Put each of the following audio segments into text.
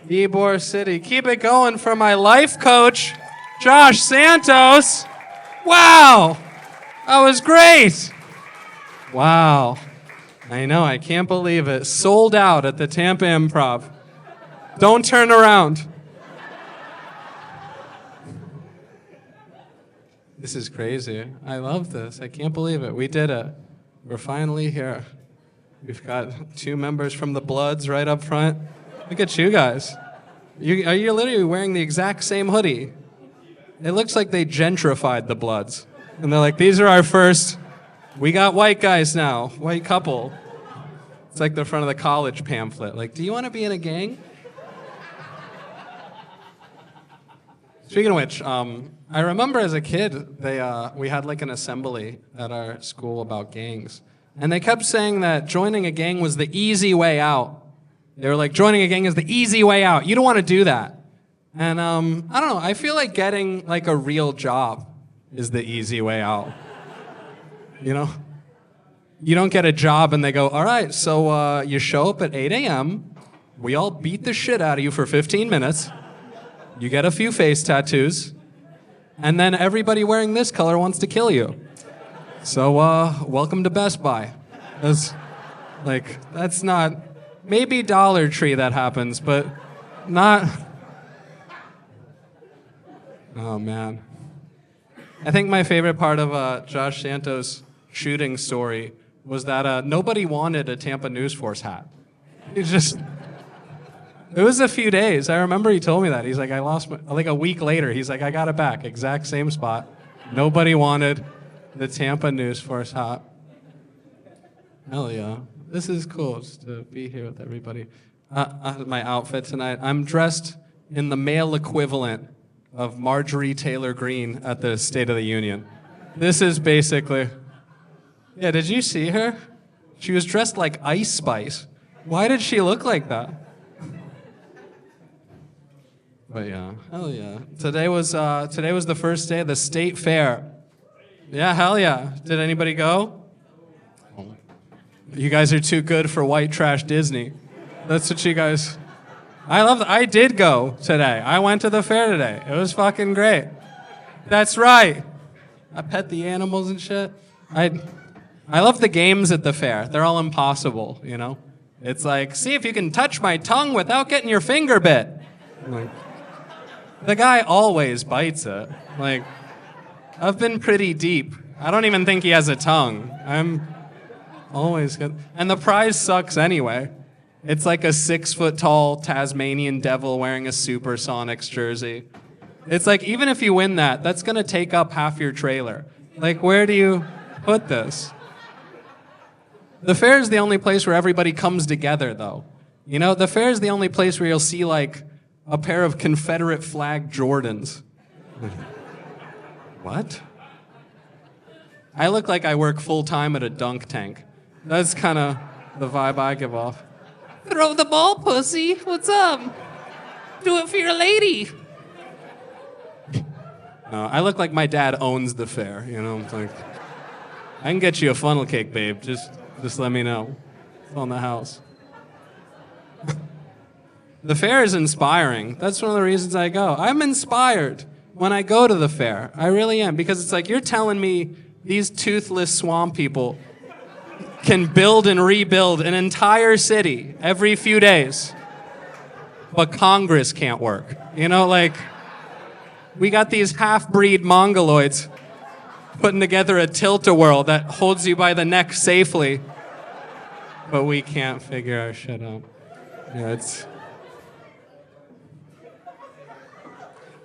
Ebor City. Keep it going for my life coach, Josh Santos. Wow. That was great. Wow. I know, I can't believe it. Sold out at the Tampa Improv. Don't turn around. This is crazy. I love this. I can't believe it. We did it. We're finally here. We've got 2 members from the Bloods right up front. Look at you guys. You're literally wearing the exact same hoodie. It looks like they gentrified the Bloods. And they're like, these are our first, we got white guys now, white couple. It's like the front of the college pamphlet. Like, do you want to be in a gang? Speaking of which, I remember as a kid, we had like an assembly at our school about gangs. And they kept saying that joining a gang was the easy way out. They were like, joining a gang is the easy way out. You don't want to do that. And I don't know, I feel like getting like a real job is the easy way out. You know? You don't get a job and they go, all right, so you show up at 8 a.m., we all beat the shit out of you for 15 minutes, you get a few face tattoos, and then everybody wearing this color wants to kill you. So welcome to Best Buy. That's not, maybe Dollar Tree that happens, but not, oh man. I think my favorite part of Josh Santos' shooting story was that nobody wanted a Tampa News Force hat. It was a few days. I remember he told me that. He's like, I lost my, like a week later, he's like, I got it back, exact same spot. Nobody wanted the Tampa News Force hat. Hell yeah. This is cool just to be here with everybody. My outfit tonight, I'm dressed in the male equivalent of Marjorie Taylor Greene at the State of the Union. This is basically, yeah, did you see her? She was dressed like Ice Spice. Why did she look like that? But yeah, hell yeah. Today was the first day of the state fair. Yeah, hell yeah. Did anybody go? You guys are too good for white trash Disney. That's what you guys... I did go today. I went to the fair today. It was fucking great. That's right. I pet the animals and shit. I love the games at the fair. They're all impossible, you know? It's like, see if you can touch my tongue without getting your finger bit. Like, the guy always bites it. Like, I've been pretty deep. I don't even think he has a tongue. I'm always good. And the prize sucks anyway. It's like a 6-foot-tall Tasmanian devil wearing a Supersonics jersey. It's like, even if you win that, that's gonna take up half your trailer. Like, where do you put this? The fair is the only place where everybody comes together, though. You know, the fair is the only place where you'll see, like, a pair of Confederate flag Jordans. What? I look like I work full-time at a dunk tank. That's kind of the vibe I give off. Throw the ball, pussy. What's up? Do it for your lady. No, I look like my dad owns the fair, you know? It's like, I can get you a funnel cake, babe. Just let me know. It's on the house. The fair is inspiring. That's one of the reasons I go. I'm inspired when I go to the fair. I really am. Because it's like, you're telling me these toothless swamp people can build and rebuild an entire city every few days. But Congress can't work. You know, like, we got these half-breed mongoloids putting together a tilt-a-whirl that holds you by the neck safely. But we can't figure our shit out. Yeah,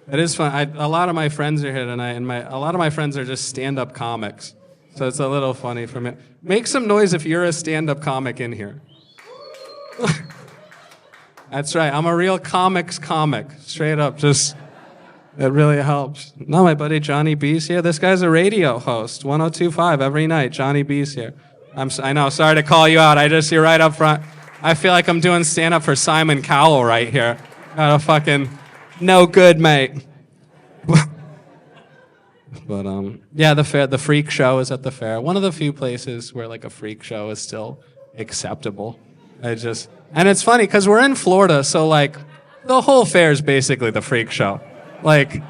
it is fun. A lot of my friends are here tonight, and a lot of my friends are just stand-up comics. So it's a little funny for me. Make some noise if you're a stand-up comic in here. That's right. I'm a real comics comic. Straight up, just, it really helps. No, my buddy Johnny B's here. This guy's a radio host, 102.5 every night. Johnny B's here. I know, sorry to call you out. You're right up front. I feel like I'm doing stand-up for Simon Cowell right here. Got a fucking... No good, mate. But yeah, the fair, the freak show is at the fair. One of the few places where like a freak show is still acceptable. And it's funny because we're in Florida, so like The whole fair is basically the freak show. Like,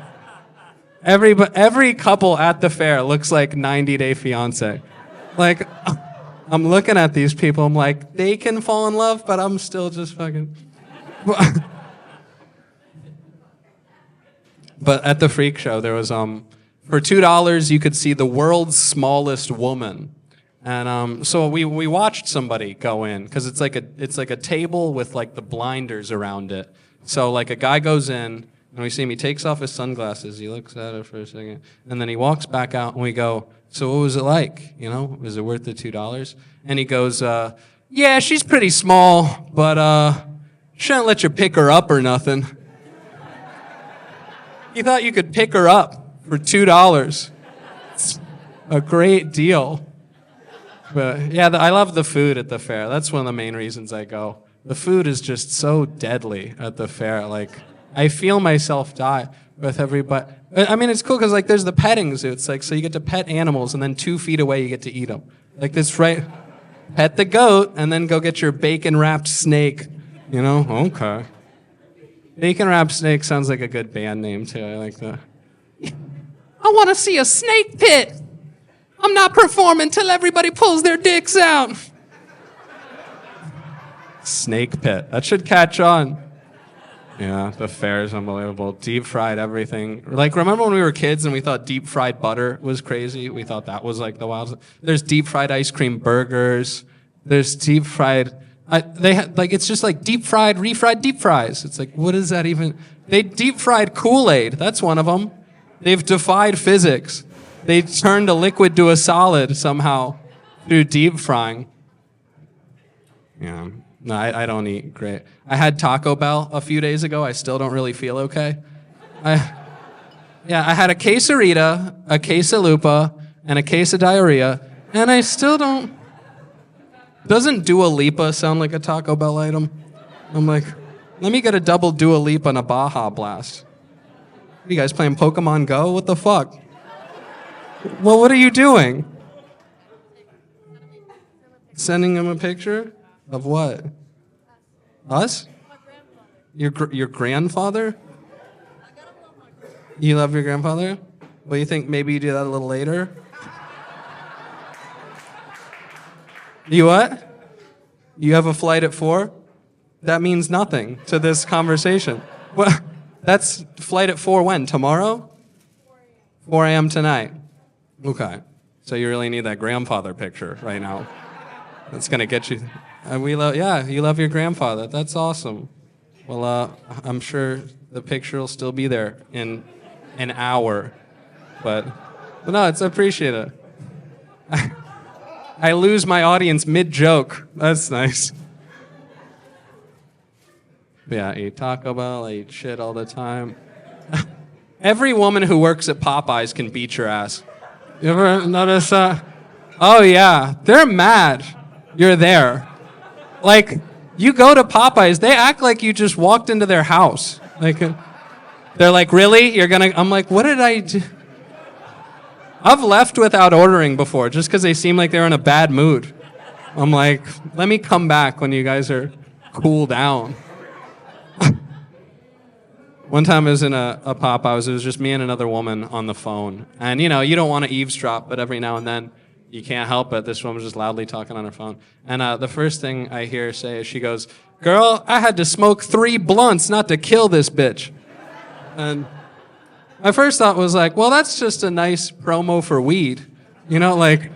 every couple at the fair looks like 90 Day Fiance. Like, I'm looking at these people, I'm like, they can fall in love, but I'm still just fucking... But at the freak show, there was, for $2, you could see the world's smallest woman. And so we watched somebody go in, because it's like a table with like the blinders around it. So like a guy goes in, and we see him, he takes off his sunglasses, he looks at it for a second, and then he walks back out, and we go, so what was it like? You know, was it worth the $2? And he goes, yeah, she's pretty small, but shouldn't let you pick her up or nothing. He thought you could pick her up for $2. It's a great deal. But yeah, I love the food at the fair. That's one of the main reasons I go. The food is just so deadly at the fair. Like, I feel myself die with everybody. I mean, it's cool because like there's the petting zoo. It's like, so you get to pet animals and then 2 feet away you get to eat them. Like this, right? Pet the goat and then go get your bacon wrapped snake. You know? Okay. Bacon wrapped snake sounds like a good band name too. I like that. I want to see a snake pit. I'm not performing till everybody pulls their dicks out. Snake pit. That should catch on. Yeah, the fair is unbelievable. Deep fried everything. Like, remember when we were kids and we thought deep fried butter was crazy? We thought that was like the wildest. There's deep fried ice cream burgers. There's deep fried. It's just like deep fried, refried deep fries. It's like, what is that even? They deep fried Kool-Aid. That's one of them. They've defied physics. They turned a liquid to a solid somehow through deep frying. Yeah. No, I don't eat great. I had Taco Bell a few days ago. I still don't really feel okay. I had a quesarita, a quesalupa, and a case of diarrhea, and I still don't... Doesn't Dua Lipa sound like a Taco Bell item? I'm like, let me get a double Dua Lipa and a Baja Blast. You guys playing Pokemon Go? What the fuck? Well, what are you doing? Sending him a picture? Of what? Us? Your grandfather? You love your grandfather? Well, you think maybe you do that a little later? You what? You have a flight at 4? That means nothing to this conversation. Well, that's flight at 4 when? Tomorrow? 4 a.m. tonight. Okay. So you really need that grandfather picture right now. That's going to get you... you love your grandfather. That's awesome. Well, I'm sure the picture will still be there in an hour. But no, it's appreciated. I lose my audience mid-joke. That's nice. But yeah, I eat Taco Bell. I eat shit all the time. Every woman who works at Popeyes can beat your ass. You ever notice that? Oh, yeah. They're mad you're there. Like, you go to Popeyes, they act like you just walked into their house. Like, they're like, really? You're gonna... I'm like, what did I do? I've left without ordering before, just because they seem like they're in a bad mood. I'm like, let me come back when you guys are cool down. One time I was in a Popeyes, it was just me and another woman on the phone. And, you know, you don't want to eavesdrop, but every now and then, you can't help it. This woman was just loudly talking on her phone. And the first thing I hear her say is she goes, girl, I had to smoke 3 blunts not to kill this bitch. And my first thought was like, well, that's just a nice promo for weed. You know, like,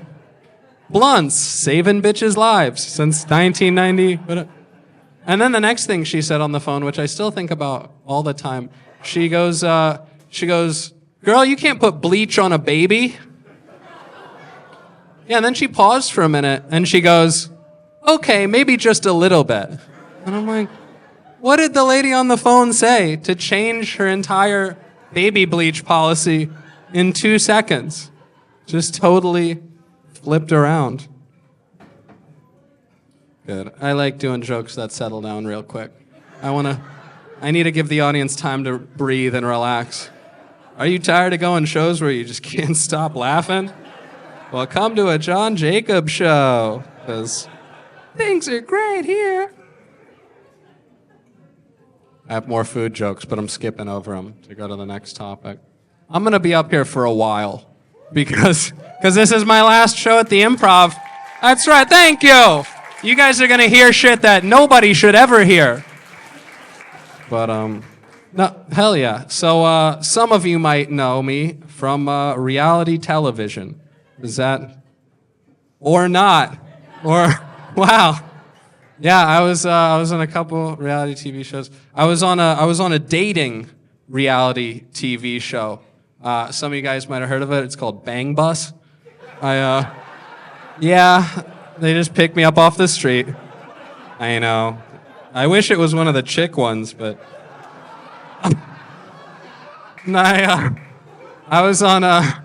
blunts, saving bitches' lives since 1990. And then the next thing she said on the phone, which I still think about all the time, she goes, girl, you can't put bleach on a baby. Yeah, and then she paused for a minute, and she goes, okay, maybe just a little bit. And I'm like, what did the lady on the phone say to change her entire baby bleach policy in 2 seconds? Just totally flipped around. Good. I like doing jokes that settle down real quick. I need to give the audience time to breathe and relax. Are you tired of going shows where you just can't stop laughing? Well, come to a John Jacob show, because things are great here. I have more food jokes, but I'm skipping over them to go to the next topic. I'm going to be up here for a while because this is my last show at the Improv. That's right. Thank you. You guys are going to hear shit that nobody should ever hear. But, no, hell yeah. So, some of you might know me from reality television. Is that... Or not. Or, wow. Yeah, I was on a couple reality TV shows. I was on a dating reality TV show. Some of you guys might have heard of it. It's called Bang Bus. Yeah, they just picked me up off the street. I know. I wish it was one of the chick ones, but I was on an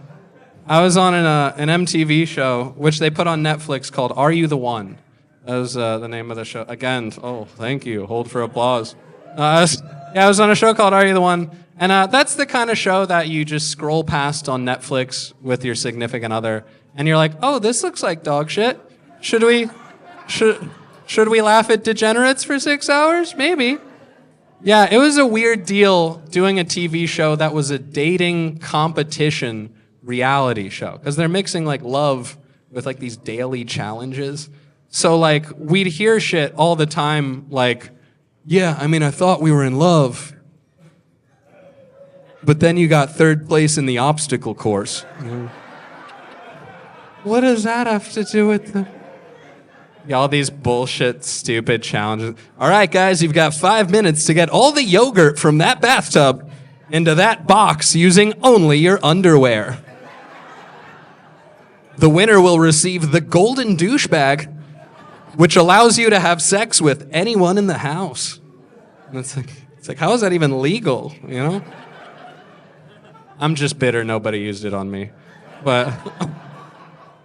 MTV show, which they put on Netflix called Are You the One? That was the name of the show. Again, oh, thank you. Hold for applause. I was on a show called Are You the One? And that's the kind of show that you just scroll past on Netflix with your significant other, and you're like, oh, this looks like dog shit. Should we laugh at degenerates for 6 hours? Maybe. Yeah, it was a weird deal doing a TV show that was a dating competition reality show, because they're mixing like love with like these daily challenges. So like we'd hear shit all the time like, yeah, I mean, I thought we were in love, but then you got third place in the obstacle course. What does that have to do with the... Yeah, all these bullshit, stupid challenges. All right, guys, you've got 5 minutes to get all the yogurt from that bathtub into that box using only your underwear. The winner will receive the golden douchebag, which allows you to have sex with anyone in the house. And it's like, how is that even legal, you know? I'm just bitter nobody used it on me. But,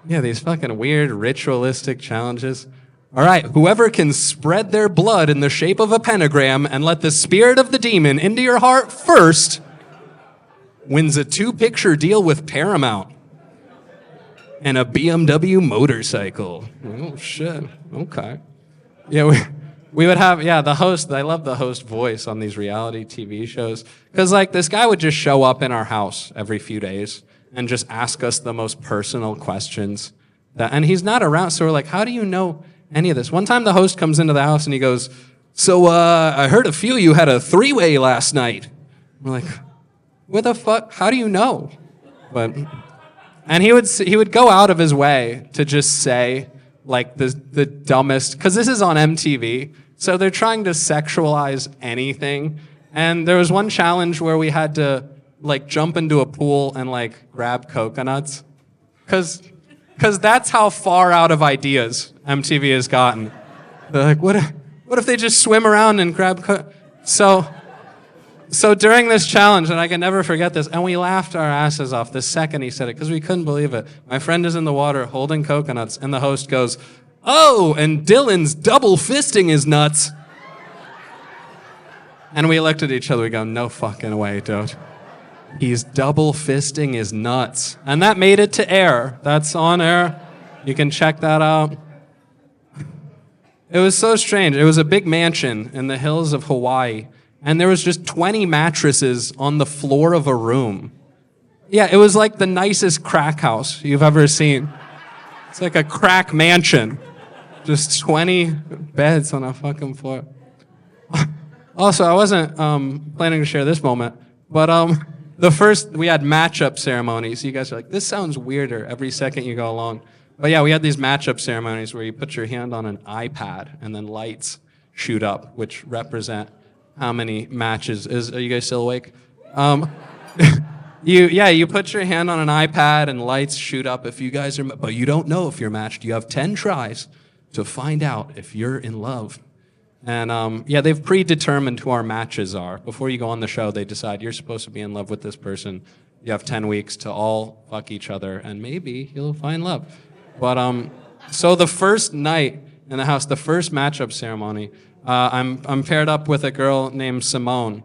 yeah, these fucking weird ritualistic challenges. All right, whoever can spread their blood in the shape of a pentagram and let the spirit of the demon into your heart first wins a 2-picture deal with Paramount and a BMW motorcycle. Oh, shit. Okay. Yeah, we would have, the host, I love the host voice on these reality TV shows. Because, like, this guy would just show up in our house every few days and just ask us the most personal questions. And he's not around, so we're like, how do you know any of this? One time the host comes into the house and he goes, so, I heard a few of you had a 3-way last night. We're like, what the fuck? How do you know? And he would go out of his way to just say, like, the dumbest, because this is on MTV, so they're trying to sexualize anything. And there was one challenge where we had to, like, jump into a pool and, like, grab coconuts. Because that's how far out of ideas MTV has gotten. They're like, what if they just swim around and grab So during this challenge, and I can never forget this, and we laughed our asses off the second he said it, because we couldn't believe it. My friend is in the water holding coconuts, and the host goes, oh, and Dylan's double fisting his nuts. And we looked at each other, we go, no fucking way, dude. He's double fisting his nuts. And that made it to air. That's on air. You can check that out. It was so strange. It was a big mansion in the hills of Hawaii. And there was just 20 mattresses on the floor of a room. Yeah, it was like the nicest crack house you've ever seen. It's like a crack mansion. Just 20 beds on a fucking floor. Also, I wasn't planning to share this moment, but we had matchup ceremonies. You guys are like, this sounds weirder every second you go along. But yeah, we had these matchup ceremonies where you put your hand on an iPad and then lights shoot up, which represent how many matches are you guys still awake? You put your hand on an iPad and lights shoot up if you guys are, but you don't know if you're matched. You have 10 tries to find out if you're in love. And they've predetermined who our matches are. Before you go on the show, they decide you're supposed to be in love with this person. You have 10 weeks to all fuck each other, and maybe you'll find love. But so the first night in the house, the first matchup ceremony, I'm paired up with a girl named Simone,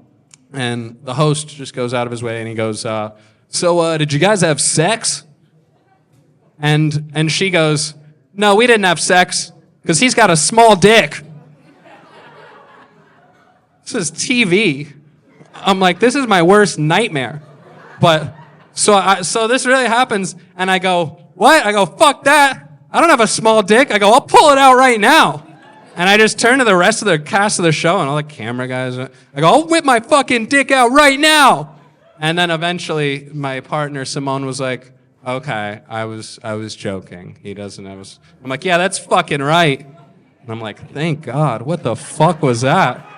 and the host just goes out of his way and he goes, so did you guys have sex? And she goes, no, we didn't have sex because he's got a small dick. This is TV. I'm like, this is my worst nightmare. But so this really happens, and I go, what? I go, fuck that. I don't have a small dick. I go, I'll pull it out right now. And I just turn to the rest of the cast of the show and all the camera guys. I go, I'll whip my fucking dick out right now. And then eventually my partner Simone was like, okay, I was joking. He doesn't have I'm like, yeah, that's fucking right. And I'm like, thank God. What the fuck was that?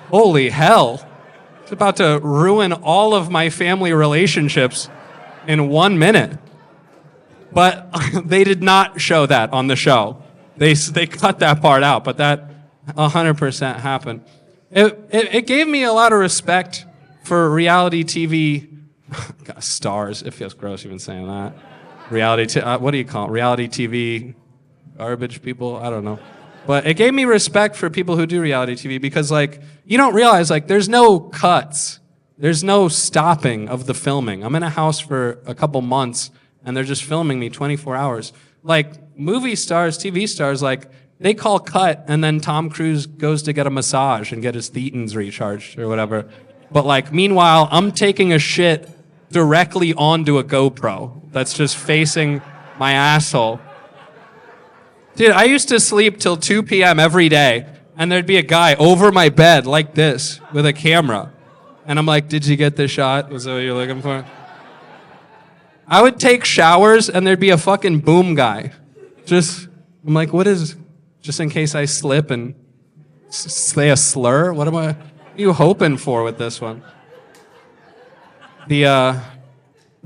Holy hell. It's about to ruin all of my family relationships in 1 minute. But they did not show that on the show. They cut that part out, but that 100% happened. It gave me a lot of respect for reality TV God, stars. It feels gross even saying that. What do you call it? Reality TV garbage people? I don't know. But it gave me respect for people who do reality TV because, like, you don't realize, like, there's no cuts. There's no stopping of the filming. I'm in a house for a couple months, and they're just filming me 24 hours. Like, movie stars, TV stars, like, they call cut, and then Tom Cruise goes to get a massage and get his thetans recharged or whatever. But, like, meanwhile, I'm taking a shit directly onto a GoPro that's just facing my asshole. Dude, I used to sleep till 2 p.m. every day, and there'd be a guy over my bed like this with a camera. And I'm like, did you get the shot? Was that what you're looking for? I would take showers, and there'd be a fucking boom guy. I'm like, just in case I slip and say a slur? What are you hoping for with this one? The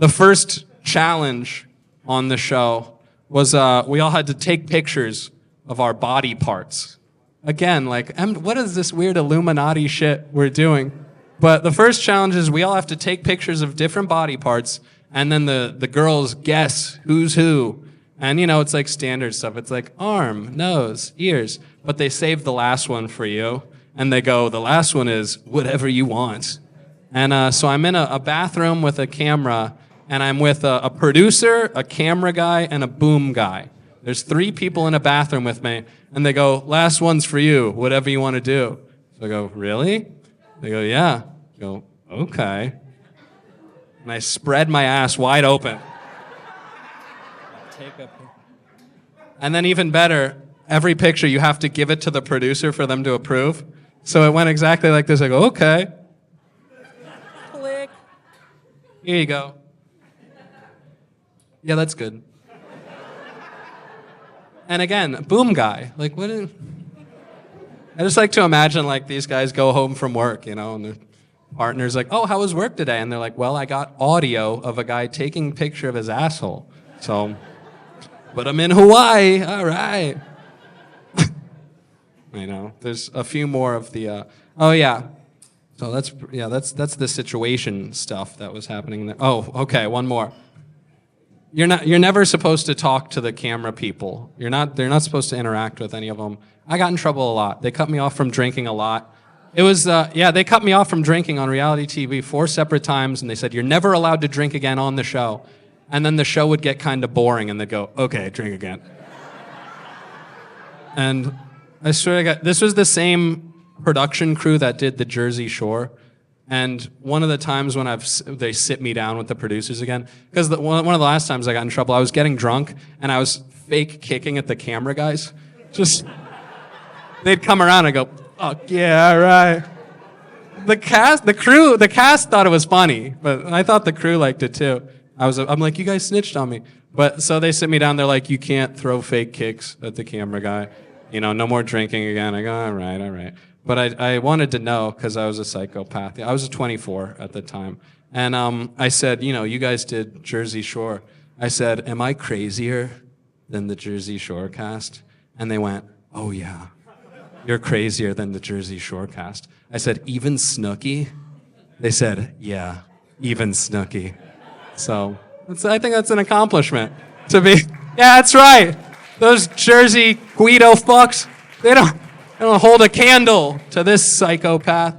first challenge on the show was we all had to take pictures of our body parts. Again, like, what is this weird Illuminati shit we're doing? But the first challenge is we all have to take pictures of different body parts, and then the girls guess who's who. And, you know, it's like standard stuff. It's like arm, nose, ears. But they save the last one for you, and they go, the last one is whatever you want. And so I'm in a bathroom with a camera, and I'm with a producer, a camera guy, and a boom guy. There's 3 people in a bathroom with me, and they go, last one's for you, whatever you want to do. So I go, really? They go, yeah. I go, okay. And I spread my ass wide open. And then even better, every picture you have to give it to the producer for them to approve. So it went exactly like this. I go, okay. Click. Here you go. Yeah, that's good. And again, boom guy. Like, I just like to imagine, like, these guys go home from work, you know, and their partner's like, oh, how was work today? And they're like, well, I got audio of a guy taking a picture of his asshole. So, but I'm in Hawaii. All right. I know. There's a few more of the, oh, yeah. So that's the situation stuff that was happening there. Oh, okay, one more. You're never supposed to talk to the camera people. They're not supposed to interact with any of them. I got in trouble a lot. They cut me off from drinking a lot. It was, they cut me off from drinking on reality TV 4 separate times, and they said, you're never allowed to drink again on the show. And then the show would get kind of boring, and they'd go, okay, drink again. And I swear to God, this was the same production crew that did the Jersey Shore. And one of the times when they sit me down with the producers again, because one of the last times I got in trouble, I was getting drunk, and I was fake kicking at the camera guys. They'd come around and go, fuck yeah, all right. The cast thought it was funny, but I thought the crew liked it too. I'm like, you guys snitched on me. But so they sit me down, they're like, you can't throw fake kicks at the camera guy. You know, no more drinking again. I go, all right. But I wanted to know, because I was a psychopath. I was 24 at the time. And I said, you know, you guys did Jersey Shore. I said, am I crazier than the Jersey Shore cast? And they went, oh yeah, you're crazier than the Jersey Shore cast. I said, even Snooki? They said, yeah, even Snooki. So I think that's an accomplishment to be. Yeah, that's right. Those Jersey Guido fucks, they don't hold a candle to this psychopath.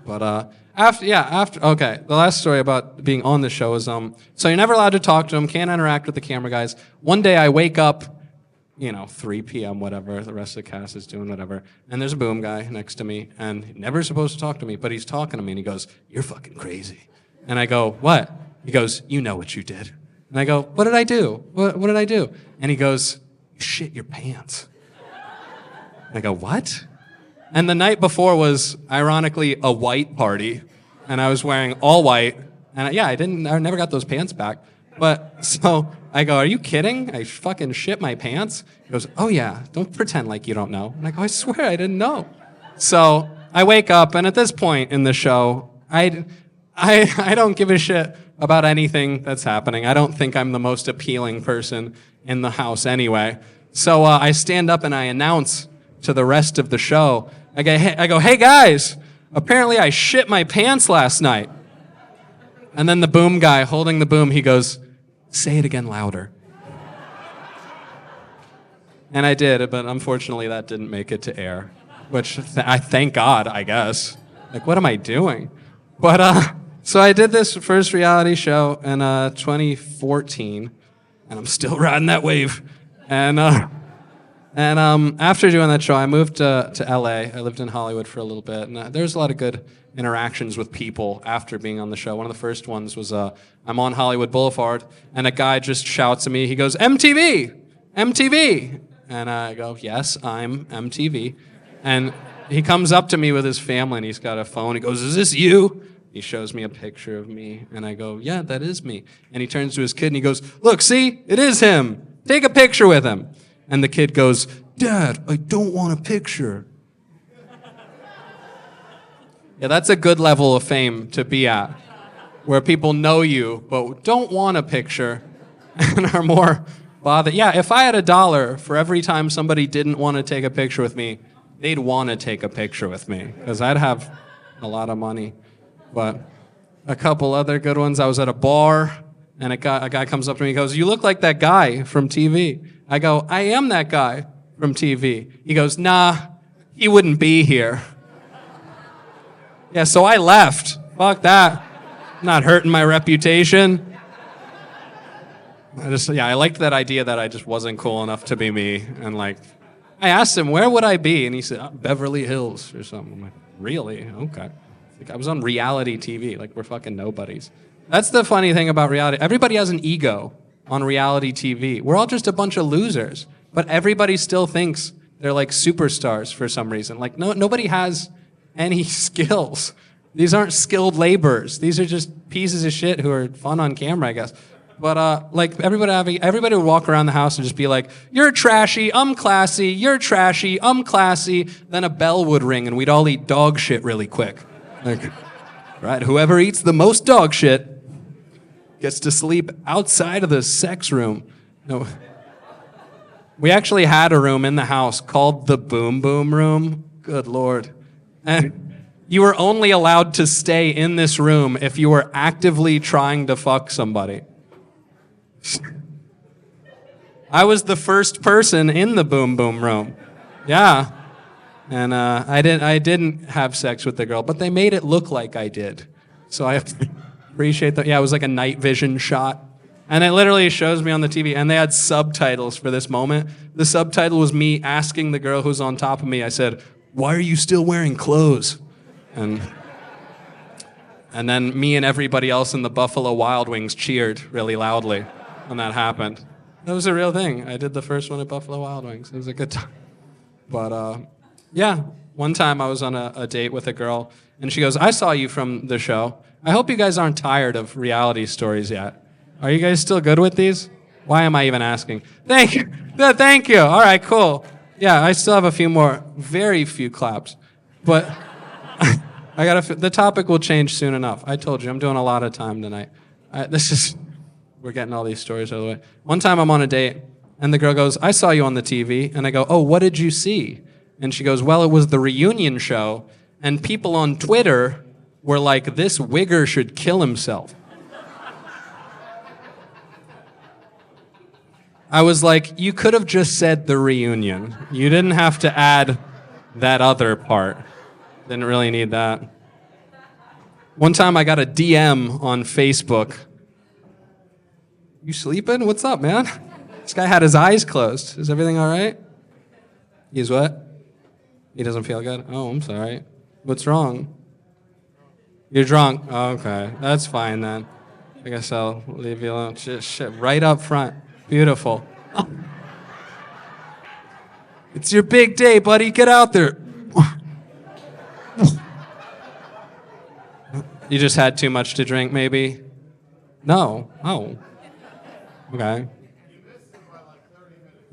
But okay, the last story about being on the show is so you're never allowed to talk to them, can't interact with the camera guys. One day I wake up 3 p.m., whatever. The rest of the cast is doing whatever. And there's a boom guy next to me, and he's never supposed to talk to me, but he's talking to me, and he goes, "You're fucking crazy." And I go, "What?" He goes, "You know what you did." And I go, "What did I do? What did I do?" And he goes, "You shit your pants." And I go, "What?" And the night before was, ironically, a white party, and I was wearing all white, and I never got those pants back. But, so, I go, "Are you kidding? I fucking shit my pants?" He goes, "Oh yeah, don't pretend like you don't know." And I go, "I swear I didn't know." So, I wake up, and at this point in the show, I don't give a shit about anything that's happening. I don't think I'm the most appealing person in the house anyway. So I stand up and I announce to the rest of the show, I go, "Hey guys, apparently I shit my pants last night." And then the boom guy holding the boom, he goes, "Say it again louder." And I did, but unfortunately that didn't make it to air, which I thank God, I guess. Like, what am I doing? But so I did this first reality show in 2014, and I'm still riding that wave. And after doing that show, I moved to LA. I lived in Hollywood for a little bit, and there was a lot of good interactions with people after being on the show. One of the first ones was I'm on Hollywood Boulevard, and a guy just shouts at me. He goes, "MTV, MTV," and I go, "Yes, I'm MTV." And he comes up to me with his family, and he's got a phone. He goes, "Is this you?" He shows me a picture of me, and I go, "Yeah, that is me." And he turns to his kid, and he goes, "Look, see, it is him. Take a picture with him." And the kid goes, "Dad, I don't want a picture." Yeah, that's a good level of fame to be at, where people know you, but don't want a picture, and are more bothered. Yeah, if I had $1 for every time somebody didn't want to take a picture with me, they'd want to take a picture with me, because I'd have a lot of money. But a couple other good ones. I was at a bar, and a guy comes up to me and goes, "You look like that guy from TV." I go, "I am that guy from TV." He goes, "Nah, he wouldn't be here." Yeah, so I left. Fuck that. Not hurting my reputation. I liked that idea that I just wasn't cool enough to be me. And I asked him, "Where would I be?" And he said, "Beverly Hills," or something. I'm like, "Really? Okay." I was on reality TV. We're fucking nobodies. That's the funny thing about reality. Everybody has an ego on reality TV. We're all just a bunch of losers, but everybody still thinks they're superstars for some reason. Nobody has any skills. These aren't skilled laborers. These are just pieces of shit who are fun on camera, I guess. But everybody would walk around the house and just be like, "You're trashy, I'm classy. You're trashy, I'm classy." Then a bell would ring and we'd all eat dog shit really quick. Right, whoever eats the most dog shit gets to sleep outside of the sex room. No. We actually had a room in the house called the Boom Boom Room. Good Lord. And you were only allowed to stay in this room if you were actively trying to fuck somebody. I was the first person in the Boom Boom Room. Yeah. And I didn't have sex with the girl, but they made it look like I did. So I appreciate that. Yeah, it was like a night vision shot. And it literally shows me on the TV, and they had subtitles for this moment. The subtitle was me asking the girl who's on top of me, I said, "Why are you still wearing clothes?" And then me and everybody else in the Buffalo Wild Wings cheered really loudly when that happened. That was a real thing. I did the first one at Buffalo Wild Wings. It was a good time. But yeah, one time I was on a date with a girl, and she goes, "I saw you from the show. I hope you guys aren't tired of reality stories yet. Are you guys still good with these?" Why am I even asking? Thank you. Thank you. All right, cool. Yeah, I still have a few more. Very few claps. But the topic will change soon enough. I told you, I'm doing a lot of time tonight. We're getting all these stories out of the way. One time I'm on a date, and the girl goes, "I saw you on the TV." And I go, "Oh, what did you see?" And she goes, "Well, it was the reunion show, and people on Twitter were like, 'This wigger should kill himself.'" I was like, you could have just said the reunion. You didn't have to add that other part. Didn't really need that. One time I got a DM on Facebook. "You sleeping? What's up, man?" This guy had his eyes closed. Is everything all right? He's what? He doesn't feel good? Oh, I'm sorry. What's wrong? You're drunk? Oh, okay. That's fine then. I guess I'll leave you alone. Shit, right up front. Beautiful. Oh. It's your big day, buddy. Get out there. You just had too much to drink, maybe? No. Oh. Okay.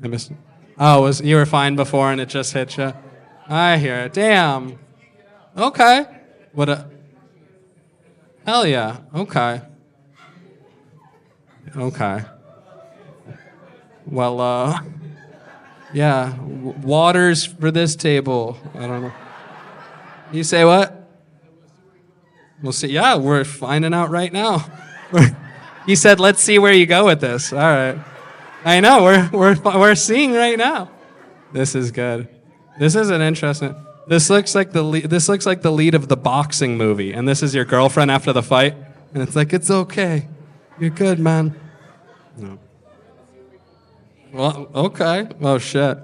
I missed it. Oh, you were fine before and it just hit you? I hear it. Damn. Okay. What a... Hell yeah. Okay. Okay. Well, yeah. Waters for this table. I don't know. You say what? We'll see. Yeah, we're finding out right now. You said, let's see where you go with this. All right. I know. We're seeing right now. This is good. This is an interesting. This looks like the lead of the boxing movie, and this is your girlfriend after the fight, and it's like, it's okay. You're good, man. No. Well, okay. Oh shit.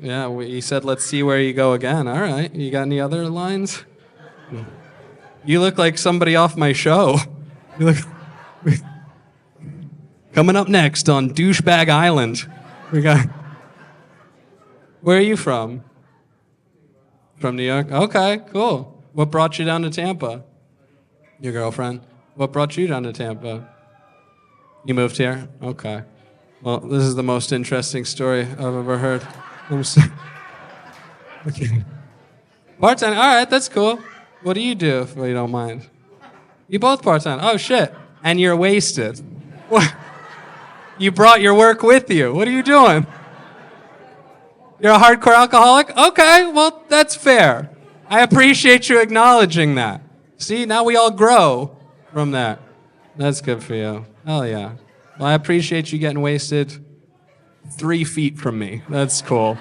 Yeah, he said, let's see where you go again. All right. You got any other lines? You look like somebody off my show. You look. Coming up next on Douchebag Island, we got. Where are you from? From New York? Okay, cool. What brought you down to Tampa? Your girlfriend. What brought you down to Tampa? You moved here? Okay. Well, this is the most interesting story I've ever heard. I'm sorry. Okay. Part-time. All right, that's cool. What do you do, if you don't mind? You both part-time. Oh, shit. And you're wasted. What? You brought your work with you. What are you doing? You're a hardcore alcoholic? Okay, well, that's fair. I appreciate you acknowledging that. See, now we all grow from that. That's good for you. Hell yeah. Well, I appreciate you getting wasted 3 feet from me. That's cool.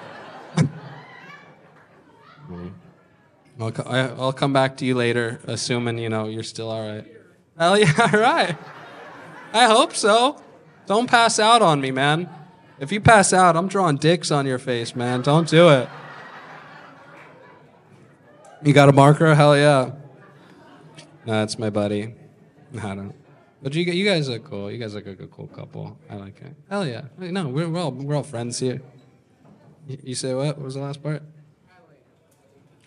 I'll come back to you later, assuming, you're still all right. Hell yeah, all right. I hope so. Don't pass out on me, man. If you pass out, I'm drawing dicks on your face, man. Don't do it. You got a marker? Hell yeah. No, that's my buddy. I don't. But you guys are cool. You guys are a cool couple. I like it. Hell yeah. No, we're all friends here. You say what? What was the last part?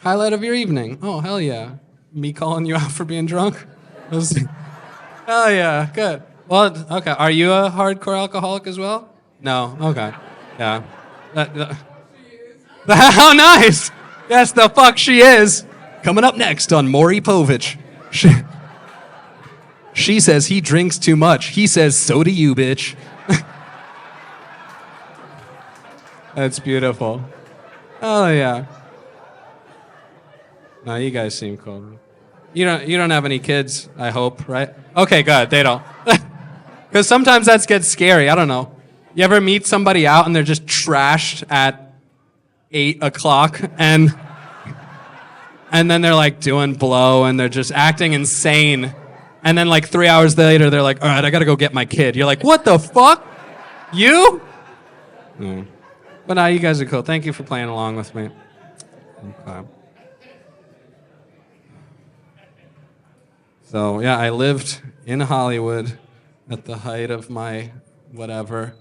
Highlight of your evening. Oh, hell yeah. Me calling you out for being drunk? Hell yeah. Good. Well, okay. Are you a hardcore alcoholic as well? No. Okay. Yeah. How nice. Yes, the fuck she is. Coming up next on Maury Povich. She says he drinks too much. He says, so do you, bitch. That's beautiful. Oh, yeah. No, you guys seem cool. You don't have any kids, I hope, right? Okay, good. They don't. Because sometimes that gets scary. I don't know. You ever meet somebody out and they're just trashed at 8 o'clock and then they're like doing blow and they're just acting insane. And then like 3 hours later, they're like, all right, I got to go get my kid. You're like, what the fuck? You? Mm. But no, you guys are cool. Thank you for playing along with me. Okay. So, yeah, I lived in Hollywood at the height of my whatever.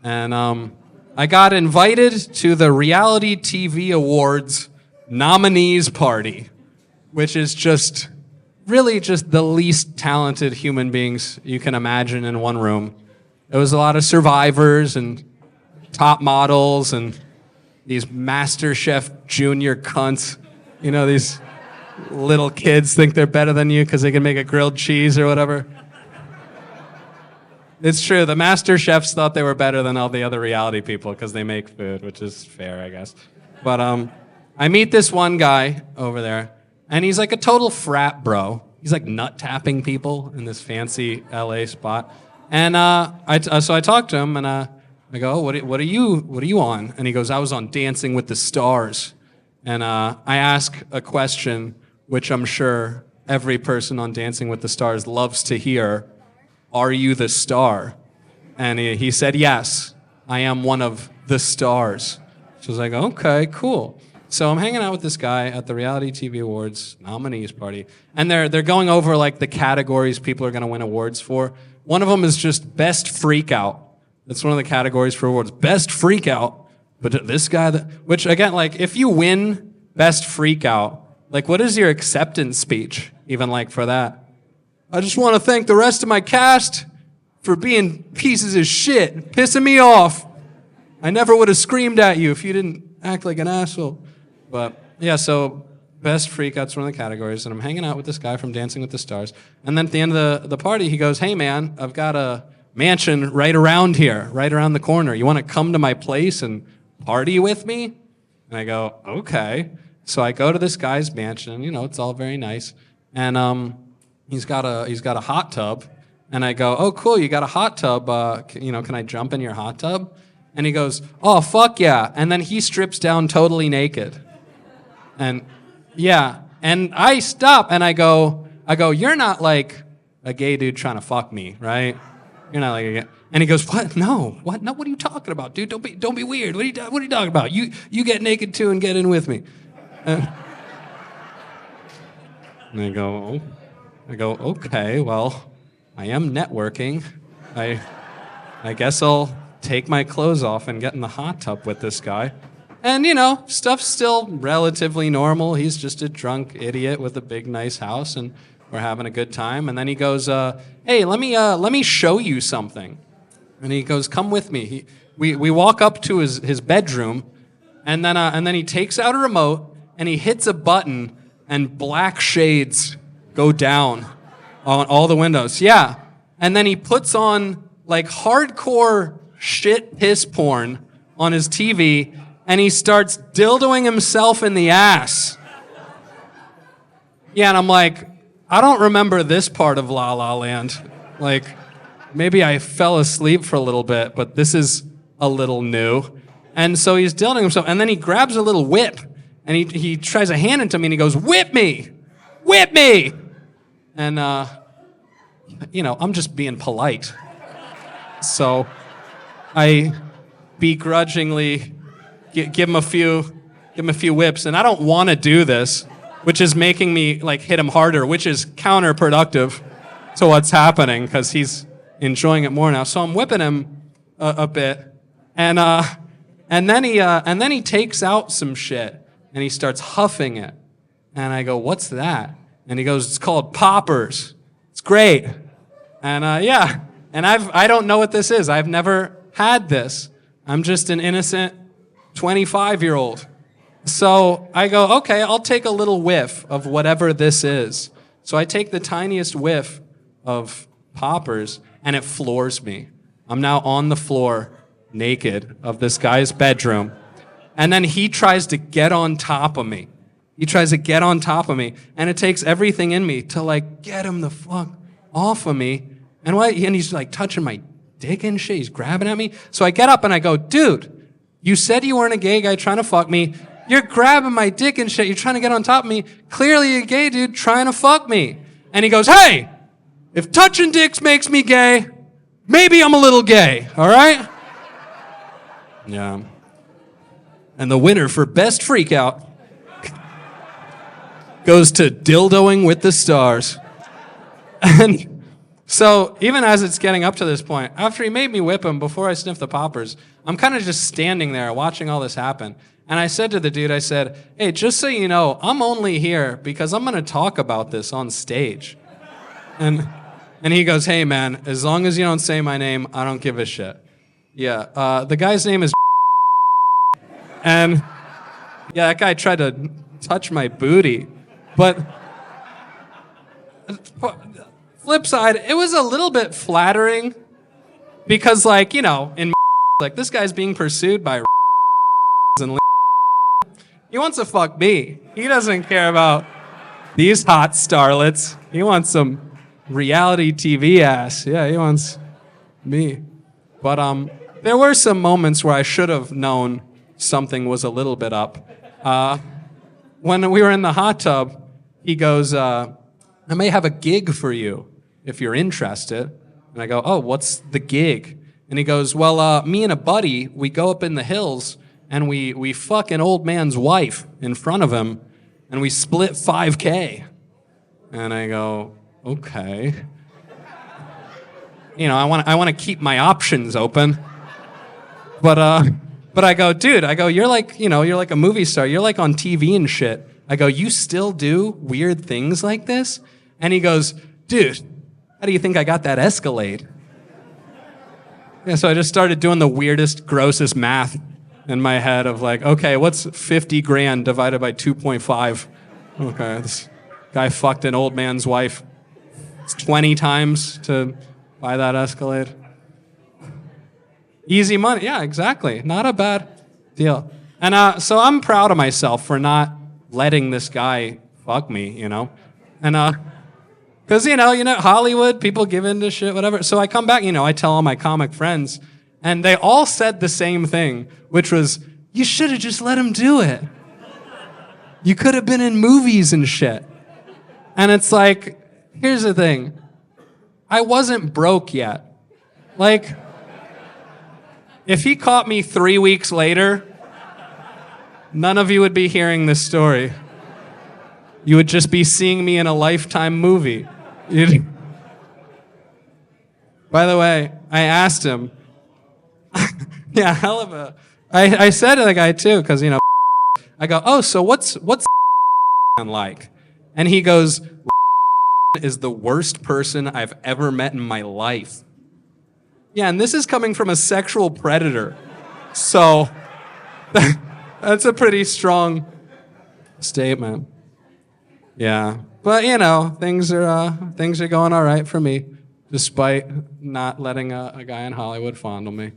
And I got invited to the Reality TV Awards nominees party, which is just really just the least talented human beings you can imagine in one room. It was a lot of survivors and top models and these MasterChef junior cunts. These little kids think they're better than you because they can make a grilled cheese or whatever. It's true. The master chefs thought they were better than all the other reality people because they make food, which is fair, I guess. But I meet this one guy over there, and he's like a total frat bro. He's like nut tapping people in this fancy LA spot. And so I talked to him, and I go, oh, what are you on? And he goes, I was on Dancing with the Stars. And I ask a question, which I'm sure every person on Dancing with the Stars loves to hear. Are you the star? And he said, yes, I am one of the stars. So I was like, okay, cool. So I'm hanging out with this guy at the Reality TV Awards nominees party, and they're going over like the categories people are going to win awards for. One of them is just best freak out. That's one of the categories for awards. Best freak out. But this guy, which again, like if you win best freak out, like what is your acceptance speech even like for that? I just want to thank the rest of my cast for being pieces of shit, pissing me off. I never would have screamed at you if you didn't act like an asshole. But yeah, so best freak out's one of the categories, and I'm hanging out with this guy from Dancing with the Stars. And then at the end of the party, he goes, hey man, I've got a mansion right around here, right around the corner. You want to come to my place and party with me? And I go, okay. So I go to this guy's mansion, you know, it's all very nice. And he's got a hot tub. And I go, oh cool, you got a hot tub, can I jump in your hot tub? And he goes, oh fuck yeah. And then he strips down totally naked. And yeah, and I stop and I go, you're not like a gay dude trying to fuck me, right? You're not like a gay. And he goes, what? No, what? No, what are you talking about, dude? Don't be weird. What are you talking about? You get naked too and get in with me. And I go, okay, well, I am networking. I guess I'll take my clothes off and get in the hot tub with this guy. And, you know, stuff's still relatively normal. He's just a drunk idiot with a big, nice house, and we're having a good time. And then he goes, hey, let me show you something. And he goes, come with me. We walk up to his bedroom, and then he takes out a remote, and he hits a button, and black shades go down on all the windows. Yeah. And then he puts on, like, hardcore shit piss porn on his TV, and he starts dildoing himself in the ass. Yeah, and I'm like, I don't remember this part of La La Land. Like, maybe I fell asleep for a little bit, but this is a little new. And so he's dildoing himself, and then he grabs a little whip, and he tries to hand it to me, and he goes, whip me! Whip me! And, I'm just being polite. So I begrudgingly give him a few whips, and I don't want to do this, which is making me like hit him harder, which is counterproductive to what's happening because he's enjoying it more now. So I'm whipping him a bit, and then he takes out some shit and he starts huffing it, and I go, "What's that?" And he goes, "It's called poppers. It's great." And and I don't know what this is. I've never had this. I'm just an innocent 25-year-old. So I go, okay, I'll take a little whiff of whatever this is. So I take the tiniest whiff of poppers, and it floors me. I'm now on the floor, naked, of this guy's bedroom. And then he tries to get on top of me. And it takes everything in me to, like, get him the fuck off of me. And he's, like, touching my dick and shit. He's grabbing at me. So I get up and I go, dude, you said you weren't a gay guy trying to fuck me. You're grabbing my dick and shit. You're trying to get on top of me. Clearly you're a gay dude trying to fuck me. And he goes, hey, if touching dicks makes me gay, maybe I'm a little gay, all right? Yeah. And the winner for Best Freakout goes to Dildoing with the Stars. And so even as it's getting up to this point, after he made me whip him before I sniffed the poppers, I'm kind of just standing there watching all this happen. And I said to the dude, I said, hey, just so you know, I'm only here because I'm going to talk about this on stage. And he goes, hey, man, as long as you don't say my name, I don't give a shit. Yeah, the guy's name is and yeah, that guy tried to touch my booty. But flip side, it was a little bit flattering because, like, you know, in like, this guy's being pursued by and he wants to fuck me. He doesn't care about these hot starlets. He wants some reality TV ass. Yeah, he wants me. But there were some moments where I should have known something was a little bit up. When we were in the hot tub, he goes, I may have a gig for you if you're interested. And I go, oh, what's the gig? And he goes, well, me and a buddy, we go up in the hills and we fuck an old man's wife in front of him and we split $5K. And I go, okay. You know, I want to keep my options open. But I go, dude, you're like, you know, you're like a movie star. You're like on TV and shit. I go, you still do weird things like this? And he goes, dude, how do you think I got that Escalade? Yeah, so I just started doing the weirdest, grossest math in my head of like, okay, what's 50 grand divided by 2.5? Okay, this guy fucked an old man's wife. It's 20 times to buy that Escalade. Easy money. Yeah, exactly. Not a bad deal. And so I'm proud of myself for not letting this guy fuck me, you know? And because, you know, Hollywood, people give into shit, whatever. So I come back, you know, I tell all my comic friends, and they all said the same thing, which was, you should have just let him do it. You could have been in movies and shit. And it's like, here's the thing. I wasn't broke yet. Like, if he caught me 3 weeks later, none of you would be hearing this story. You would just be seeing me in a Lifetime movie. By the way, I asked him. Yeah, hell of a... I said to the guy too, because, you know, I go, oh, so what's like? And he goes, is the worst person I've ever met in my life. Yeah, and this is coming from a sexual predator. So that's a pretty strong statement. Yeah, but you know, things are going all right for me, despite not letting a guy in Hollywood fondle me.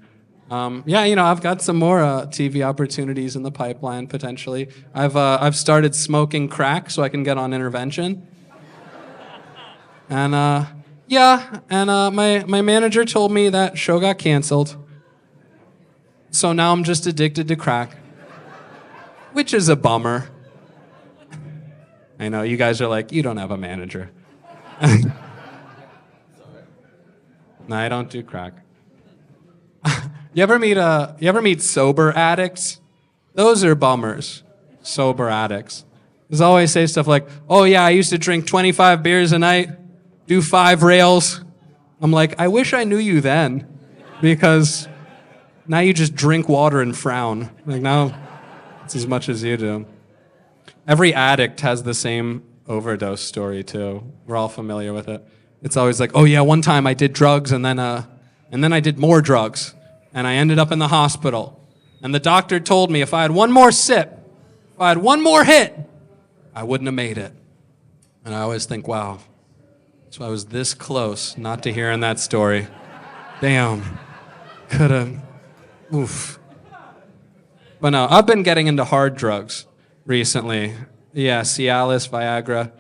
Yeah, you know, I've got some more TV opportunities in the pipeline potentially. I've started smoking crack so I can get on intervention. And yeah, and my manager told me that show got canceled. So now I'm just addicted to crack, which is a bummer. I know, you guys are like, you don't have a manager. No, I don't do crack. You ever meet sober addicts? Those are bummers, sober addicts. They always say stuff like, oh yeah, I used to drink 25 beers a night, do 5 rails. I'm like, I wish I knew you then, because now you just drink water and frown. Like now, it's as much as you do. Every addict has the same overdose story too. We're all familiar with it. It's always like, oh yeah, one time I did drugs and then I did more drugs and I ended up in the hospital. And the doctor told me if I had one more sip, if I had one more hit, I wouldn't have made it. And I always think, wow, so I was this close not to hearing that story. Damn, coulda, oof. But no, I've been getting into hard drugs recently. Yeah, Cialis, Viagra.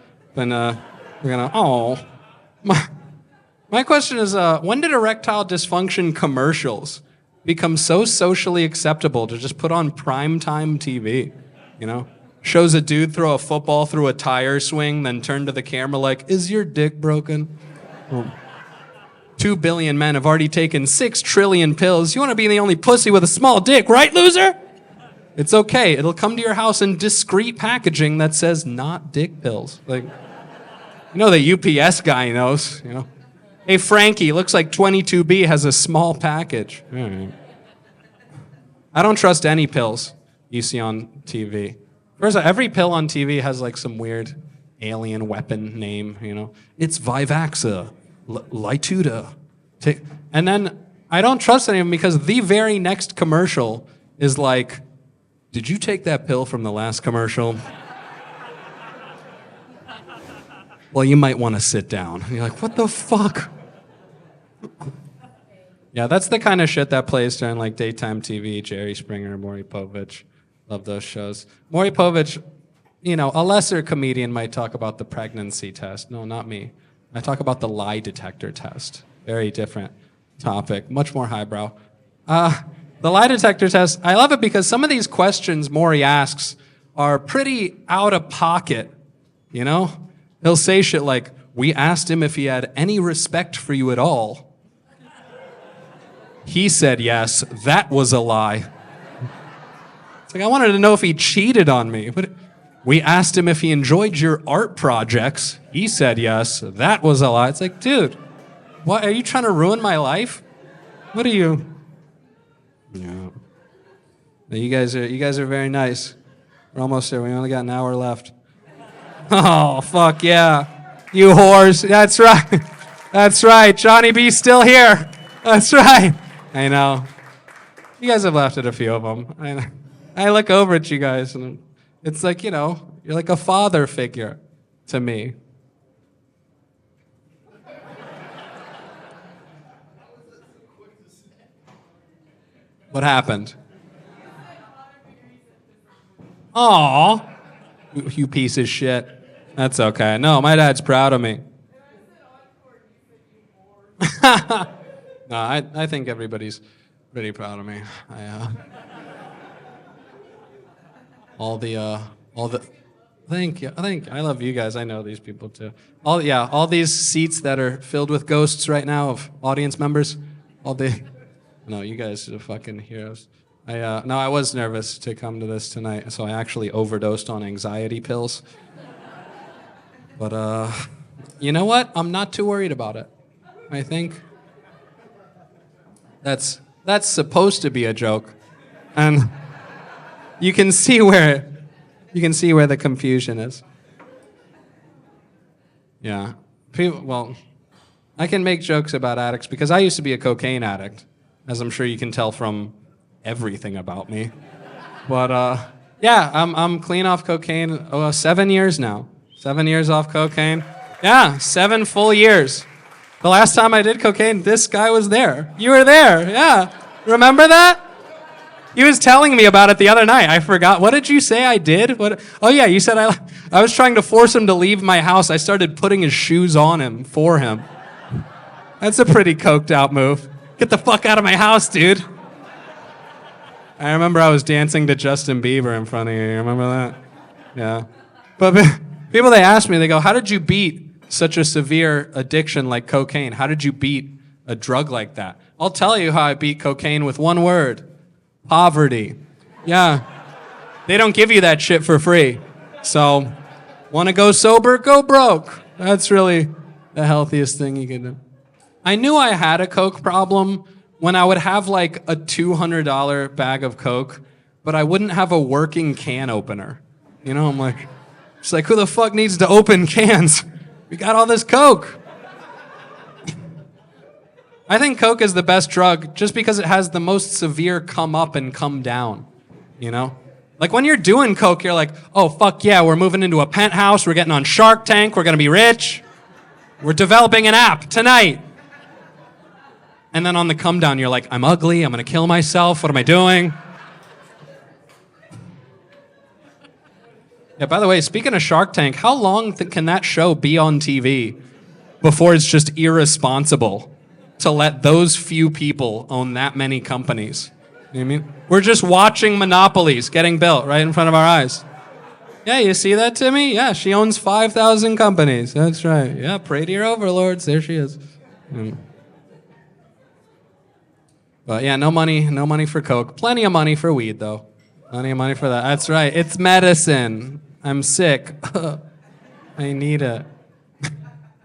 My question is, when did erectile dysfunction commercials become so socially acceptable to just put on primetime TV, you know? Shows a dude throw a football through a tire swing, then turn to the camera like, is your dick broken? 2 billion men have already taken 6 trillion pills. You want to be the only pussy with a small dick, right, loser? It's okay. It'll come to your house in discreet packaging that says not dick pills. Like, you know, the UPS guy knows, you know. Hey, Frankie, looks like 22B has a small package. All right. I don't trust any pills you see on TV. First, every pill on TV has like some weird alien weapon name, you know. It's Vivaxa, Lituda. And then I don't trust any of them because the very next commercial is like, did you take that pill from the last commercial? Well, you might want to sit down. And you're like, what the fuck? Yeah, that's the kind of shit that plays during like daytime TV, Jerry Springer, Maury Povich. Love those shows. Maury Povich, you know, a lesser comedian might talk about the pregnancy test. No, not me. I talk about the lie detector test. Very different topic, much more highbrow. The lie detector test, I love it because some of these questions Maury asks are pretty out of pocket, you know? He'll say shit like, we asked him if he had any respect for you at all. He said yes. That was a lie. It's like, I wanted to know if he cheated on me. But we asked him if he enjoyed your art projects. He said yes. That was a lie. It's like, dude, what, are you trying to ruin my life? What are you? Yeah. You guys are very nice. We're almost there. We only got an hour left. Oh, fuck yeah. You whores. That's right. That's right. Johnny B's still here. That's right. I know. You guys have laughed at a few of them. I look over at you guys, and it's like, you're like a father figure to me. What happened? Aw, you piece of shit. That's okay. No, my dad's proud of me. No, I think everybody's pretty proud of me. Thank you. I love you guys. I know these people too. All these seats that are filled with ghosts right now of audience members. No, you guys are fucking heroes. I was nervous to come to this tonight, so I actually overdosed on anxiety pills. But you know what? I'm not too worried about it. I think that's supposed to be a joke, and you can see where the confusion is. Yeah, I can make jokes about addicts because I used to be a cocaine addict, as I'm sure you can tell from everything about me. But I'm clean off cocaine. 7 years now. 7 years off cocaine. Yeah, 7 full years. The last time I did cocaine, this guy was there. You were there, yeah. Remember that? He was telling me about it the other night. I forgot. What did you say I did? Oh yeah, you said I was trying to force him to leave my house. I started putting his shoes on him for him. That's a pretty coked out move. Get the fuck out of my house, dude. I remember I was dancing to Justin Bieber in front of you. You remember that? Yeah. But people, they ask me, they go, how did you beat such a severe addiction like cocaine? How did you beat a drug like that? I'll tell you how I beat cocaine with one word. Poverty. Yeah. They don't give you that shit for free. So, want to go sober? Go broke. That's really the healthiest thing you can do. I knew I had a coke problem when I would have like a $200 bag of coke, but I wouldn't have a working can opener. I'm like, it's like, who the fuck needs to open cans? We got all this coke. I think coke is the best drug just because it has the most severe come up and come down, Like when you're doing coke, you're like, oh, fuck yeah, we're moving into a penthouse, we're getting on Shark Tank, we're gonna be rich, we're developing an app tonight. And then on the come down, you're like, I'm ugly, I'm gonna kill myself, what am I doing? Yeah, by the way, speaking of Shark Tank, how long can that show be on TV before it's just irresponsible to let those few people own that many companies? You know what I mean? We're just watching monopolies getting built right in front of our eyes. Yeah, you see that, Timmy? Yeah, she owns 5,000 companies. That's right. Yeah, pray to your overlords. There she is. But yeah, no money for coke. Plenty of money for weed, though. Plenty of money for that. That's right. It's medicine. I'm sick. I need it.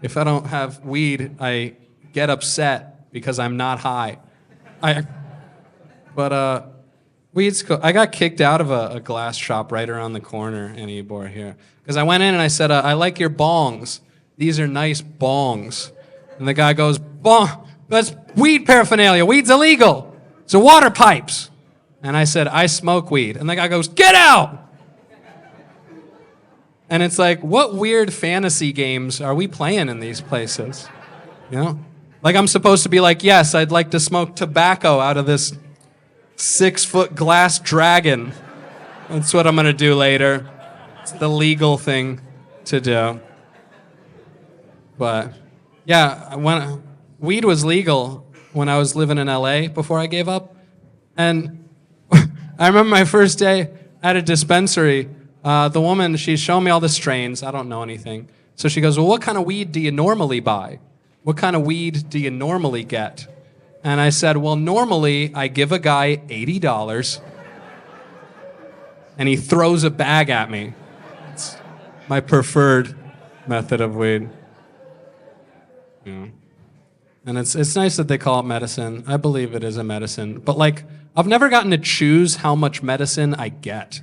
If I don't have weed, I get upset because I'm not high. Weed's cool. I got kicked out of a glass shop right around the corner in Ebor here because I went in and I said, I like your bongs. These are nice bongs. And the guy goes, bong. That's weed paraphernalia. Weed's illegal. It's a water pipes. And I said, I smoke weed. And the guy goes, get out! And it's like, what weird fantasy games are we playing in these places? Like I'm supposed to be like, yes, I'd like to smoke tobacco out of this 6-foot glass dragon. That's what I'm going to do later. It's the legal thing to do. But, yeah, weed was legal when I was living in LA before I gave up. And I remember my first day at a dispensary, the woman, she's showing me all the strains. I don't know anything. So she goes, well, what kind of weed do you normally buy? What kind of weed do you normally get? And I said, well, normally I give a guy $80 and he throws a bag at me. It's my preferred method of weed. Yeah. And it's nice that they call it medicine. I believe it is a medicine. But like, I've never gotten to choose how much medicine I get,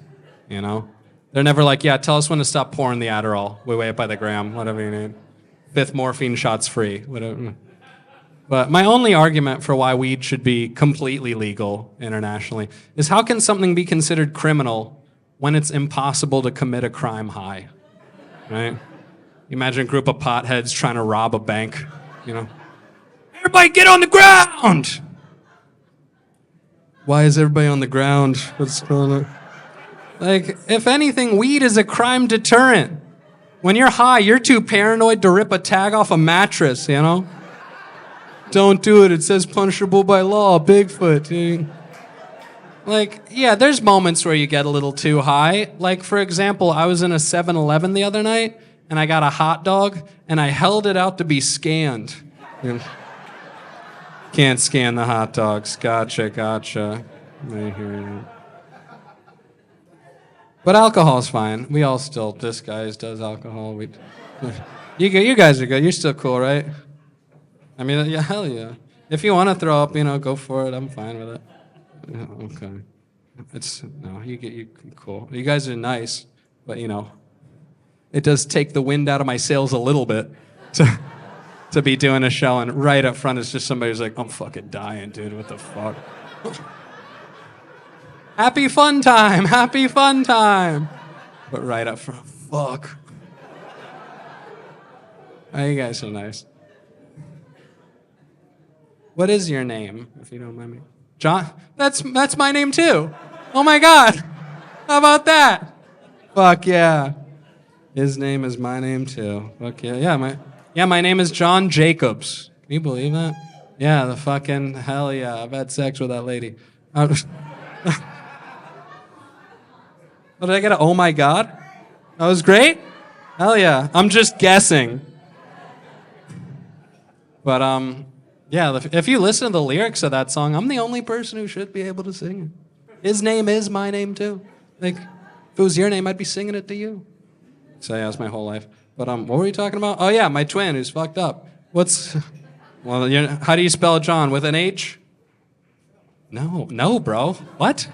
you know? They're never like, yeah, tell us when to stop pouring the Adderall. We weigh it by the gram, whatever you need. 5th morphine shot's free, whatever. But my only argument for why weed should be completely legal internationally is how can something be considered criminal when it's impossible to commit a crime high, right? Imagine a group of potheads trying to rob a bank, you know? Everybody get on the ground! Why is everybody on the ground? What's going on? Like, if anything, weed is a crime deterrent. When you're high, you're too paranoid to rip a tag off a mattress, you know? Don't do it, it says punishable by law, Bigfoot. Dude. Like, yeah, there's moments where you get a little too high. Like, for example, I was in a 7-Eleven the other night, and I got a hot dog, and I held it out to be scanned. You know? Can't scan the hot dogs. Gotcha. I hear you. But alcohol's fine. We all still, this guy does alcohol. You guys are good. You're still cool, right? I mean, yeah, hell yeah. If you want to throw up, you know, go for it. I'm fine with it. Yeah, okay. You cool. You guys are nice, but you know, it does take the wind out of my sails a little bit to be doing a show, and right up front is just somebody who's like, I'm fucking dying, dude. What the fuck? Happy fun time. But right up front, fuck. Oh, you guys are nice. What is your name, if you don't mind me? John? That's my name too. Oh my God. How about that? Fuck yeah. His name is my name too. Fuck yeah. My name is John Jacobs. Can you believe that? Yeah, the fucking hell yeah. I've had sex with that lady. What, did I get a oh my God? That was great? Hell yeah. I'm just guessing. But yeah, if you listen to the lyrics of that song, I'm the only person who should be able to sing it. His name is my name too. Like, if it was your name, I'd be singing it to you. So yeah, that's my whole life. But what were you talking about? Oh yeah, my twin who's fucked up. How do you spell John? With an H? No, bro. What?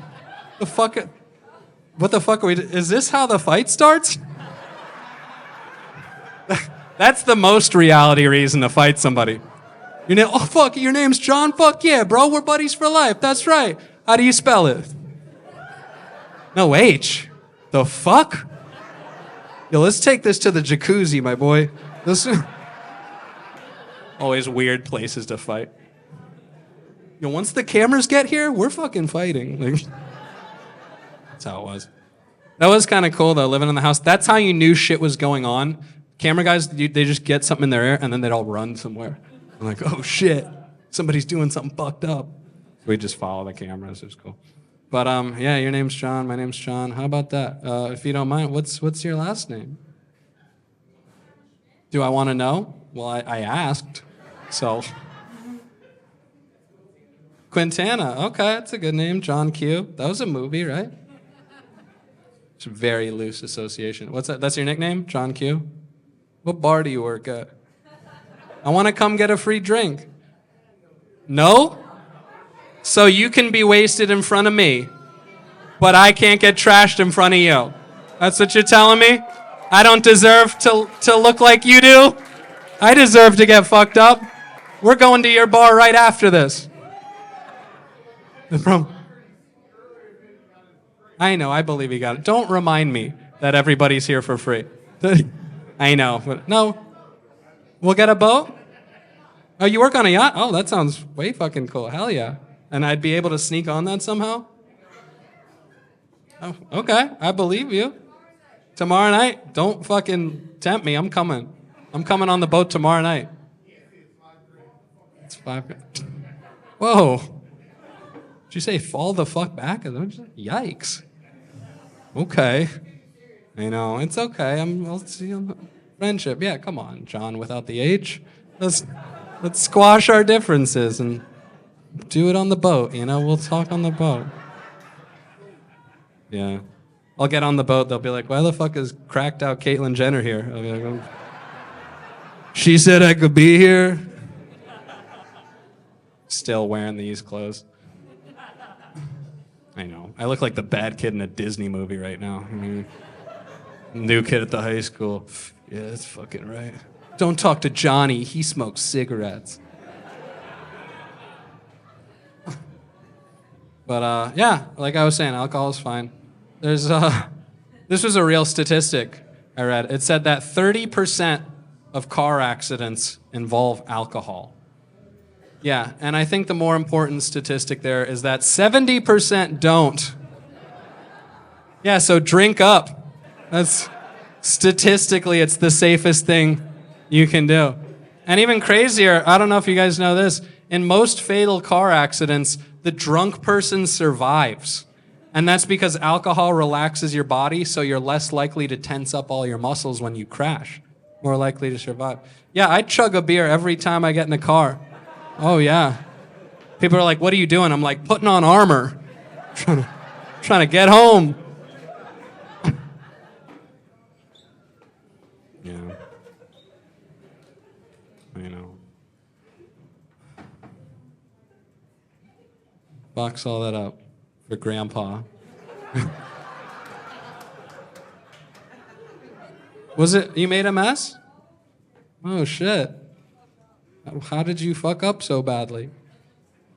What the fuck are we? Is this how the fight starts? That's the most reality reason to fight somebody. Oh fuck, your name's John? Fuck yeah, bro, we're buddies for life. That's right. How do you spell it? No H. The fuck? Yo, let's take this to the jacuzzi, my boy. Always weird places to fight. Yo, once the cameras get here, we're fucking fighting. Like, that's how it was. That was kind of cool, though, living in the house. That's how you knew shit was going on. Camera guys, they just get something in their ear, and then they'd all run somewhere. I'm like, oh, shit. Somebody's doing something fucked up. We just follow the cameras. It was cool. But, yeah, your name's John. My name's John. How about that? If you don't mind, what's your last name? Do I want to know? Well, I asked, so. Quintana. Okay, that's a good name. John Q. That was a movie, right? It's a very loose association. What's that? That's your nickname? John Q? What bar do you work at? I want to come get a free drink. No? So you can be wasted in front of me, but I can't get trashed in front of you. That's what you're telling me? I don't deserve to look like you do? I deserve to get fucked up. We're going to your bar right after this. I know, I believe you got it. Don't remind me that everybody's here for free. I know, but no. We'll get a boat? Oh, you work on a yacht? Oh, that sounds way fucking cool. Hell yeah. And I'd be able to sneak on that somehow? Oh, okay, I believe you. Tomorrow night? Don't fucking tempt me. I'm coming. I'm coming on the boat tomorrow night. It's $5. Whoa. Did you say fall the fuck back? Yikes. Okay. I know, it's okay. I'll see you. Friendship. Yeah, come on, John, without the H. Let's squash our differences and do it on the boat, you know? We'll talk on the boat. Yeah. I'll get on the boat. They'll be like, why the fuck is cracked out Caitlyn Jenner here? I'll be like, she said I could be here. Still wearing these clothes. I know. I look like the bad kid in a Disney movie right now. I mean, new kid at the high school. Yeah, that's fucking right. Don't talk to Johnny. He smokes cigarettes. But yeah, like I was saying, alcohol is fine. There's this was a real statistic I read. It said that 30% of car accidents involve alcohol. Yeah, and I think the more important statistic there is that 70% don't. Yeah, so drink up. That's statistically, it's the safest thing you can do. And even crazier, I don't know if you guys know this, in most fatal car accidents, the drunk person survives. And that's because alcohol relaxes your body, so you're less likely to tense up all your muscles when you crash. More likely to survive. Yeah, I chug a beer every time I get in a car. Oh, yeah. People are like, what are you doing? I'm like, putting on armor. Trying to get home. Yeah. I know. Box all that up for Grandpa. Was it, you made a mess? Oh, shit. How did you fuck up so badly?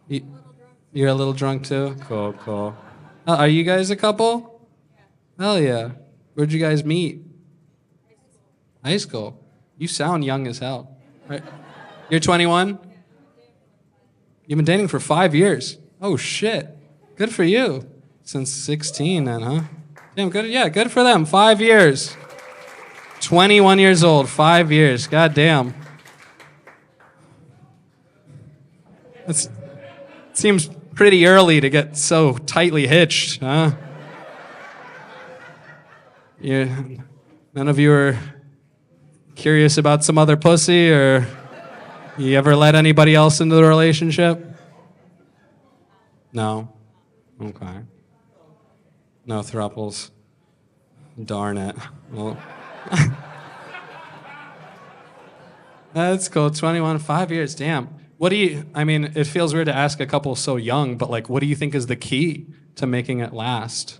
You're a little drunk too? Cool, cool. Are you guys a couple? Hell yeah. Where'd you guys meet? High school. You sound young as hell. Right. You're 21? You've been dating for 5 years. Oh, shit. Good for you. Since 16 then, huh? Damn, good. Yeah, good for them. 5 years. 21 years old, 5 years. God damn. It seems pretty early to get so tightly hitched, huh? None of you are curious about some other pussy, or you ever let anybody else into the relationship? No? Okay. No thruples. Darn it. Well, that's cool. 21, 5 years, damn. What do you, I mean, it feels weird to ask a couple so young, but like, what do you think is the key to making it last?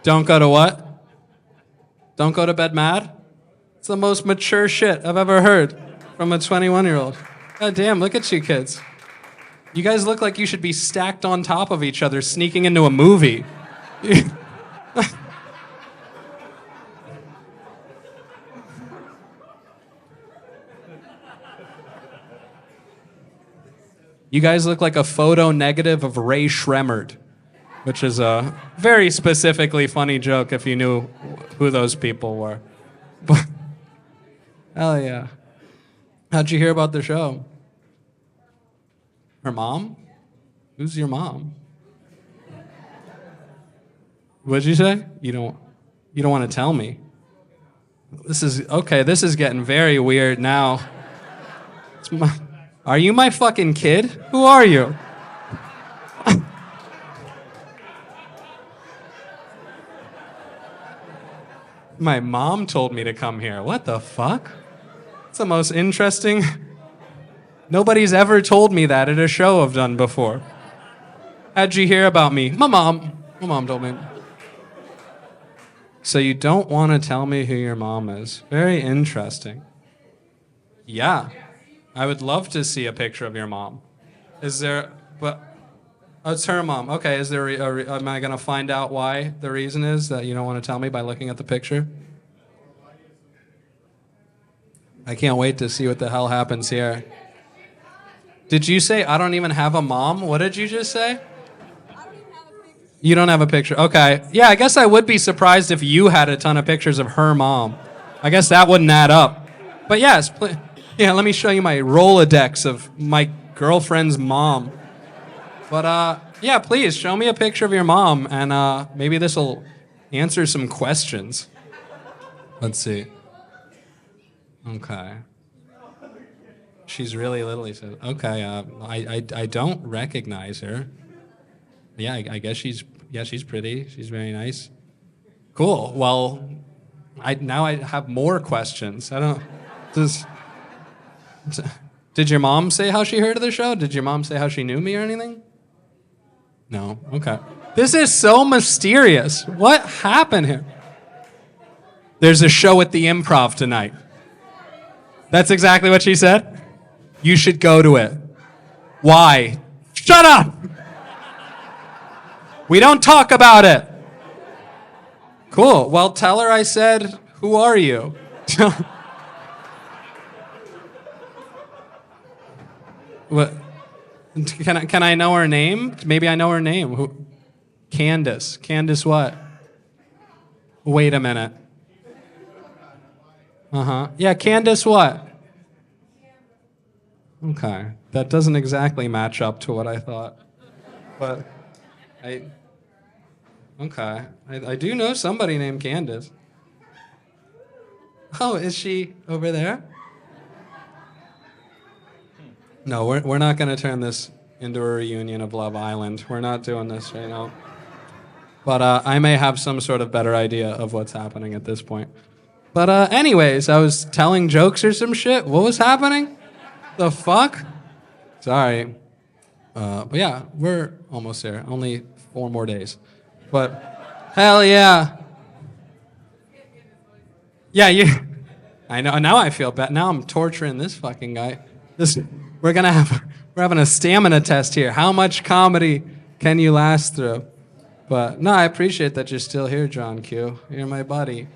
Don't go to what? Don't go to bed mad? It's the most mature shit I've ever heard from a 21-year-old. God damn, look at you kids. You guys look like you should be stacked on top of each other, sneaking into a movie. You guys look like a photo negative of Ray Shremmerd, which is a very specifically funny joke if you knew who those people were. But, hell yeah. How'd you hear about the show? Her mom? Who's your mom? What'd you say? You don't want to tell me. This is getting very weird now. Are you my fucking kid? Who are you? My mom told me to come here. What the fuck? It's the most interesting. Nobody's ever told me that at a show I've done before. How'd you hear about me? My mom. My mom told me. So you don't want to tell me who your mom is. Very interesting. Yeah. I would love to see a picture of your mom. Is there, but, oh, it's her mom. Okay, is there, am I going to find out why the reason is that you don't want to tell me by looking at the picture? I can't wait to see what the hell happens here. Did you say I don't even have a mom? What did you just say? You don't have a picture. Okay. Yeah, I guess I would be surprised if you had a ton of pictures of her mom. I guess that wouldn't add up. But yes, yeah, let me show you my Rolodex of my girlfriend's mom. But yeah, please show me a picture of your mom, and maybe this will answer some questions. Let's see. Okay. She's really little, he said. Okay, I don't recognize her. Yeah, I guess she's pretty. She's very nice. Cool. Well, now I have more questions. I don't. Did your mom say how she heard of the show? Did your mom say how she knew me or anything? No. Okay. This is so mysterious. What happened here? There's a show at the Improv tonight. That's exactly what she said? You should go to it. Why? Shut up! We don't talk about it. Cool. Well, tell her I said, who are you? What? Can I know her name? Maybe I know her name. Who? Candace. Candace what? Wait a minute. Uh-huh. Yeah, Candace what? Okay. That doesn't exactly match up to what I thought. But okay. I do know somebody named Candace. Oh, is she over there? No, we're not going to turn this into a reunion of Love Island. We're not doing this right now. But I may have some sort of better idea of what's happening at this point. But anyways, I was telling jokes or some shit. What was happening? The fuck? Sorry. But yeah, we're almost there. Only 4 more days. But hell yeah. Yeah, I know. Now I feel bad. Now I'm torturing this fucking guy. We're having a stamina test here. How much comedy can you last through? But no, I appreciate that you're still here, John Q. You're my buddy.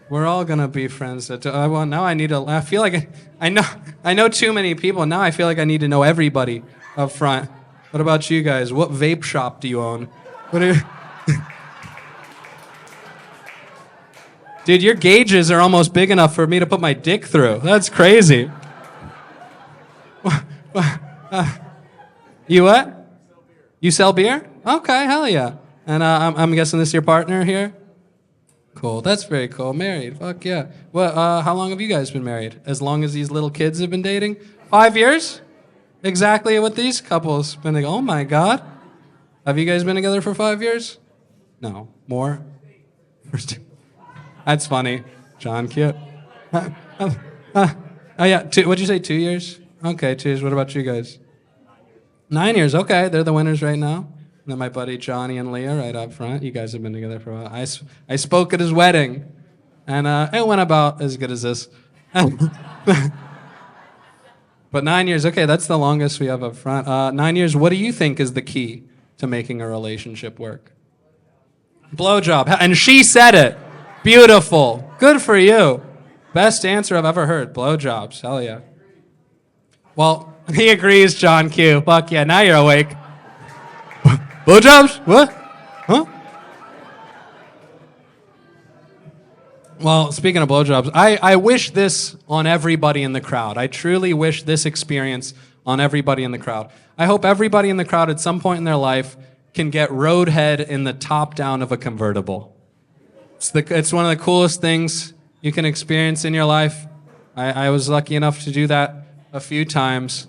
We're all gonna be friends. Now I need to. I feel like I know too many people. Now I feel like I need to know everybody up front. What about you guys? What vape shop do you own? What are Dude, your gauges are almost big enough for me to put my dick through. That's crazy. You what? You sell beer? Okay, hell yeah. And I'm guessing this is your partner here? Cool, that's very cool. Married, fuck yeah. Well, how long have you guys been married? As long as these little kids have been dating? 5 years? Exactly what these couples been together. Oh my God. Have you guys been together for 5 years? No, more? That's funny. John, cute. Oh yeah, what'd you say, 2 years? Okay, 2 years. What about you guys? 9 years, okay. They're the winners right now. And then my buddy Johnny and Leah right up front. You guys have been together for a while. I spoke at his wedding, and it went about as good as this. But 9 years, okay, that's the longest we have up front. 9 years, what do you think is the key to making a relationship work? Blowjob. And she said it. Beautiful. Good for you. Best answer I've ever heard. Blowjobs. Hell yeah. Well, he agrees, John Q. Fuck yeah, now you're awake. Blowjobs? What? Huh? Well, speaking of blowjobs, I wish this on everybody in the crowd. I truly wish this experience on everybody in the crowd. I hope everybody in the crowd at some point in their life can get Roadhead in the top down of a convertible. It's one of the coolest things you can experience in your life. I was lucky enough to do that a few times.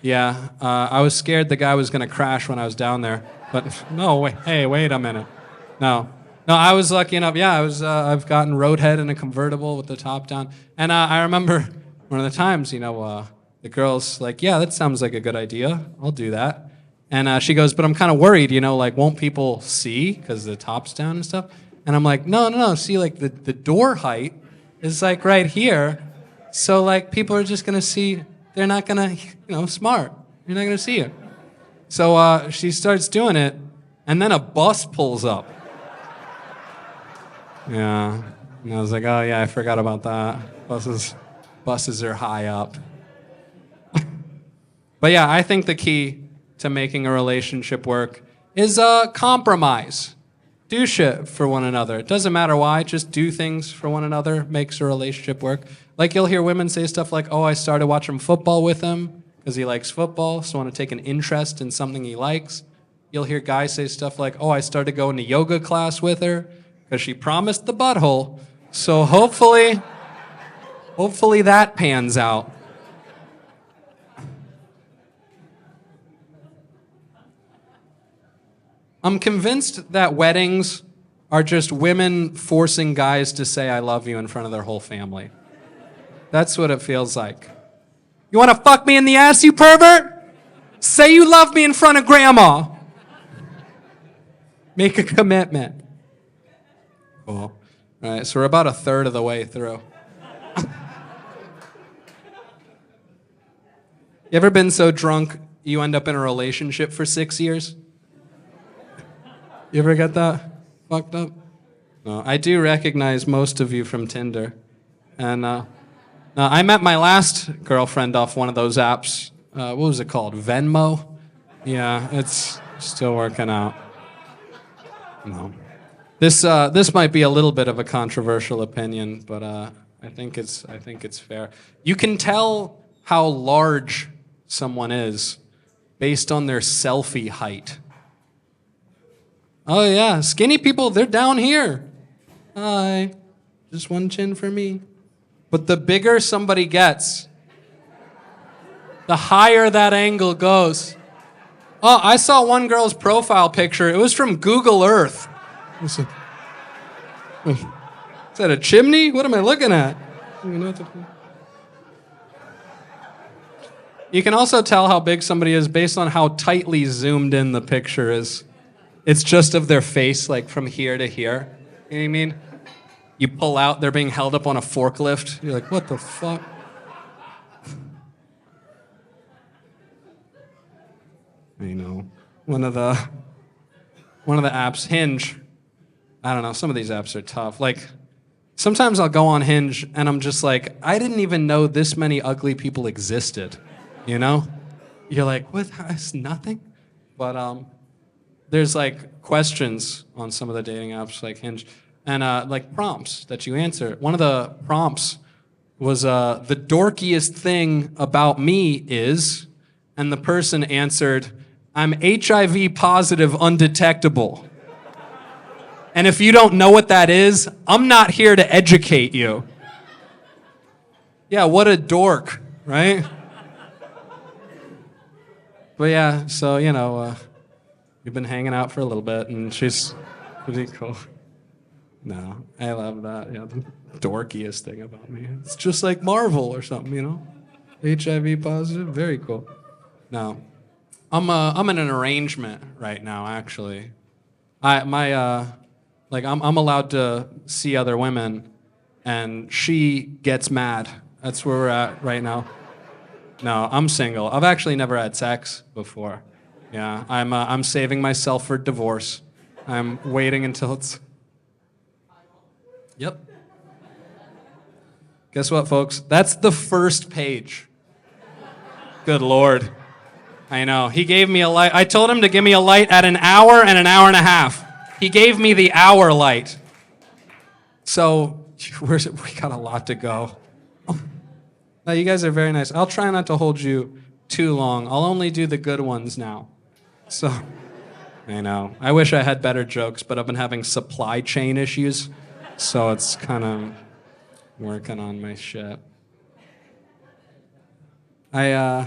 Yeah, I was scared the guy was going to crash when I was down there. But no, wait a minute. No, I was lucky enough. Yeah, I've gotten Roadhead in a convertible with the top down. And I remember one of the times, the girl's like, yeah, that sounds like a good idea. I'll do that. And she goes, but I'm kind of worried, won't people see because the top's down and stuff? And I'm like, no. See, like the door height is like right here. So like people are just going to see, they're not going to, smart. You're not going to see it. So she starts doing it, and then a bus pulls up. Yeah. And I was like, oh, yeah, I forgot about that. Buses are high up. But yeah, I think the key to making a relationship work is compromise. Do shit for one another. It doesn't matter why, just do things for one another makes a relationship work. Like you'll hear women say stuff like, oh, I started watching football with him because he likes football, so I want to take an interest in something he likes. You'll hear guys say stuff like, oh, I started going to yoga class with her because she promised the butthole. So hopefully that pans out. I'm convinced that weddings are just women forcing guys to say I love you in front of their whole family. That's what it feels like. You want to fuck me in the ass, you pervert? Say you love me in front of grandma. Make a commitment. Cool. All right, so we're about a third of the way through. You ever been so drunk you end up in a relationship for 6 years? You ever get that fucked up? No, I do recognize most of you from Tinder. And I met my last girlfriend off one of those apps. What was it called? Venmo? Yeah, it's still working out. No. This might be a little bit of a controversial opinion, but I think it's fair. You can tell how large someone is based on their selfie height. Oh yeah, skinny people, they're down here. Hi, just one chin for me. But the bigger somebody gets, the higher that angle goes. Oh, I saw one girl's profile picture. It was from Google Earth. Is that a chimney? What am I looking at? You can also tell how big somebody is based on how tightly zoomed in the picture is. It's just of their face, like from here to here. You know what I mean? You pull out, they're being held up on a forklift. You're like, what the fuck? I know. One of the apps, Hinge. I don't know, some of these apps are tough. Like, sometimes I'll go on Hinge and I'm just like, I didn't even know this many ugly people existed. You know? You're like, what? It's nothing? But there's like questions on some of the dating apps like Hinge and like prompts that you answer. One of the prompts was the dorkiest thing about me is, and the person answered, I'm HIV positive undetectable. And if you don't know what that is, I'm not here to educate you. Yeah, what a dork, right? But yeah, so, you know, we've been hanging out for a little bit, and she's pretty cool. No, I love that. Yeah, the dorkiest thing about me. It's just like Marvel or something, you know? HIV positive, very cool. No, I'm in an arrangement right now, actually. I'm allowed to see other women, and she gets mad. That's where we're at right now. No, I'm single. I've actually never had sex before. Yeah, I'm saving myself for divorce. I'm waiting until it's... Yep. Guess what, folks? That's the first page. Good Lord. I know. He gave me a light. I told him to give me a light at an hour and an hour and a half. He gave me the hour light. So, we got a lot to go. No, you guys are very nice. I'll try not to hold you too long. I'll only do the good ones now. So, I know. I wish I had better jokes, but I've been having supply chain issues, so it's kind of working on my shit. I'm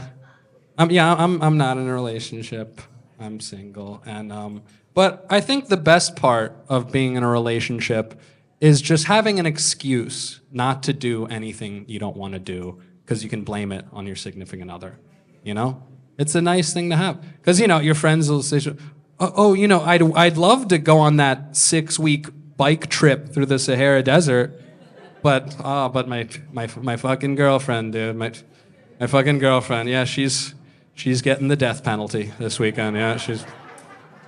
not in a relationship. I'm single, and but I think the best part of being in a relationship is just having an excuse not to do anything you don't want to do because you can blame it on your significant other, you know? It's a nice thing to have. Because, you know, your friends will say, you know, I'd love to go on that 6-week bike trip through the Sahara Desert, but my fucking girlfriend, dude, my fucking girlfriend, yeah, she's getting the death penalty this weekend, yeah, she's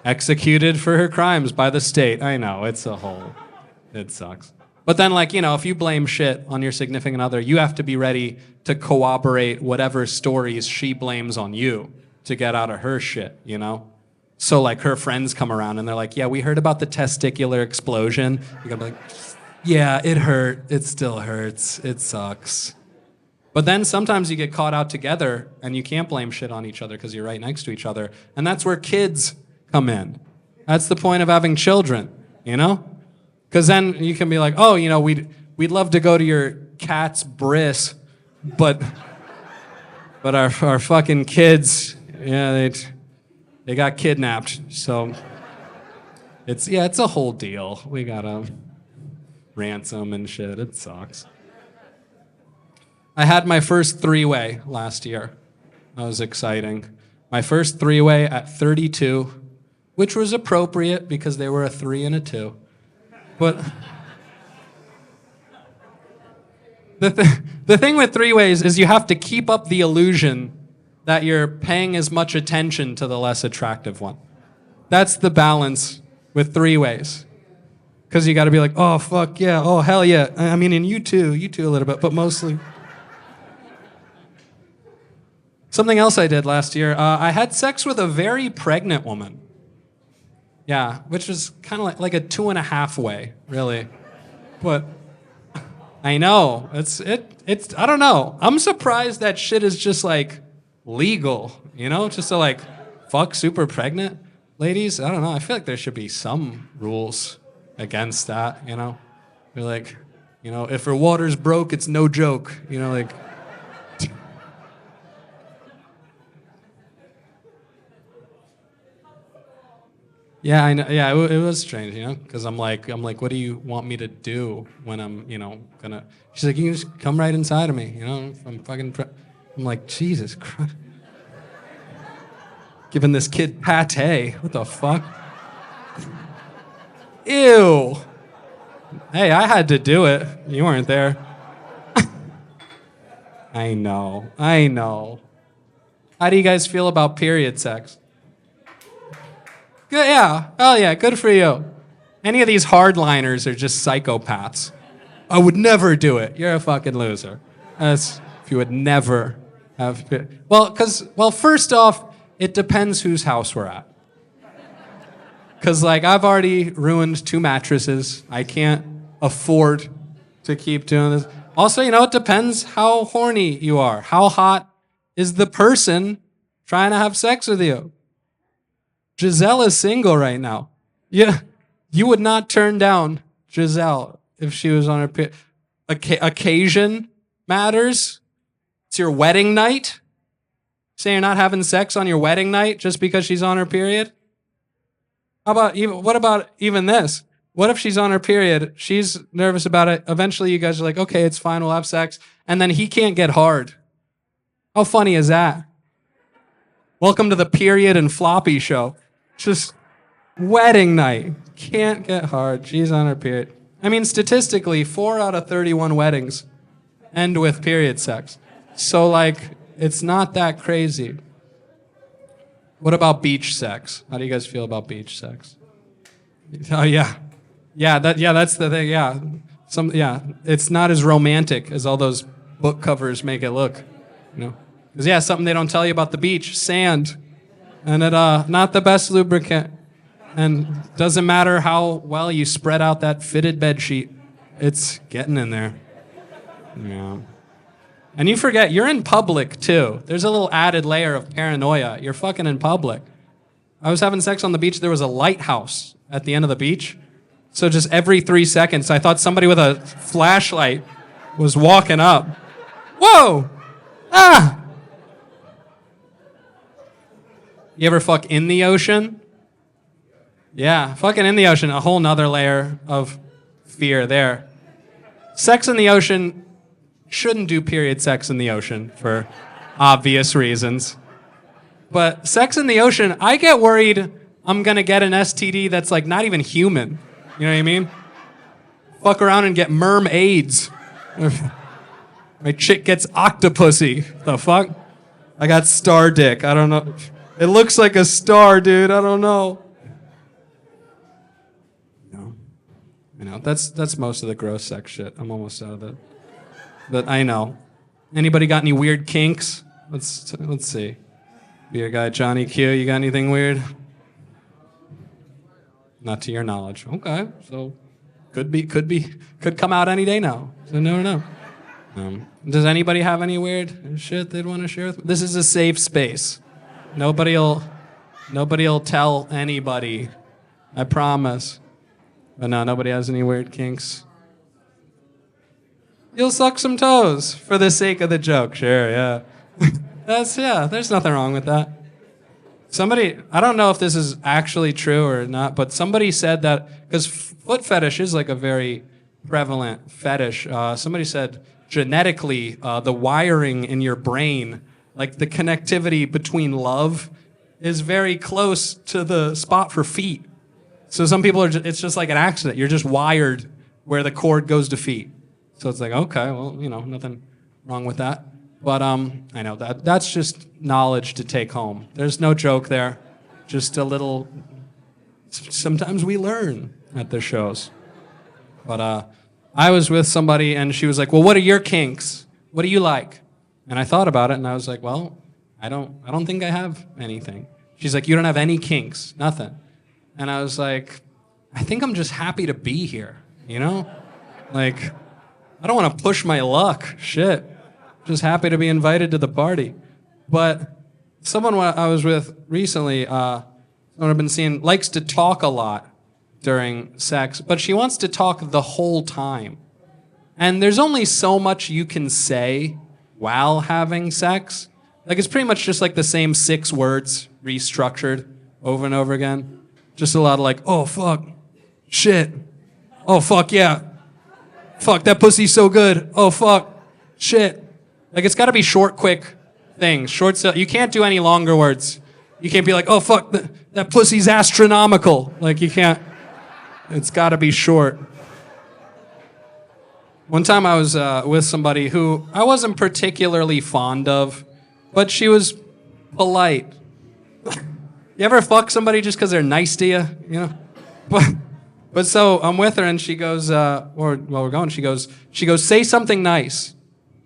executed for her crimes by the state. I know, it sucks. But then, like, you know, if you blame shit on your significant other, you have to be ready to corroborate whatever stories she blames on you to get out of her shit, you know? So, like, her friends come around and they're like, yeah, we heard about the testicular explosion. You gotta be like, yeah, it hurt. It still hurts. It sucks. But then sometimes you get caught out together and you can't blame shit on each other because you're right next to each other. And that's where kids come in. That's the point of having children, you know? Because then you can be like, oh, you know, we'd love to go to your cat's bris, but our fucking kids, yeah, they got kidnapped. So It's a whole deal. We gotta ransom and shit. It sucks. I had my first three-way last year. That was exciting. My first three-way at 32, which was appropriate because they were a 3 and a 2. But the thing with three-ways is you have to keep up the illusion that you're paying as much attention to the less attractive one. That's the balance with three-ways. Because you got to be like, oh, fuck yeah, oh, hell yeah. I mean, and you too a little bit, but mostly. Something else I did last year, I had sex with a very pregnant woman. Yeah, which was kind of like a 2.5 way, really. But I know, it's I don't know. I'm surprised that shit is just like legal, just to like fuck super pregnant ladies. I don't know. I feel like there should be some rules against that, We're like, if her water's broke, it's no joke, like. Yeah, I know. Yeah, it was strange, because I'm like, what do you want me to do when I'm, gonna? She's like, you can just come right inside of me, if I'm fucking. I'm like, Jesus Christ. Giving this kid pate. What the fuck? Ew. Hey, I had to do it. You weren't there. I know. How do you guys feel about period sex? Good, yeah. Hell yeah, good for you. Any of these hardliners are just psychopaths. I would never do it. You're a fucking loser. That's if you would never have. Well, first off, it depends whose house we're at. Because, I've already ruined 2 mattresses. I can't afford to keep doing this. Also, it depends how horny you are. How hot is the person trying to have sex with you? Giselle is single right now. Yeah, you would not turn down Giselle if she was on her period. Occasion matters. It's your wedding night. Say you're not having sex on your wedding night just because she's on her period? What about even this? What if she's on her period, she's nervous about it, eventually you guys are like, okay, it's fine, we'll have sex, and then he can't get hard. How funny is that? Welcome to the period and floppy show. Just wedding night. Can't get hard. She's on her period. I mean, statistically, 4 out of 31 weddings end with period sex. So, it's not that crazy. What about beach sex? How do you guys feel about beach sex? Oh, yeah. That's the thing, yeah. It's not as romantic as all those book covers make it look, Because, something they don't tell you about the beach, sand. And it not the best lubricant. And doesn't matter how well you spread out that fitted bed sheet, it's getting in there. Yeah. And you forget, you're in public too. There's a little added layer of paranoia. You're fucking in public. I was having sex on the beach. There was a lighthouse at the end of the beach. So just every 3 seconds, I thought somebody with a flashlight was walking up. Whoa! Ah! You ever fuck in the ocean? Yeah, fucking in the ocean, a whole nother layer of fear there. Sex in the ocean, shouldn't do period sex in the ocean for obvious reasons. But sex in the ocean, I get worried I'm gonna get an STD that's not even human. You know what I mean? Fuck around and get merm AIDS. My chick gets octopussy. The fuck? I got star dick. I don't know. It looks like a star, dude. I don't know. No. That's most of the gross sex shit. I'm almost out of it. But I know. Anybody got any weird kinks? Let's see. Beer guy Johnny Q, you got anything weird? Not to your knowledge. Okay, so could come out any day now. So never know. Does anybody have any weird shit they'd want to share with me? This is a safe space. Nobody'll tell anybody. I promise. But no, nobody has any weird kinks. You'll suck some toes for the sake of the joke. Sure, yeah. There's nothing wrong with that. Somebody, I don't know if this is actually true or not, but somebody said that, because foot fetish is like a very prevalent fetish. Somebody said genetically, the wiring in your brain, like the connectivity between love, is very close to the spot for feet. So some people are, it's just like an accident. You're just wired where the cord goes to feet. So it's like, okay, well, nothing wrong with that. But I know that's just knowledge to take home. There's no joke there. Just a little, sometimes we learn at the shows. But I was with somebody and she was like, well, what are your kinks? What do you like? And I thought about it and I was like, well, I don't think I have anything. She's like, you don't have any kinks, nothing. And I was like, I think I'm just happy to be here, Like, I don't want to push my luck, shit. Just happy to be invited to the party. But someone I was with recently, someone I've been seeing, likes to talk a lot during sex, but she wants to talk the whole time. And there's only so much you can say while having sex. Like, it's pretty much just like the same 6 words restructured over and over again. Just a lot of like, oh, fuck, shit. Oh, fuck, yeah. Fuck, that pussy's so good. Oh, fuck, shit. Like, it's got to be short, quick things. You can't do any longer words. You can't be like, oh, fuck, that pussy's astronomical. Like, you can't. It's got to be short. One time I was with somebody who I wasn't particularly fond of, but she was polite. You ever fuck somebody just because they're nice to you? But so I'm with her and she goes, or while we're going, she goes, say something nice.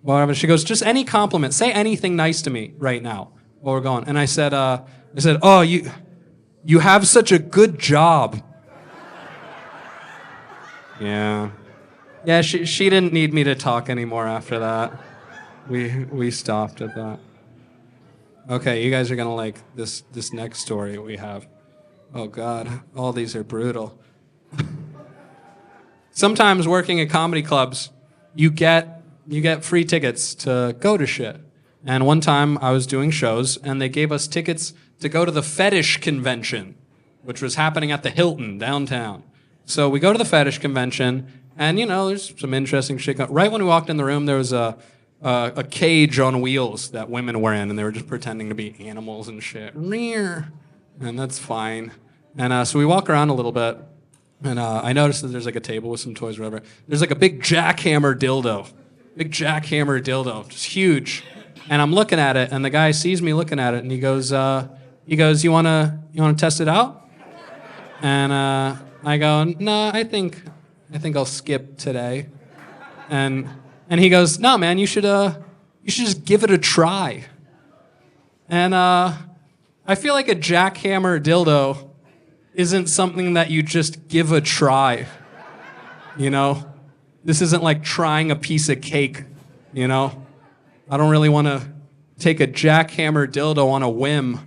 Whatever. She goes, just any compliment. Say anything nice to me right now while we're going. And I said, oh, you have such a good job. Yeah. Yeah, she didn't need me to talk anymore after that. We stopped at that. Okay, you guys are gonna like this next story we have. Oh God, all these are brutal. Sometimes working at comedy clubs, you get free tickets to go to shit. And one time I was doing shows and they gave us tickets to go to the Fetish convention, which was happening at the Hilton downtown. So we go to the Fetish convention and there's some interesting shit going. Right when we walked in the room, there was a cage on wheels that women were in and they were just pretending to be animals and shit. And that's fine. And so we walk around a little bit and I noticed that there's like a table with some toys or whatever. There's like a big jackhammer dildo. Just huge. And I'm looking at it, and the guy sees me looking at it, and he goes, you wanna test it out? And I go, no, I think I'll skip today. And he goes, no, man, you should just give it a try. And I feel like a jackhammer dildo isn't something that you just give a try. This isn't like trying a piece of cake, I don't really want to take a jackhammer dildo on a whim.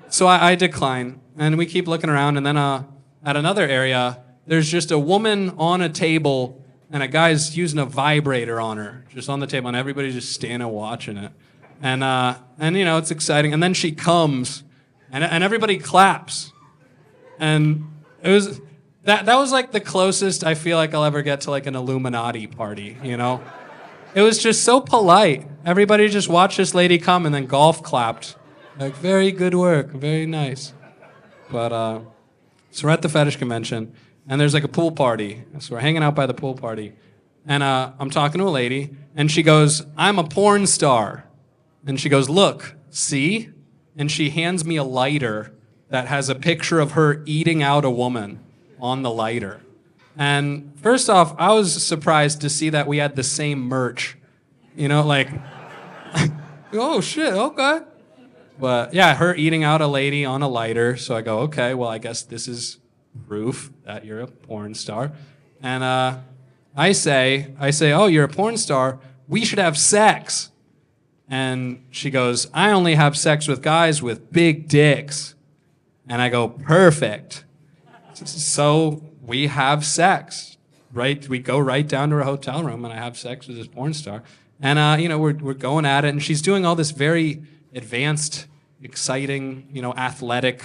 So I decline. And we keep looking around. And then at another area, there's just a woman on a table and a guy's using a vibrator on her, just on the table. And everybody's just standing watching it. And it's exciting. And then she comes and everybody claps. And it was... That was like the closest I feel like I'll ever get to like an Illuminati party, It was just so polite. Everybody just watched this lady come and then golf clapped. Like, very good work, very nice. But, so we're at the Fetish convention and there's like a pool party. So we're hanging out by the pool party. And I'm talking to a lady and she goes, I'm a porn star. And she goes, look, see? And she hands me a lighter that has a picture of her eating out a woman on the lighter. And first off, I was surprised to see that we had the same merch. Like, oh shit, okay. But yeah, her eating out a lady on a lighter. So I go, okay, well, I guess this is proof that you're a porn star. And I say, oh, you're a porn star. We should have sex. And she goes, I only have sex with guys with big dicks. And I go, perfect. So we have sex, right? We go right down to her hotel room and I have sex with this porn star. And, we're going at it and she's doing all this very advanced, exciting, athletic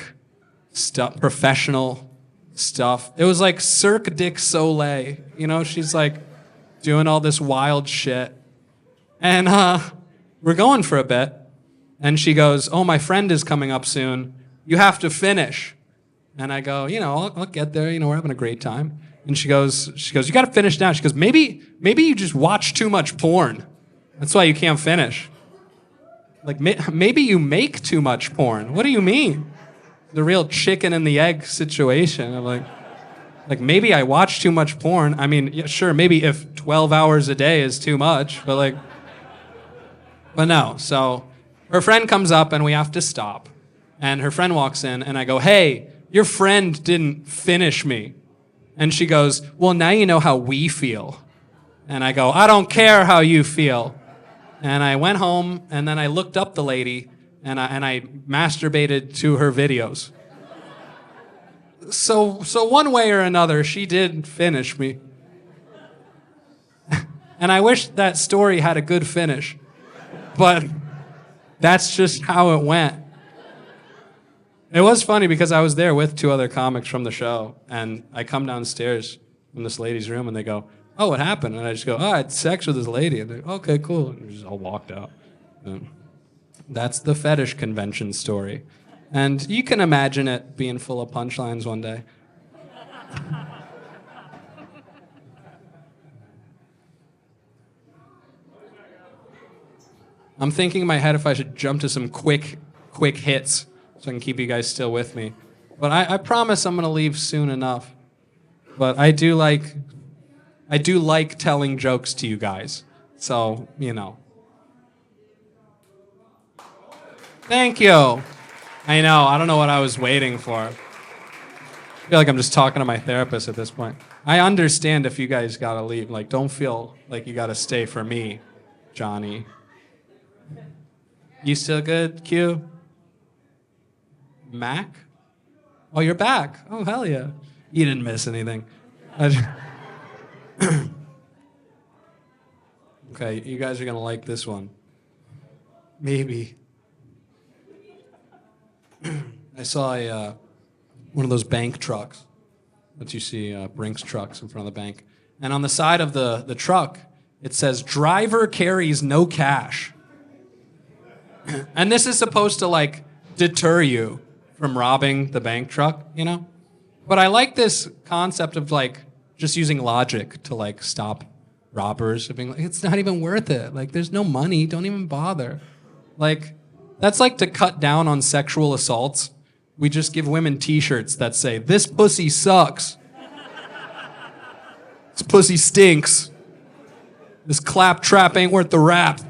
stuff, professional stuff. It was like Cirque du Soleil. She's like doing all this wild shit. And we're going for a bit. And she goes, "Oh, my friend is coming up soon. You have to finish." And I go, I'll get there. We're having a great time. And she goes, "You got to finish now." She goes, maybe you just watch too much porn. That's why you can't finish. Like, maybe you make too much porn. What do you mean? The real chicken and the egg situation. I'm like maybe I watch too much porn. I mean, yeah, sure, maybe if 12 hours a day is too much, but no. So her friend comes up and we have to stop. And her friend walks in and I go, "Hey, your friend didn't finish me." And she goes, "Well, now you know how we feel." And I go, "I don't care how you feel." And I went home and then I looked up the lady and I masturbated to her videos. So one way or another, she did finish me. And I wish that story had a good finish. But that's just how it went. It was funny because I was there with 2 other comics from the show, and I come downstairs from this lady's room, and they go, "Oh, what happened?" And I just go, "Oh, I had sex with this lady." And they go, "Okay, cool." And we just all walked out. That's the fetish convention story. And you can imagine it being full of punchlines one day. I'm thinking in my head if I should jump to some quick hits so I can keep you guys still with me. But I promise I'm going to leave soon enough. But I do like telling jokes to you guys. So, Thank you. I know. I don't know what I was waiting for. I feel like I'm just talking to my therapist at this point. I understand if you guys got to leave. Like, don't feel like you got to stay for me, Johnny. You still good, Q? Mac? Oh, you're back. Oh, hell yeah. You didn't miss anything. Okay, you guys are going to like this one. Maybe. I saw one of those bank trucks that you see, Brinks trucks in front of the bank. And on the side of the truck, it says, "Driver carries no cash." And this is supposed to, deter you from robbing the bank truck, But I like this concept of, just using logic to, stop robbers. Being like, it's not even worth it. There's no money. Don't even bother. That's to cut down on sexual assaults. We just give women T-shirts that say, "This pussy sucks. This pussy stinks. This claptrap ain't worth the rap."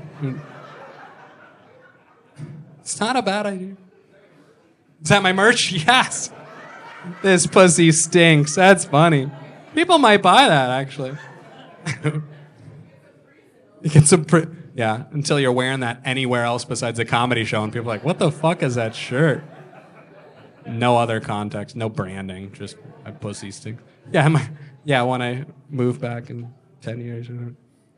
It's not a bad idea. Is that my merch? Yes. "This pussy stinks." That's funny. People might buy that, actually. You get some yeah, until you're wearing that anywhere else besides a comedy show, and people are like, "What the fuck is that shirt?" No other context, no branding, just my pussy stinks. Yeah, when I move back in 10 years. No,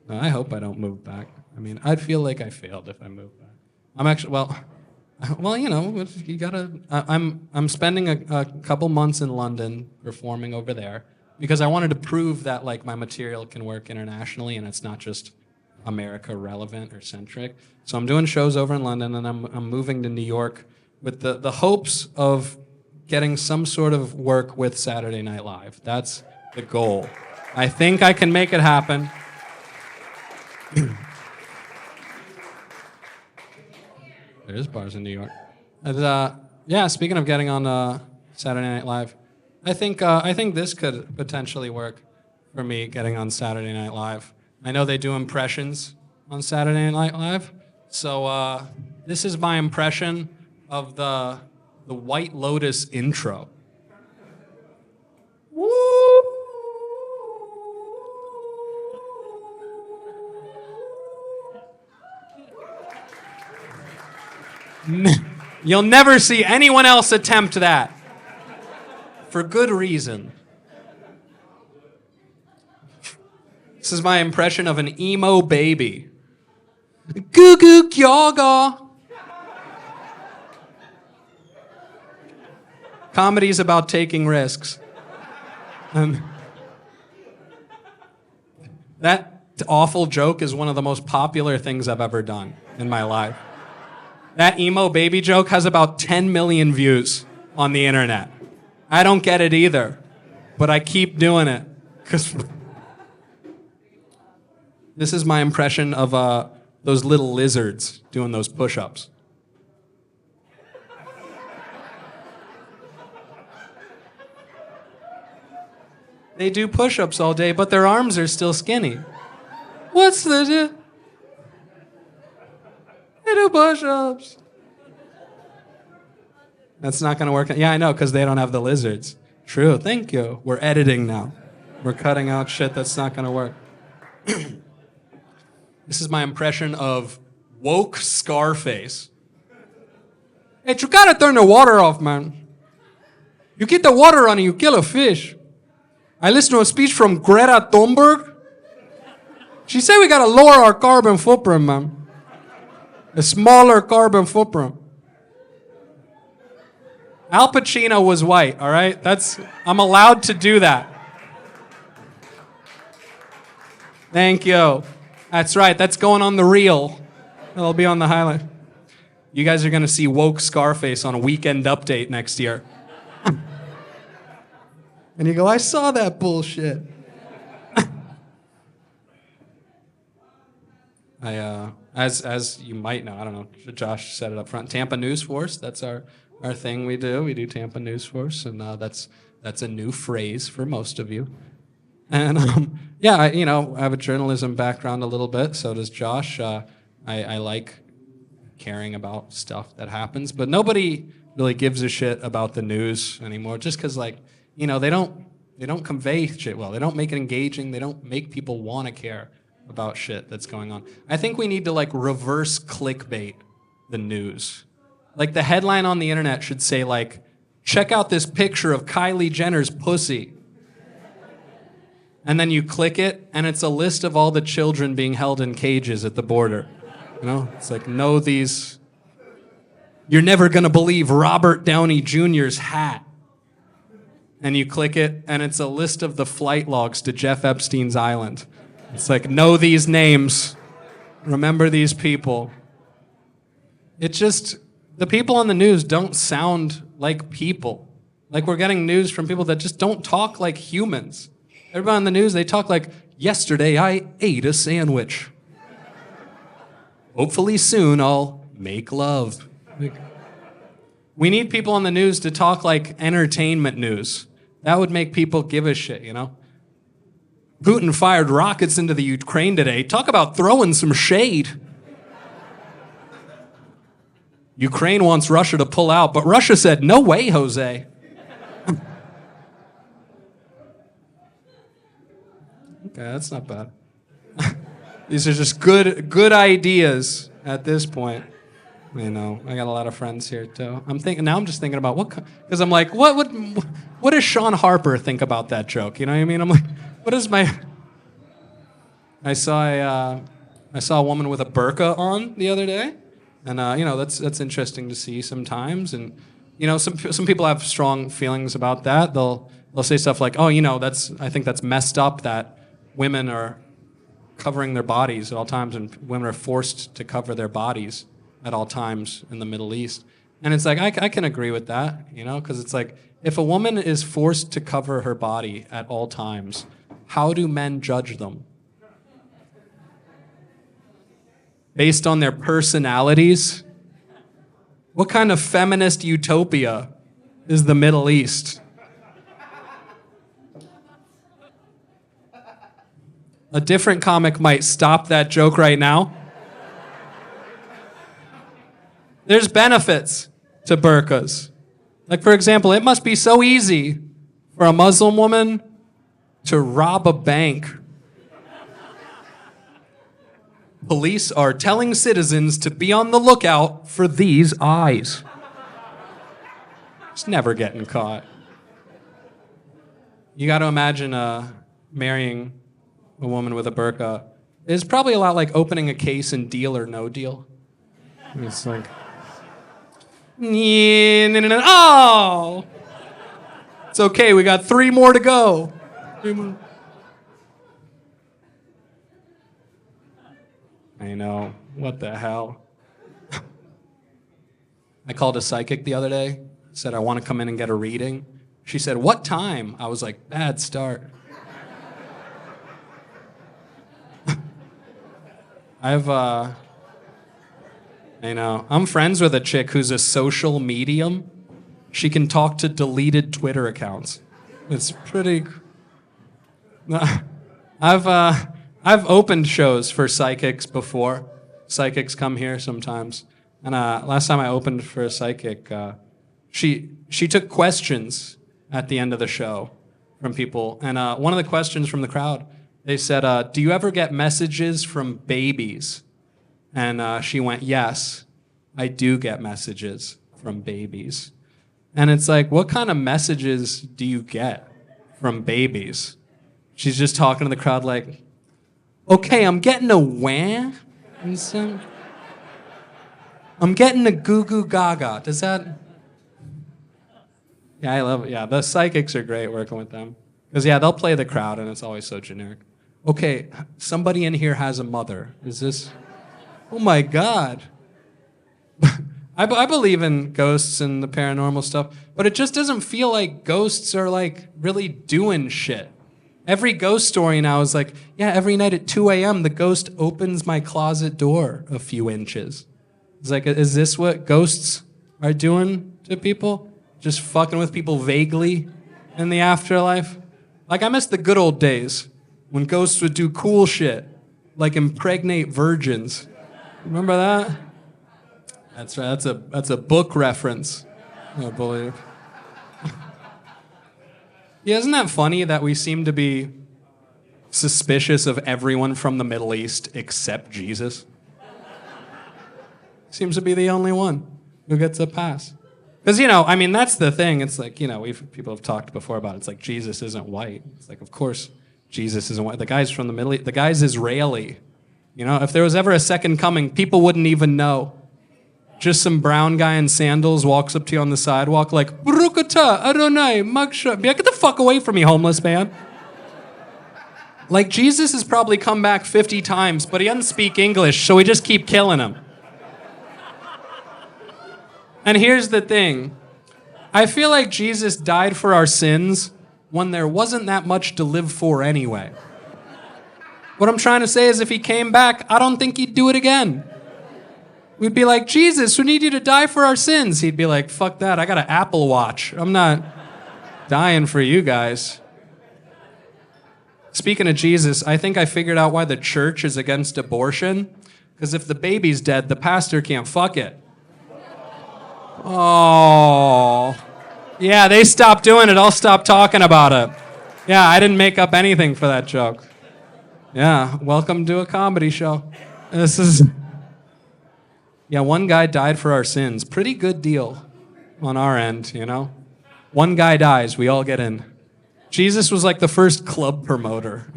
I hope I don't move back. I mean, I'd feel like I failed if I moved back. I'm actually, you gotta, I'm spending a couple months in London performing over there because I wanted to prove that my material can work internationally and it's not just America relevant or centric. So I'm doing shows over in London and I'm moving to New York with the hopes of getting some sort of work with Saturday Night Live. That's the goal. I think I can make it happen. There's bars in New York. And, speaking of getting on Saturday Night Live, I think this could potentially work for me getting on Saturday Night Live. I know they do impressions on Saturday Night Live, so this is my impression of the White Lotus intro. You'll never see anyone else attempt that. For good reason. This is my impression of an emo baby. Goo goo gyaga. Comedy's about taking risks. And that awful joke is one of the most popular things I've ever done in my life. That emo baby joke has about 10 million views on the internet. I don't get it either, but I keep doing it. 'Cause this is my impression of those little lizards doing those push-ups. They do push-ups all day, but their arms are still skinny. What's the... They do push-ups. That's not going to work. Yeah, I know, because they don't have the lizards. True, thank you. We're editing now. We're cutting out shit that's not going to work. This is my impression of woke Scarface. Hey, you got to turn the water off, man. You get the water running, you kill a fish. I listened to a speech from Greta Thunberg. She said we got to lower our carbon footprint, man. A smaller carbon footprint. Al Pacino was white, all right? I'm allowed to do that. Thank you. That's right, that's going on the reel. It'll be on the highlight. You guys are going to see woke Scarface on a Weekend Update next year. And you go, I saw that bullshit. As you might know, I don't know, Josh said it up front, Tampa News Force, that's our thing we do. We do Tampa News Force, and that's a new phrase for most of you. And I have a journalism background a little bit, so does Josh. I like caring about stuff that happens, but nobody really gives a shit about the news anymore, just because, they don't convey shit well. They don't make it engaging. They don't make people want to care about shit that's going on. I think we need to reverse clickbait the news. The headline on the internet should say check out this picture of Kylie Jenner's pussy. And then you click it, and it's a list of all the children being held in cages at the border. It's know these. You're never gonna believe Robert Downey Jr.'s hat. And you click it, and it's a list of the flight logs to Jeff Epstein's island. It's know these names. Remember these people. It's just, the people on the news don't sound like people. We're getting news from people that just don't talk like humans. Everybody on the news, they talk yesterday I ate a sandwich. Hopefully soon I'll make love. We need people on the news to talk like entertainment news. That would make people give a shit, Putin fired rockets into the Ukraine today. Talk about throwing some shade. Ukraine wants Russia to pull out, but Russia said, no way, Jose. Okay, that's not bad. These are just good ideas at this point. I got a lot of friends here too. I'm just thinking about because I'm what does Sean Harper think about that joke? You know what I mean? I'm what is my? I saw a woman with a burqa on the other day, and that's interesting to see sometimes. And some people have strong feelings about that. They'll say stuff like, I think that's messed up that women are covering their bodies at all times, and women are forced to cover their bodies at all times in the Middle East. And it's I can agree with that, because it's if a woman is forced to cover her body at all times, how do men judge them? Based on their personalities? What kind of feminist utopia is the Middle East? A different comic might stop that joke right now. There's benefits to burqas. For example, it must be so easy for a Muslim woman to rob a bank. Police are telling citizens to be on the lookout for these eyes. It's never getting caught. You got to imagine marrying a woman with a burqa. It's probably a lot like opening a case in Deal or No Deal. It's oh! It's okay, we got 3 more to go. 3 more. I know. What the hell? I called a psychic the other day. Said, I want to come in and get a reading. She said, what time? I was like, bad start. I know. I'm friends with a chick who's a social medium. She can talk to deleted Twitter accounts. It's pretty... I've opened shows for psychics before. Psychics come here sometimes. And last time I opened for a psychic, she took questions at the end of the show from people. And one of the questions from the crowd, they said, do you ever get messages from babies? And she went, yes, I do get messages from babies. And it's like, what kind of messages do you get from babies? She's just talking to the crowd like, okay, I'm getting a wah. I'm getting a goo goo gaga. Does that... Yeah, I love it. Yeah, the psychics are great working with them. Because, yeah, they'll play the crowd, and it's always so generic. Okay, somebody in here has a mother. Is this... Oh, my God. I believe in ghosts and the paranormal stuff, but it just doesn't feel like ghosts are, like, really doing shit. Every ghost story now is like, yeah, every night at 2 a.m., the ghost opens my closet door a few inches. It's like, is this what ghosts are doing to people? Just fucking with people vaguely in the afterlife? Like, I miss the good old days when ghosts would do cool shit, like impregnate virgins. Remember that? That's right. That's a book reference, I believe. Yeah, isn't that funny that we seem to be suspicious of everyone from the Middle East except Jesus? Seems to be the only one who gets a pass. Because, I mean, that's the thing. It's like, people have talked before about it. It's like Jesus isn't white. It's like, of course, Jesus isn't white. The guy's from the Middle East. The guy's Israeli. If there was ever a second coming, people wouldn't even know. Just some brown guy in sandals walks up to you on the sidewalk like, Barukata, Adonai, Magsha. Be like, get the fuck away from me, homeless man. Like, Jesus has probably come back 50 times, but he doesn't speak English, so we just keep killing him. And here's the thing. I feel like Jesus died for our sins when there wasn't that much to live for anyway. What I'm trying to say is if he came back, I don't think he'd do it again. We'd be like, Jesus, we need you to die for our sins. He'd be like, fuck that, I got an Apple Watch. I'm not dying for you guys. Speaking of Jesus, I think I figured out why the church is against abortion. Because if the baby's dead, the pastor can't fuck it. Oh. Yeah, they stopped doing it. I'll stop talking about it. Yeah, I didn't make up anything for that joke. Yeah, welcome to a comedy show. This is... Yeah, one guy died for our sins. Pretty good deal on our end, One guy dies, we all get in. Jesus was like the first club promoter,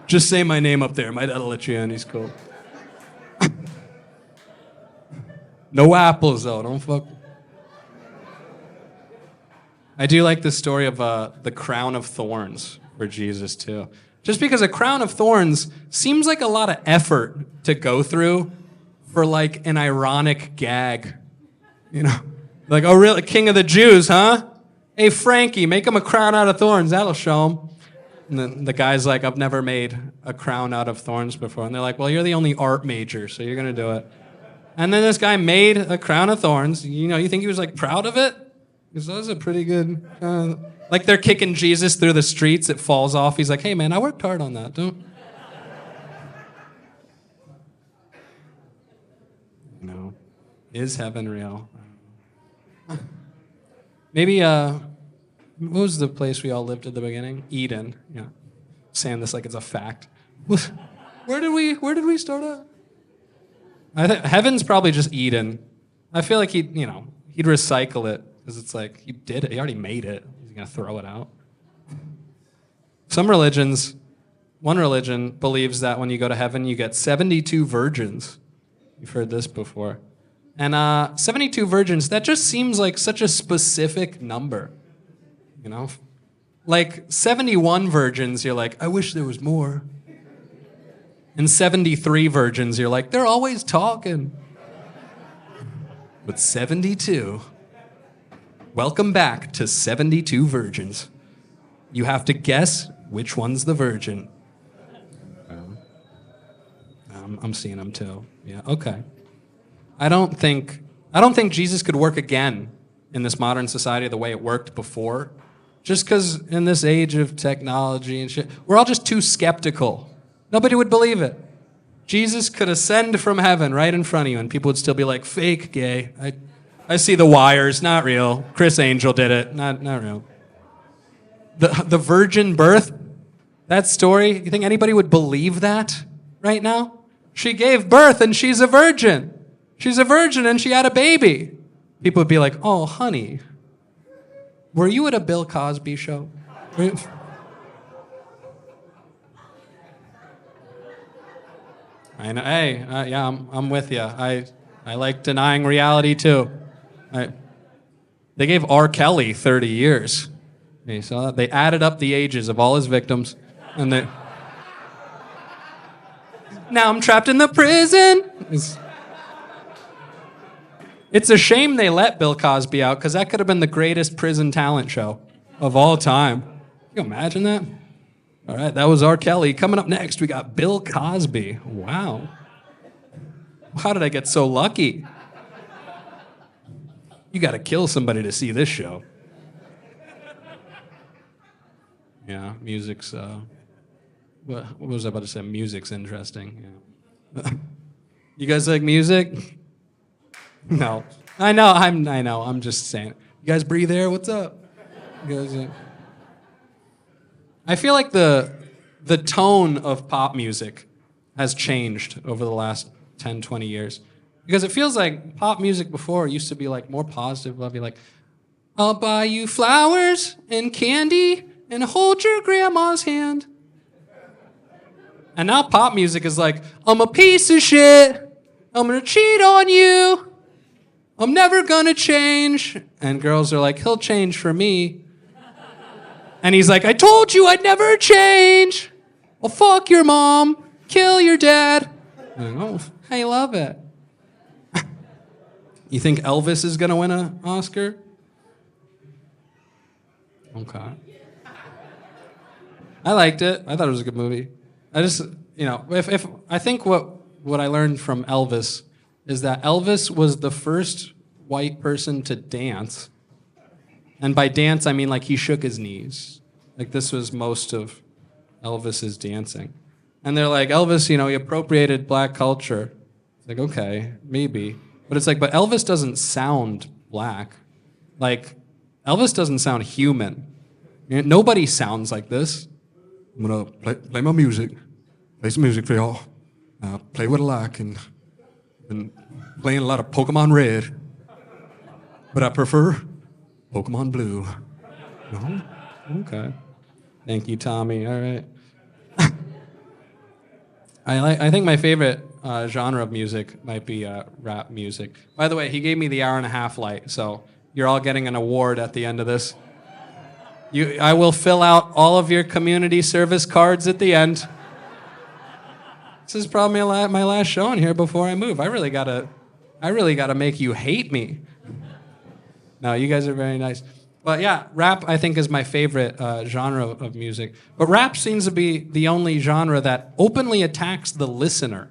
Just say my name up there. My dad'll let you in. He's cool. No apples, though. Don't fuck. I do like the story of the crown of thorns for Jesus, too. Just because a crown of thorns seems like a lot of effort to go through for, like, an ironic gag. Like, oh, really? King of the Jews, huh? Hey, Frankie, make him a crown out of thorns. That'll show him. And then the guy's like, I've never made a crown out of thorns before. And they're like, well, you're the only art major, so you're going to do it. And then this guy made a crown of thorns. You think he was, like, proud of it? Because that was a pretty good... like, they're kicking Jesus through the streets. It falls off. He's like, hey, man, I worked hard on that. Don't... No. Is heaven real? Maybe, what was the place we all lived at the beginning? Eden. Yeah. Saying this like it's a fact. Where did we start at? I think heaven's probably just Eden. I feel like he'd recycle it because it's like he did it. He already made it. He's gonna throw it out. One religion believes that when you go to heaven, you get 72 virgins. You've heard this before. And 72 virgins, that just seems like such a specific number. you know? Like 71 virgins, you're like, I wish there was more. And 73 virgins, you're like, they're always talking. But 72, welcome back to 72 virgins. You have to guess which one's the virgin. I'm seeing them too. Yeah, okay. I don't think Jesus could work again in this modern society the way it worked before. Just because in this age of technology and shit, we're all just too skeptical. Nobody would believe it. Jesus could ascend from heaven right in front of you, and people would still be like, fake gay. I see the wires, not real. Chris Angel did it, not real. The virgin birth, that story, you think anybody would believe that right now? She gave birth and she's a virgin. She's a virgin and she had a baby. People would be like, oh, honey, were you at a Bill Cosby show? I know. Hey, yeah, I'm with you. I like denying reality too. They gave R. Kelly 30 years. You saw that? They added up the ages of all his victims, and now I'm trapped in the prison. It's a shame they let Bill Cosby out, because that could have been the greatest prison talent show of all time. Can you imagine that? All right, that was R. Kelly. Coming up next, we got Bill Cosby. Wow. How did I get so lucky? You got to kill somebody to see this show. Yeah, music's... what was I about to say? Music's interesting. Yeah. You guys like music? No. I know. I'm just saying. You guys breathe air? What's up? You guys, I feel like the tone of pop music has changed over the last 10, 20 years. Because it feels like pop music before used to be like more positive. I'll be like, I'll buy you flowers and candy and hold your grandma's hand. And now pop music is like, I'm a piece of shit. I'm gonna cheat on you. I'm never gonna change. And girls are like, he'll change for me. And he's like, I told you I'd never change. Well, fuck your mom. Kill your dad. Like, oh, I love it. You think Elvis is gonna win an Oscar? Okay. I liked it. I thought it was a good movie. I just, if I think what I learned from Elvis is that Elvis was the first white person to dance. And by dance, I mean like he shook his knees. Like this was most of Elvis's dancing. And they're like, Elvis, he appropriated black culture. It's like, okay, maybe. But it's like, but Elvis doesn't sound black. Like, Elvis doesn't sound human. Nobody sounds like this. I'm gonna play my music. Play some music for y'all. Play what I like, and playing a lot of Pokemon Red. But I prefer Pokemon Blue. No? Okay. Thank you, Tommy. All right. I think my favorite genre of music might be rap music. By the way, he gave me the hour-and-a-half light, so you're all getting an award at the end of this. I will fill out all of your community service cards at the end. This is probably my last show in here before I move. I really gotta make you hate me. No, you guys are very nice. But yeah, rap I think is my favorite genre of music. But rap seems to be the only genre that openly attacks the listener.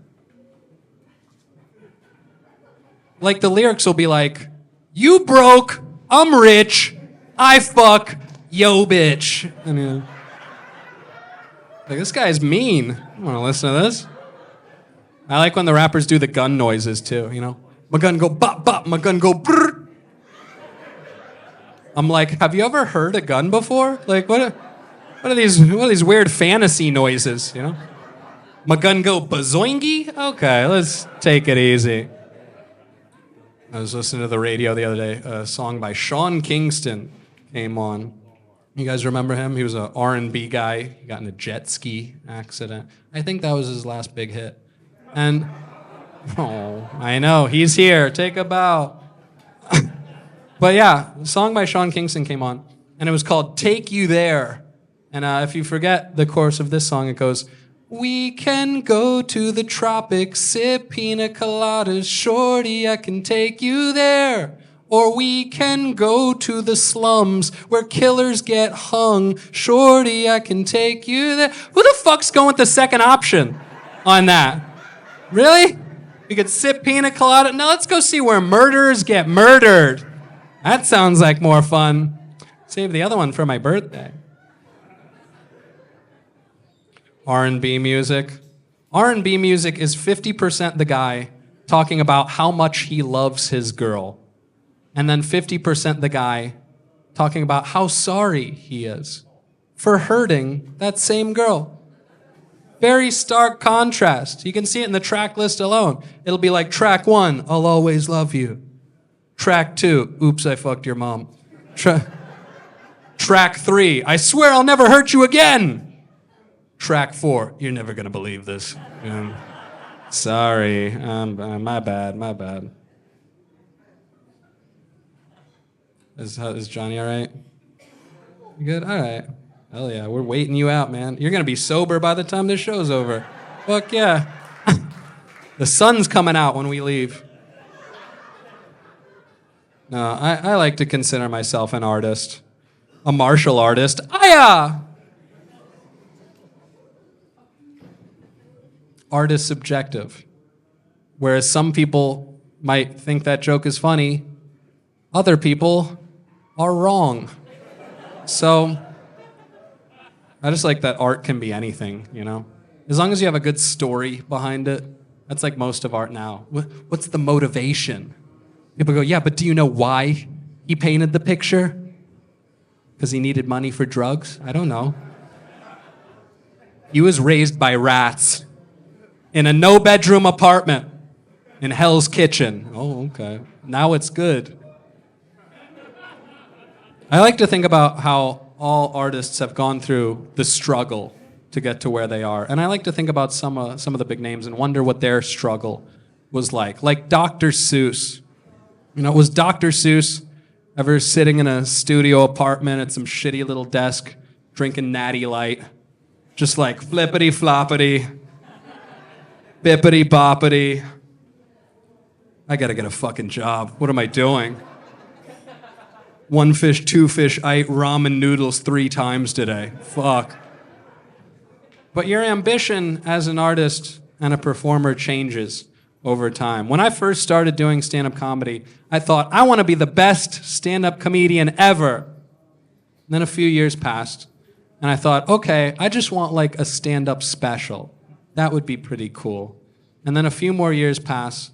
Like the lyrics will be like, you broke, I'm rich, I fuck, yo bitch. And, like, this guy's mean. I want to listen to this. I like when the rappers do the gun noises too, My gun go bop bop, my gun go brrr. I'm like, have you ever heard a gun before? Like, what are these weird fantasy noises, My gun go bazoingy? Okay, let's take it easy. I was listening to the radio the other day. A song by Sean Kingston came on. You guys remember him? He was an R&B guy. He got in a jet ski accident. I think that was his last big hit. And, oh, I know, he's here. Take a bow. But yeah, a song by Sean Kingston came on. And it was called Take You There. And if you forget the chorus of this song, it goes, we can go to the tropics, sip pina coladas, shorty, I can take you there. Or we can go to the slums where killers get hung, shorty, I can take you there. Who the fuck's going with the second option on that? Really? We could sip pina colada? No, let's go see where murderers get murdered. That sounds like more fun. Save the other one for my birthday. R&B music. R&B music is 50% the guy talking about how much he loves his girl, and then 50% the guy talking about how sorry he is for hurting that same girl. Very stark contrast. You can see it in the track list alone. It'll be like track 1, I'll always love you. Track 2, oops, I fucked your mom. Track 3, I swear I'll never hurt you again. Track 4, you're never gonna believe this. Sorry, my bad. Is Johnny all right? You good? All right. Hell yeah, we're waiting you out, man. You're gonna be sober by the time this show's over. Fuck yeah. The sun's coming out when we leave. No, I like to consider myself an artist. A martial artist. Aya! Art is subjective. Whereas some people might think that joke is funny, other people are wrong. So I just like that art can be anything, you know? As long as you have a good story behind it. That's like most of art now. What's the motivation? People go, yeah, but do you know why he painted the picture? Because he needed money for drugs? I don't know. He was raised by rats in a no-bedroom apartment in Hell's Kitchen. Oh, okay. Now it's good. I like to think about how all artists have gone through the struggle to get to where they are. And I like to think about some of the big names and wonder what their struggle was like. Like Dr. Seuss. You know, was Dr. Seuss ever sitting in a studio apartment at some shitty little desk, drinking Natty Light, just like flippity-floppity, bippity-boppity? I gotta get a fucking job. What am I doing? One fish, two fish, I ate ramen noodles 3 times today. Fuck. But your ambition as an artist and a performer changes over time. When I first started doing stand-up comedy, I thought, I want to be the best stand-up comedian ever. And then a few years passed, and I thought, okay, I just want like a stand-up special. That would be pretty cool. And then a few more years pass,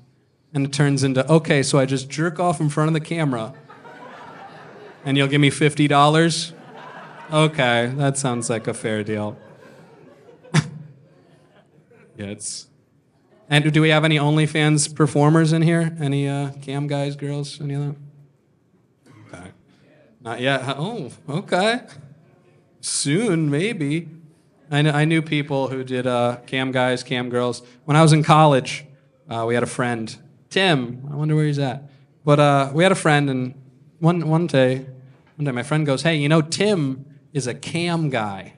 and it turns into, okay, so I just jerk off in front of the camera, and you'll give me $50? Okay, that sounds like a fair deal. Yeah, it's... And do we have any OnlyFans performers in here? Any cam guys, girls, any of that? Okay. Not yet. Oh, okay. Soon, maybe. I knew people who did cam guys, cam girls. When I was in college, we had a friend, Tim. I wonder where he's at. But we had a friend, and one day my friend goes, hey, you know, Tim is a cam guy.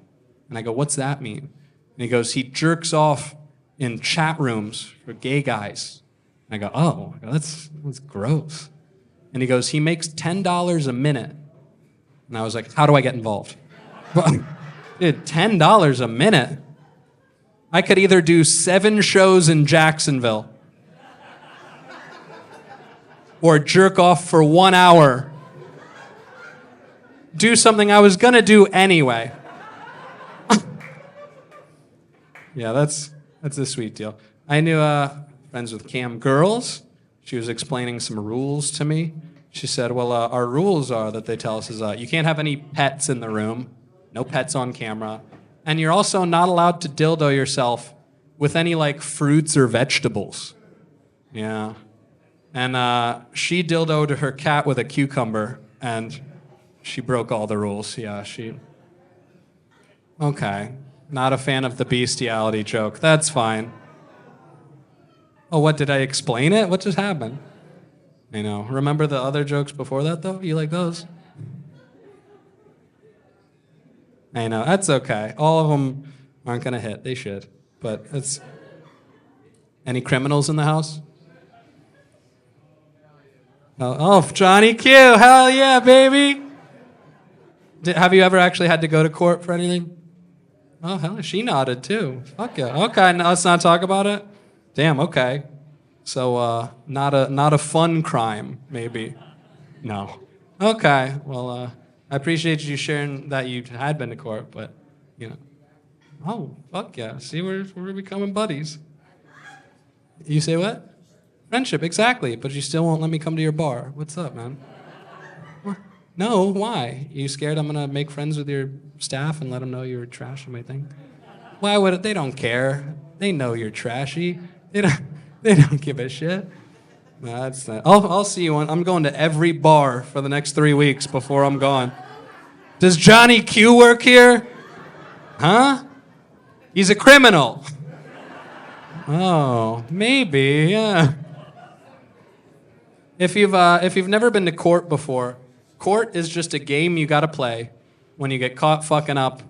And I go, what's that mean? And he goes, he jerks off in chat rooms for gay guys. And I go, oh, that's gross. And he goes, he makes $10 a minute. And I was like, how do I get involved? Dude, $10 a minute? I could either do 7 shows in Jacksonville or jerk off for 1 hour. Do something I was gonna do anyway. Yeah, that's a sweet deal. I knew friends with cam girls. She was explaining some rules to me. She said, well, our rules are that they tell us is you can't have any pets in the room, no pets on camera, and you're also not allowed to dildo yourself with any like fruits or vegetables. Yeah. And she dildoed her cat with a cucumber, and she broke all the rules. Yeah, she... Okay. Not a fan of the bestiality joke. That's fine. Oh, what, did I explain it? What just happened? I know. Remember the other jokes before that, though? You like those? I know, that's okay. All of them aren't gonna hit. They should, but it's. Any criminals in the house? Oh, Johnny Q, hell yeah, baby. Have you ever actually had to go to court for anything? Oh, hell, she nodded too. Fuck yeah. Okay, now let's not talk about it. Damn, okay. So, not a fun crime, maybe. No. Okay, well, I appreciate you sharing that you had been to court, but, you know. Oh, fuck yeah. See, we're becoming buddies. You say what? Friendship, exactly. But you still won't let me come to your bar. What's up, man? What? No, why? You scared I'm gonna make friends with your staff and let them know you're trashing my thing? Why would it? They don't care. They know you're trashy. They don't give a shit. No, that's not. I'll see you on. I'm going to every bar for the next 3 weeks before I'm gone. Does Johnny Q work here? Huh? He's a criminal. Oh, maybe, yeah. If you've never been to court before, court is just a game you gotta play. When you get caught fucking up,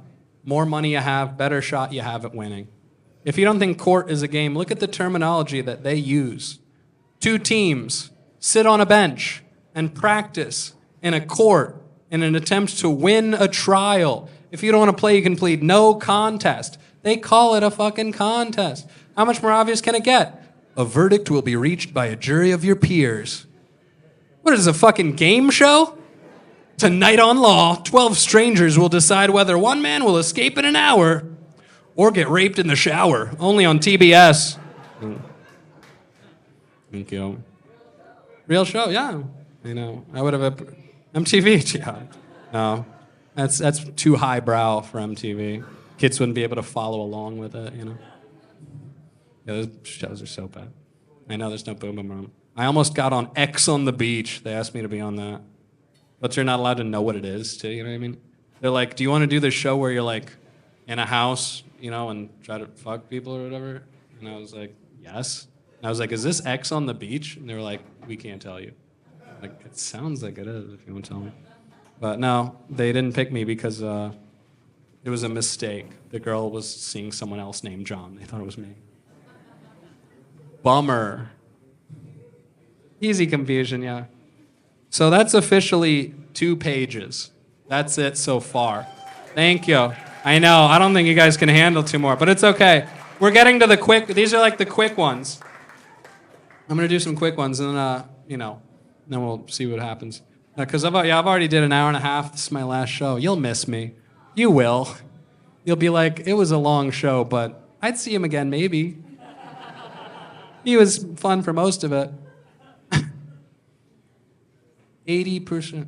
more money you have, better shot you have at winning. If you don't think court is a game, look at the terminology that they use. 2 teams sit on a bench and practice in a court in an attempt to win a trial. If you don't want to play, you can plead no contest. They call it a fucking contest. How much more obvious can it get? A verdict will be reached by a jury of your peers. What is this, a fucking game show? Tonight on Law, 12 strangers will decide whether one man will escape in an hour or get raped in the shower. Only on TBS. Thank you. Real show, yeah. I know. I would have MTV. Yeah. No, that's too highbrow for MTV. Kids wouldn't be able to follow along with it, you know. Yeah, those shows are so bad. I know there's no Boom Boom Room. I almost got on X on the Beach. They asked me to be on that. But you're not allowed to know what it is, too, you know what I mean? They're like, do you want to do this show where you're like in a house, you know, and try to fuck people or whatever? And I was like, yes. And I was like, is this X on the Beach? And they were like, we can't tell you. Like, it sounds like it is if you want to tell me. But no, they didn't pick me because it was a mistake. The girl was seeing someone else named John. They thought it was me. Bummer. Easy confusion, yeah. So that's officially 2 pages. That's it so far. Thank you. I know, I don't think you guys can handle 2 more, but it's okay. We're getting to the quick, these are like the quick ones. I'm gonna do some quick ones and then, you know, then we'll see what happens. Because I've already did an hour and a half. This is my last show. You'll miss me. You will. You'll be like, it was a long show, but I'd see him again, maybe. He was fun for most of it. 80%,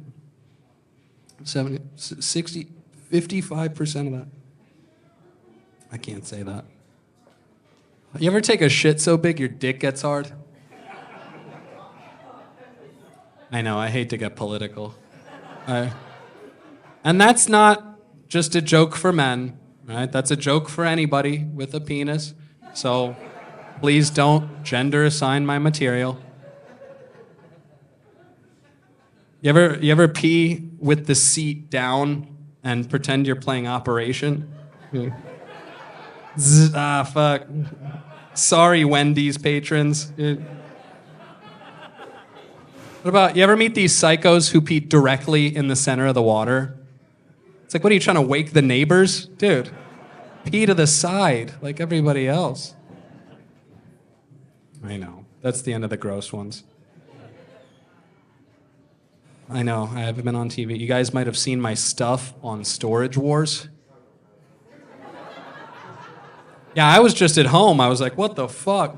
70, 60, 55% of that. I can't say that. You ever take a shit so big your dick gets hard? I know, I hate to get political. And that's not just a joke for men, right? That's a joke for anybody with a penis. So please don't gender assign my material. You ever pee with the seat down and pretend you're playing Operation? Fuck. Sorry, Wendy's patrons. What about, you ever meet these psychos who pee directly in the center of the water? It's like, what are you trying to wake the neighbors? Dude, pee to the side like everybody else. I know. That's the end of the gross ones. I know, I haven't been on TV. You guys might have seen my stuff on Storage Wars. Yeah, I was just at home. I was like, what the fuck?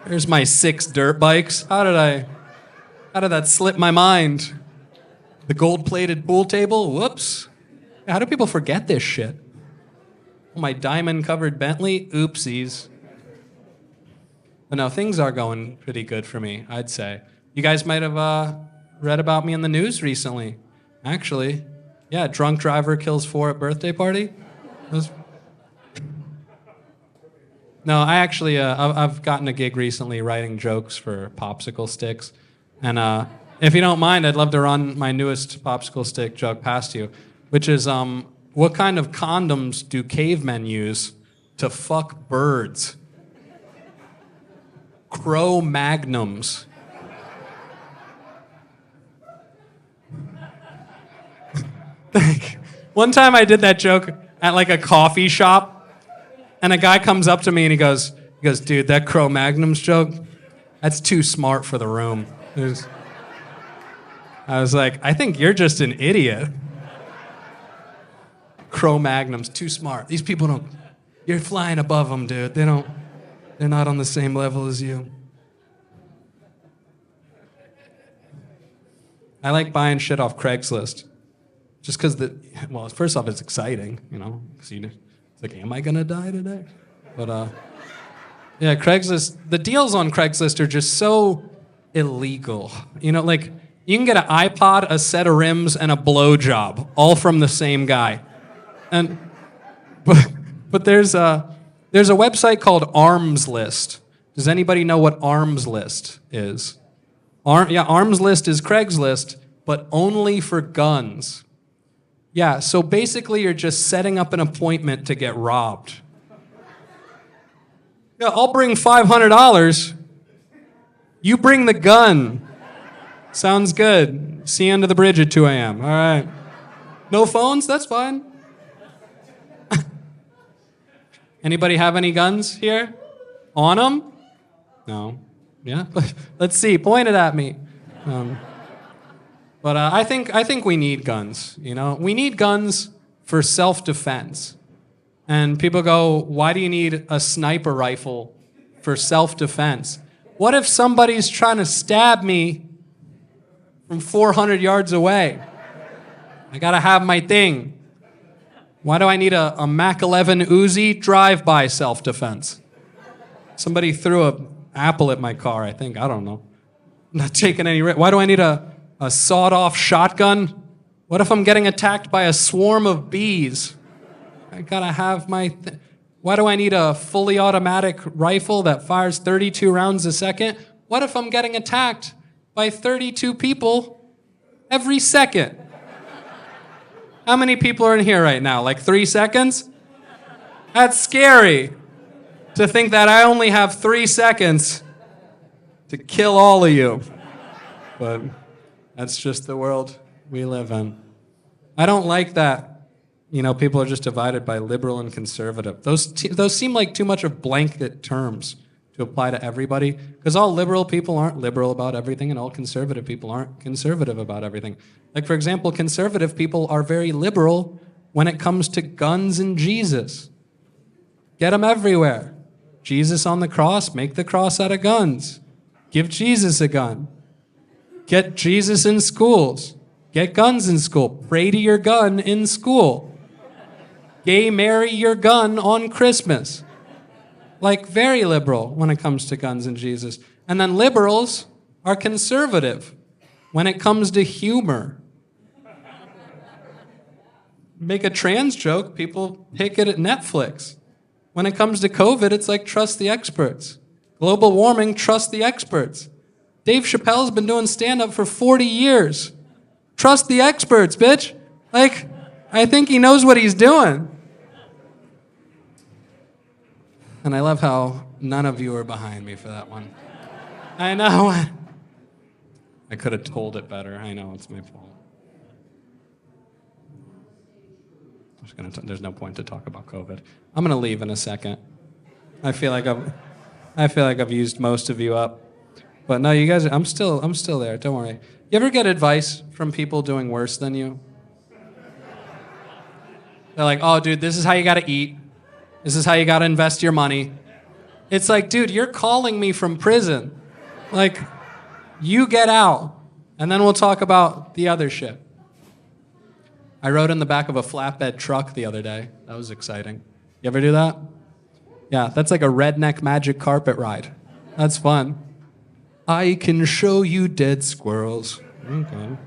There's my 6 dirt bikes. How did that slip my mind? The gold-plated pool table? Whoops. How do people forget this shit? My diamond-covered Bentley? Oopsies. But no, things are going pretty good for me, I'd say. You guys might have read about me in the news recently. Actually, yeah, drunk driver kills 4 at birthday party. No, I actually, I've gotten a gig recently writing jokes for popsicle sticks. And if you don't mind, I'd love to run my newest popsicle stick joke past you. which is what kind of condoms do cavemen use to fuck birds? Cro-magnums. One time I did that joke at like a coffee shop, and a guy comes up to me and he goes, dude, that Cro-magnums joke, that's too smart for the room. I was like, I think you're just an idiot. Cro-magnums, too smart. These people don't, you're flying above them, dude. They're not on the same level as you. I like buying shit off Craigslist. Just because well, first off, it's exciting, you know. It's like, am I gonna die today? But yeah, Craigslist. The deals on Craigslist are just so illegal. You know, like you can get an iPod, a set of rims, and a blowjob, all from the same guy. But there's a website called Arms List. Does anybody know what Arms List is? Arms List is Craigslist, but only for guns. Yeah, so basically you're just setting up an appointment to get robbed. Yeah, I'll bring $500. You bring the gun. Sounds good. See you under the bridge at 2 a.m. All right. No phones? That's fine. Anybody have any guns here? On them? No. Yeah? Let's see. Point it at me. But I think we need guns, you know? We need guns for self-defense. And people go, why do you need a sniper rifle for self-defense? What if somebody's trying to stab me from 400 yards away? I gotta have my thing. Why do I need a Mac 11 Uzi drive-by self-defense? Somebody threw an apple at my car, I think. I don't know. I'm not taking any risk. Why do I need a sawed-off shotgun? What if I'm getting attacked by a swarm of bees? I gotta have my... Why do I need a fully automatic rifle that fires 32 rounds a second? What if I'm getting attacked by 32 people every second? How many people are in here right now? Like 3 seconds? That's scary to think that I only have 3 seconds to kill all of you. But that's just the world we live in. I don't like that. You know, people are just divided by liberal and conservative. Those seem like too much of blanket terms to apply to everybody, because all liberal people aren't liberal about everything, and all conservative people aren't conservative about everything. Like, for example, conservative people are very liberal when it comes to guns and Jesus. Get them everywhere. Jesus on the cross, make the cross out of guns. Give Jesus a gun. Get Jesus in schools. Get guns in school. Pray to your gun in school. Gay marry your gun on Christmas. Like, very liberal when it comes to guns and Jesus. And then liberals are conservative when it comes to humor. Make a trans joke, people pick it at Netflix. When it comes to COVID, it's like, trust the experts. Global warming, trust the experts. Dave Chappelle's been doing stand-up for 40 years. Trust the experts, bitch. Like, I think he knows what he's doing. And I love how none of you are behind me for that one. I know. I could have told it better. I know, it's my fault. There's no point to talk about COVID. I'm gonna leave in a second. I feel like I've used most of you up. But no, you guys, I'm still there, don't worry. You ever get advice from people doing worse than you? They're like, oh dude, this is how you gotta eat. This is how you gotta invest your money. It's like, dude, you're calling me from prison. Like, you get out, and then we'll talk about the other shit. I rode in the back of a flatbed truck the other day. That was exciting. You ever do that? Yeah, that's like a redneck magic carpet ride. That's fun. I can show you dead squirrels. Okay.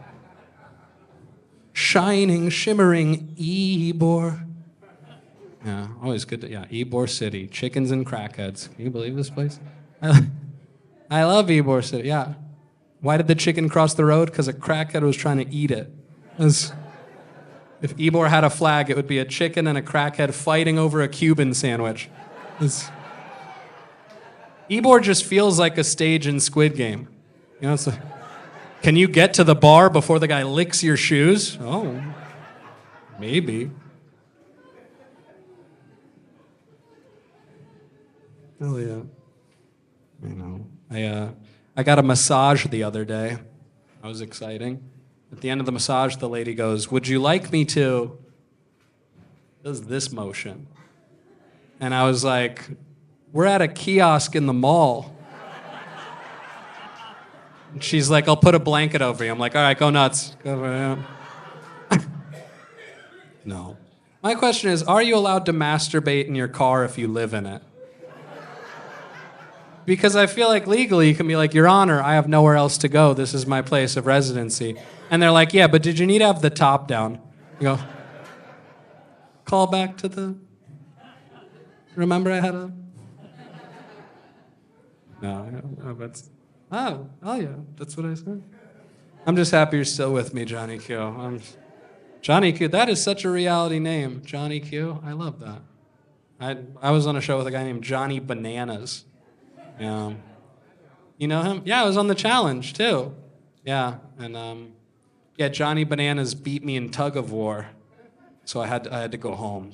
Shining, shimmering Ebor. Yeah, always good to, Ebor City. Chickens and crackheads. Can you believe this place? I love Ebor City, yeah. Why did the chicken cross the road? Because a crackhead was trying to eat it. If Ebor had a flag, it would be a chicken and a crackhead fighting over a Cuban sandwich. Ebor just feels like a stage in Squid Game. You know, it's like, can you get to the bar before the guy licks your shoes? Oh, maybe. Hell yeah. I know. I got a massage the other day. That was exciting. At the end of the massage, the lady goes, "Would you like me to?" Does this motion. And I was like, "We're at a kiosk in the mall." And she's like, "I'll put a blanket over you." I'm like, "All right, go nuts." Go No. My question is, are you allowed to masturbate in your car if you live in it? Because I feel like legally you can be like, "Your Honor, I have nowhere else to go. This is my place of residency." And they're like, "Yeah, but did you need to have the top down?" You go, call back to the... Remember I had a... No, but... Oh yeah, that's what I said. I'm just happy you're still with me, Johnny Q. Johnny Q, that is such a reality name. Johnny Q, I love that. I was on a show with a guy named Johnny Bananas. You know him? Yeah, I was on the challenge too. Yeah, and yeah, Johnny Bananas beat me in tug of war, so I had to go home.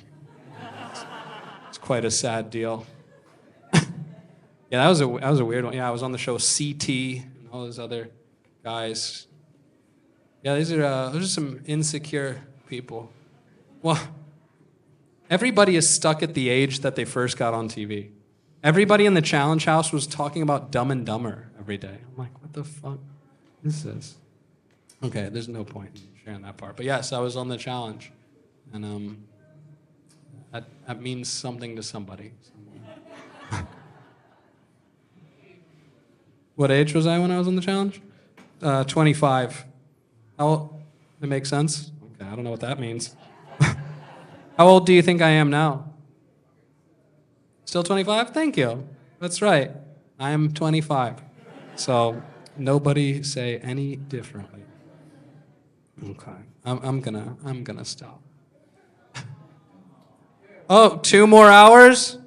It's quite a sad deal. Yeah, that was a weird one. Yeah, I was on the show CT and all those other guys. Yeah, those are some insecure people. Well, everybody is stuck at the age that they first got on TV. Everybody in the challenge house was talking about Dumb and Dumber every day. I'm like, what the fuck is this? Okay, there's no point in sharing that part. But yes, I was on the challenge. And that means something to somebody. What age was I when I was on the challenge? 25. How old? It makes sense? Okay, I don't know what that means. How old do you think I am now? Still 25? Thank you. That's right. I am 25. So nobody say any differently. Okay. I'm gonna stop. Oh, 2 more hours?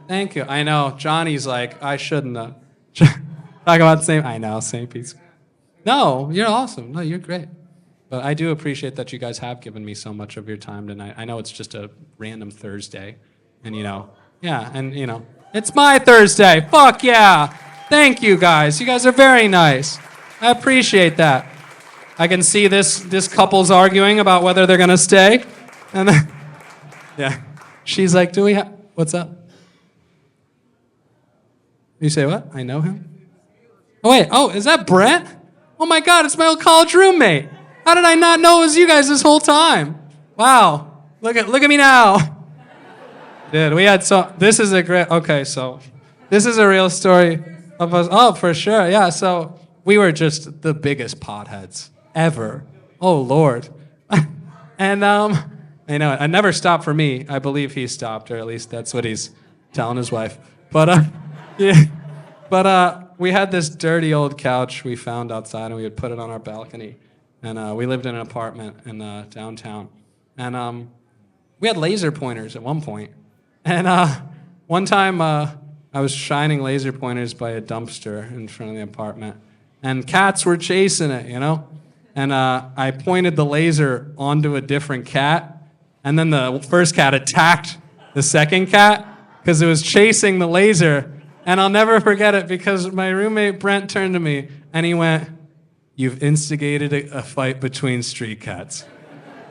Thank you. I know. Johnny's like, I shouldn't have. Talk about the same. I know, same piece. No, you're awesome. No, you're great. But I do appreciate that you guys have given me so much of your time tonight. I know it's just a random Thursday. And, yeah, and, it's my Thursday. Fuck yeah. Thank you, guys. You guys are very nice. I appreciate that. I can see this couple's arguing about whether they're going to stay. And then, yeah. She's like, do we have... What's up? You say what? I know him? Oh, wait. Oh, is that Brent? Oh, my God. It's my old college roommate. How did I not know it was you guys this whole time? Wow. Look at me now. Dude, this is a great, okay, so this is a real story of us. Oh, for sure, yeah, so we were just the biggest potheads ever. Oh, Lord. And, I never stopped for me. I believe he stopped, or at least that's what he's telling his wife. But, yeah, but we had this dirty old couch we found outside, and we would put it on our balcony. And we lived in an apartment in downtown. And we had laser pointers at one point. And one time I was shining laser pointers by a dumpster in front of the apartment. And cats were chasing it, And I pointed the laser onto a different cat. And then the first cat attacked the second cat because it was chasing the laser. And I'll never forget it because my roommate Brent turned to me and he went, "You've instigated a fight between street cats.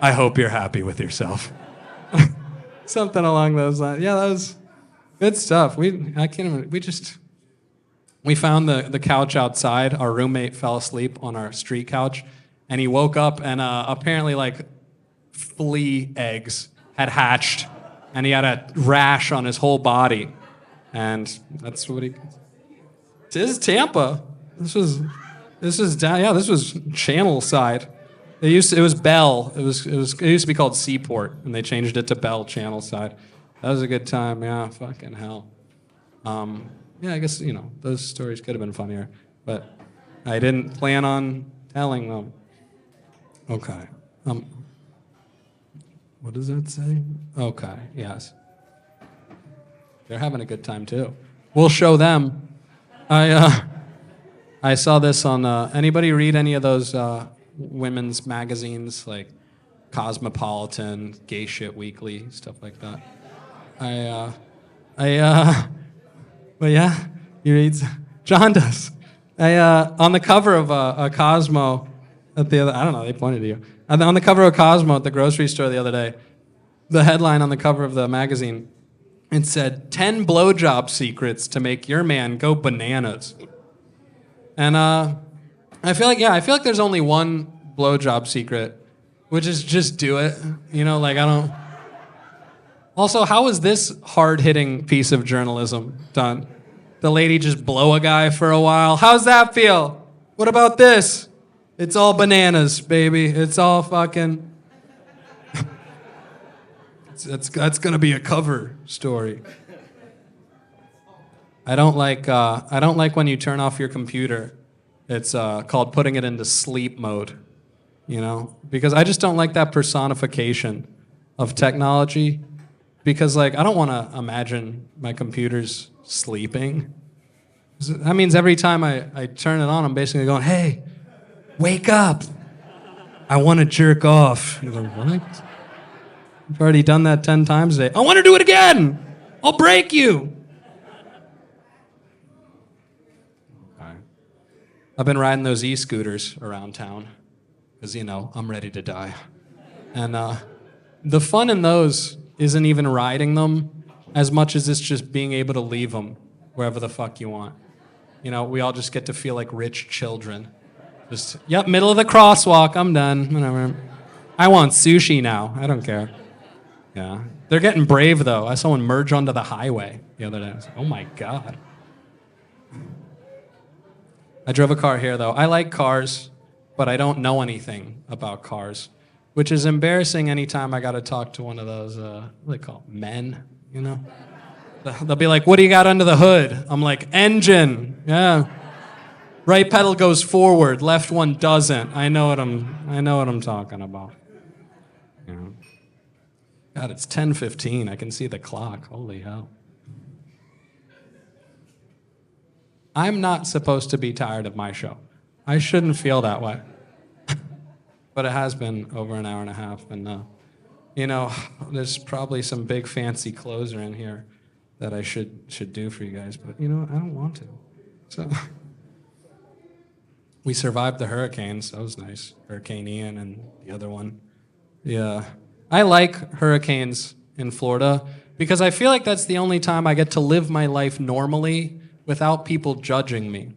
I hope you're happy with yourself." Something along those lines. Yeah, that was good stuff. We found the couch outside. Our roommate fell asleep on our street couch, and he woke up and apparently like flea eggs had hatched, and he had a rash on his whole body, and that's what he. This is Tampa. This was down. Yeah, this was Channel side. It was Bell. It used to be called Seaport, and they changed it to Bell Channel side. That was a good time. Yeah, fucking hell. Yeah, I guess those stories could have been funnier, but I didn't plan on telling them. Okay. What does that say? Okay, yes. They're having a good time too. We'll show them. I saw this on. Anybody read any of those women's magazines like Cosmopolitan, Gay Shit Weekly, stuff like that? But yeah, he reads. John does. On the cover of a Cosmo at the other. I don't know. They pointed to you. On the cover of Cosmo at the grocery store the other day, the headline on the cover of the magazine, it said 10 blowjob secrets to make your man go bananas. And I feel like there's only one blowjob secret, which is just do it. You know, like I don't. Also, how is this hard-hitting piece of journalism done? The lady just blow a guy for a while. How's that feel? What about this? It's all bananas, baby. It's all fucking. That's gonna be a cover story. I don't like when you turn off your computer. It's called putting it into sleep mode. You know, because I just don't like that personification of technology. Because like I don't want to imagine my computer's sleeping. That means every time I turn it on, I'm basically going, "Hey, wake up! I want to jerk off." You go, what? I've already done that 10 times today. I want to do it again. I'll break you. Okay. I've been riding those e-scooters around town because you know I'm ready to die, and the fun in those isn't even riding them as much as it's just being able to leave them wherever the fuck you want. You know, we all just get to feel like rich children. Just, yep, middle of the crosswalk, I'm done, whatever. I want sushi now, I don't care. Yeah. They're getting brave, though. I saw one merge onto the highway the other day. I was like, oh my God. I drove a car here, though. I like cars, but I don't know anything about cars. Which is embarrassing anytime I got to talk to one of those, what do they call it, men, you know? They'll be like, what do you got under the hood? I'm like, engine, yeah. Right pedal goes forward, left one doesn't. I know what I'm talking about. Yeah. God, it's 10:15. I can see the clock. Holy hell. I'm not supposed to be tired of my show. I shouldn't feel that way. But it has been over an hour and a half, and you know, there's probably some big fancy closer in here that I should do for you guys, but you know, I don't want to. So we survived the hurricanes. That was nice. Hurricane Ian and the other one. Yeah, I like hurricanes in Florida because I feel like that's the only time I get to live my life normally without people judging me.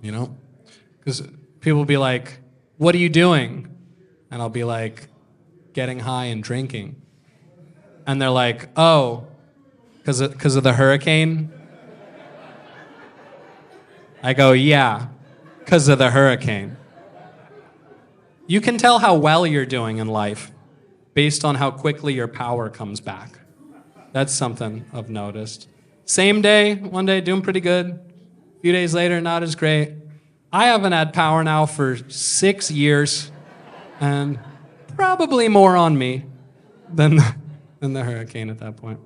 You know, because people will be like, what are you doing? And I'll be like, getting high and drinking. And they're like, oh, because of the hurricane? I go, yeah, because of the hurricane. You can tell how well you're doing in life based on how quickly your power comes back. That's something I've noticed. Same day, one day, doing pretty good. A few days later, not as great. I haven't had power now for 6 years, and probably more on me than the hurricane at that point.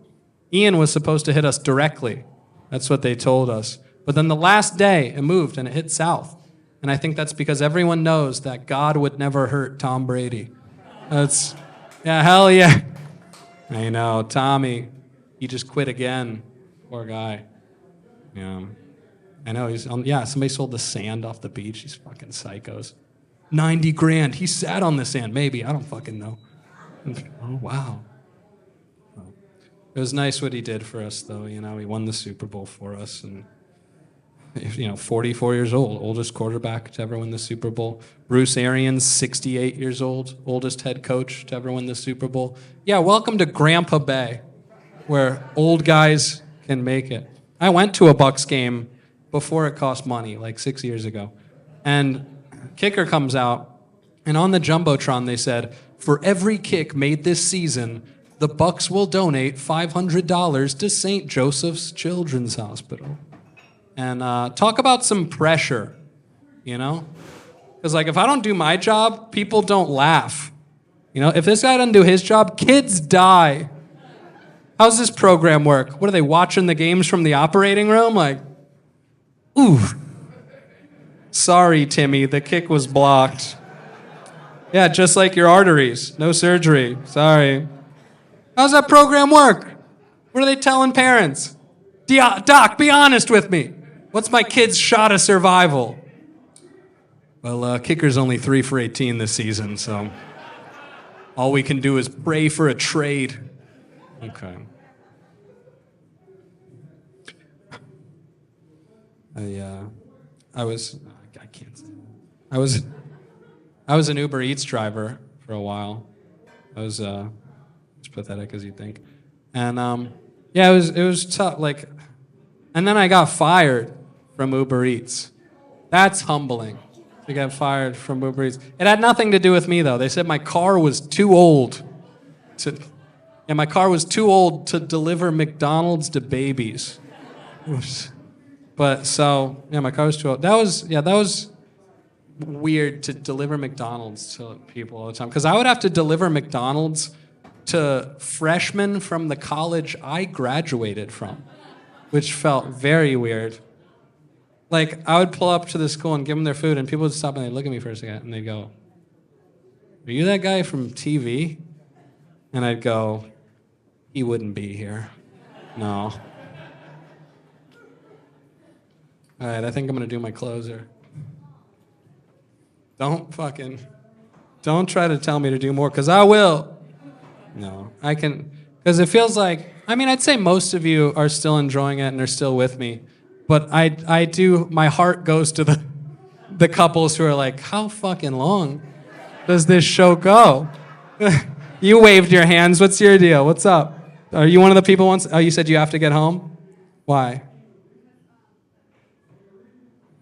Ian was supposed to hit us directly. That's what they told us. But then the last day, it moved and it hit south. And I think that's because everyone knows that God would never hurt Tom Brady. Yeah, hell yeah. I know, Tommy, he just quit again. Poor guy. Yeah. I know, somebody sold the sand off the beach. These fucking psychos. 90 grand. He sat on the sand. Maybe. I don't fucking know. Oh, wow. It was nice what he did for us, though. You know, he won the Super Bowl for us. And, you know, 44 years old. Oldest quarterback to ever win the Super Bowl. Bruce Arians, 68 years old. Oldest head coach to ever win the Super Bowl. Yeah, welcome to Grandpa Bay, where old guys can make it. I went to a Bucs game before it cost money, like 6 years ago. And kicker comes out, and on the Jumbotron they said, for every kick made this season, the Bucs will donate $500 to St. Joseph's Children's Hospital. And talk about some pressure, you know? Because like if I don't do my job, people don't laugh. You know, if this guy doesn't do his job, kids die. How's this program work? What are they watching the games from the operating room? Like, ooh. Sorry, Timmy, the kick was blocked. Yeah, just like your arteries. No surgery. Sorry. How's that program work? What are they telling parents? Doc, be honest with me. What's my kid's shot of survival? Well, kicker's only 3 for 18 this season, so all we can do is pray for a trade. Okay. I can't say that. I was an Uber Eats driver for a while. I was as pathetic as you think. And yeah, it was tough. Like, and then I got fired from Uber Eats. That's humbling to get fired from Uber Eats. It had nothing to do with me though. They said my car was too old to deliver McDonald's to babies. But so yeah, my car was too old. That was weird to deliver McDonald's to people all the time. Because I would have to deliver McDonald's to freshmen from the college I graduated from, which felt very weird. Like, I would pull up to the school and give them their food, and people would stop and they'd look at me for a second, and they'd go, "Are you that guy from TV?" And I'd go, "He wouldn't be here. No." All right, I think I'm going to do my closer. Don't try to tell me to do more, because I will. No, I can, because it feels like, I mean, I'd say most of you are still enjoying it and are still with me, but I do, my heart goes to the couples who are like, how fucking long does this show go? You waved your hands, what's your deal? What's up? Are you one of the people once, oh, you said you have to get home? Why?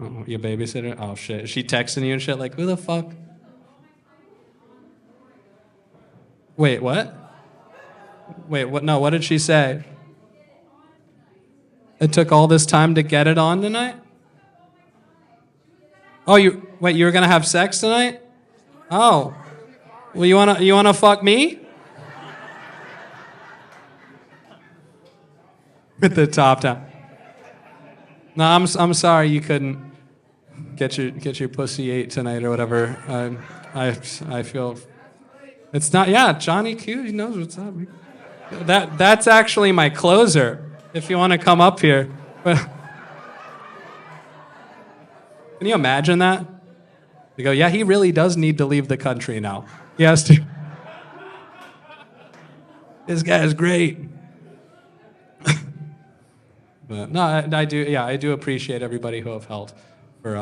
Oh, your babysitter? Oh, shit. Is she texting you and shit? Like, who the fuck? Wait, what? Wait, what? No, what did she say? It took all this time to get it on tonight? Oh, you were going to have sex tonight? Oh. Well, you wanna fuck me? With the top down. No, I'm sorry you couldn't get your pussy ate tonight or whatever. I feel it's not. Yeah, Johnny Q, he knows what's up. That's actually my closer. If you want to come up here, can you imagine that? You go, yeah, he really does need to leave the country now. He has to. This guy's great. But no, I do. Yeah, I do appreciate everybody who have held for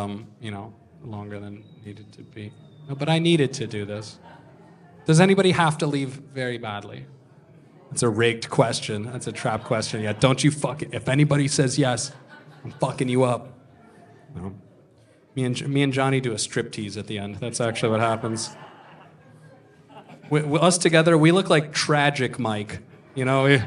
longer than needed to be. No, but I needed to do this. Does anybody have to leave very badly? That's a rigged question. That's a trap question. Yeah, don't you fuck it. If anybody says yes, I'm fucking you up. No. Me and Johnny do a striptease at the end. That's actually what happens. Us together, we look like Tragic Mike. You know.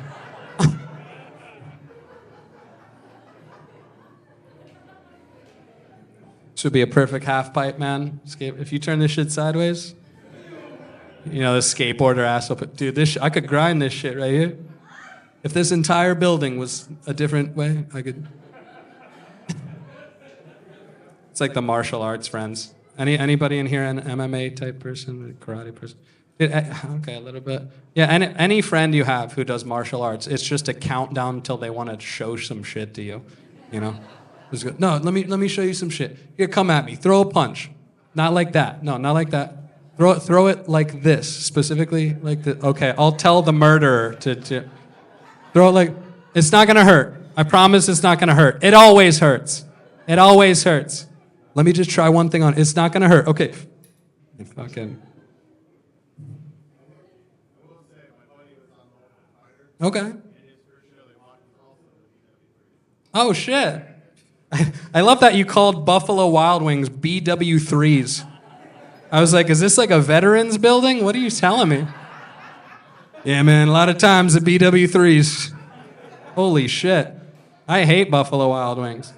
This would be a perfect half pipe, man. If you turn this shit sideways, the skateboarder ass will put, dude, I could grind this shit right here. If this entire building was a different way, I could. It's like the martial arts friends. Anybody in here an MMA type person, a karate person? Okay, a little bit. Yeah, any friend you have who does martial arts, it's just a countdown until they want to show some shit to you, No, let me show you some shit. Here, come at me. Throw a punch. Not like that. No, not like that. Throw it like this, specifically like this. Okay, I'll tell the murderer to throw it like. It's not gonna hurt. I promise it's not gonna hurt. It always hurts. It always hurts. Let me just try one thing on. It's not gonna hurt. Okay. Fucking. Okay. Oh shit. I love that you called Buffalo Wild Wings BW3s. I was like, is this like a veterans building? What are you telling me? Yeah, man, a lot of times the BW3s. Holy shit. I hate Buffalo Wild Wings.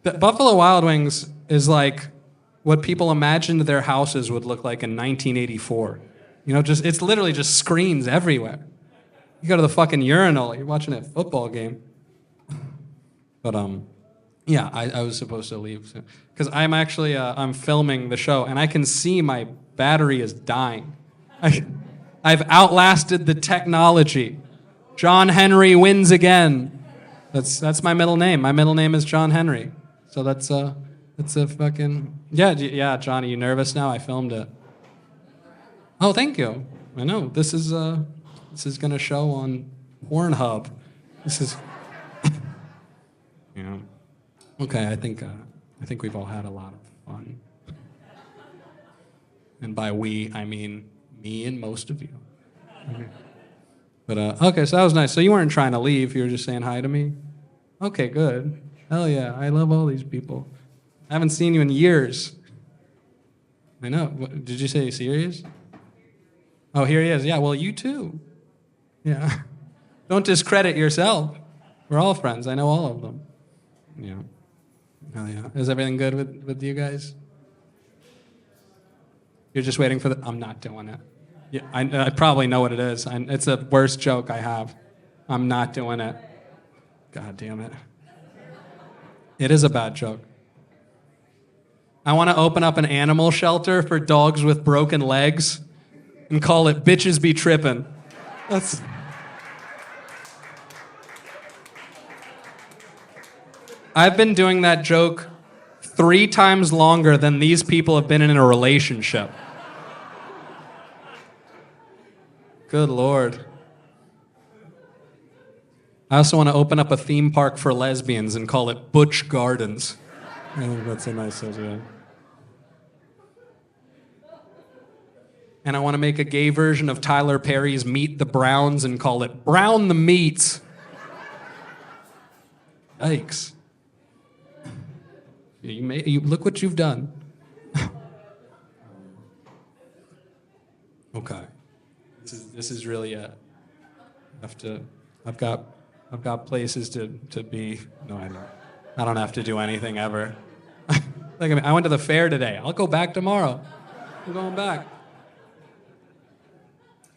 Buffalo Wild Wings is like what people imagined their houses would look like in 1984. You know, just it's literally just screens everywhere. You go to the fucking urinal, you're watching a football game. But yeah, I was supposed to leave because I'm actually I'm filming the show and I can see my battery is dying. I've outlasted the technology. John Henry wins again. That's my middle name. My middle name is John Henry. So that's a fucking yeah, Johnny, you nervous now? I filmed it. Oh, thank you. I know this is gonna show on Pornhub. This is yeah. Okay, I think we've all had a lot of fun. And by we, I mean me and most of you. Okay. But okay, so that was nice. So you weren't trying to leave, you were just saying hi to me? Okay, good. Hell yeah, I love all these people. I haven't seen you in years. I know. What, did you say serious? Oh, here he is. Yeah, well, you too. Yeah. Don't discredit yourself. We're all friends. I know all of them. Yeah. Hell yeah. Is everything good with you guys? You're just waiting for the... I'm not doing it. Yeah, I probably know what it is. It's the worst joke I have. I'm not doing it. God damn it. It is a bad joke. I want to open up an animal shelter for dogs with broken legs and call it Bitches Be Trippin'. That's... I've been doing that joke 3 times longer than these people have been in a relationship. Good Lord. I also want to open up a theme park for lesbians and call it Butch Gardens. I think that's a nice idea. And I want to make a gay version of Tyler Perry's Meet the Browns and call it Brown the Meats. Yikes. You look what you've done. Okay. This is really it. I've got places to be. No, I don't. I don't have to do anything ever. Look at me. I went to the fair today. I'll go back tomorrow. I'm going back.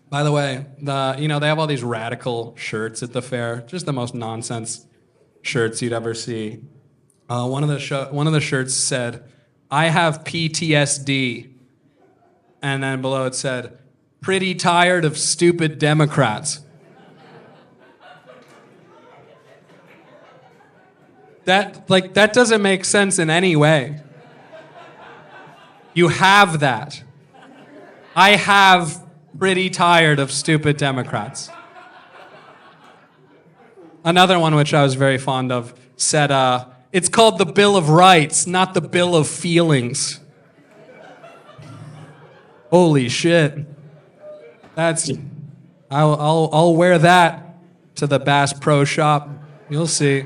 By the way, they have all these radical shirts at the fair. Just the most nonsense shirts you'd ever see. One of the shirts said, "I have PTSD," and then below it said, "Pretty tired of stupid Democrats." That doesn't make sense in any way. You have that. I have pretty tired of stupid Democrats. Another one which I was very fond of said, "It's called the Bill of Rights, not the Bill of Feelings." Holy shit. I'll wear that to the Bass Pro Shop. You'll see.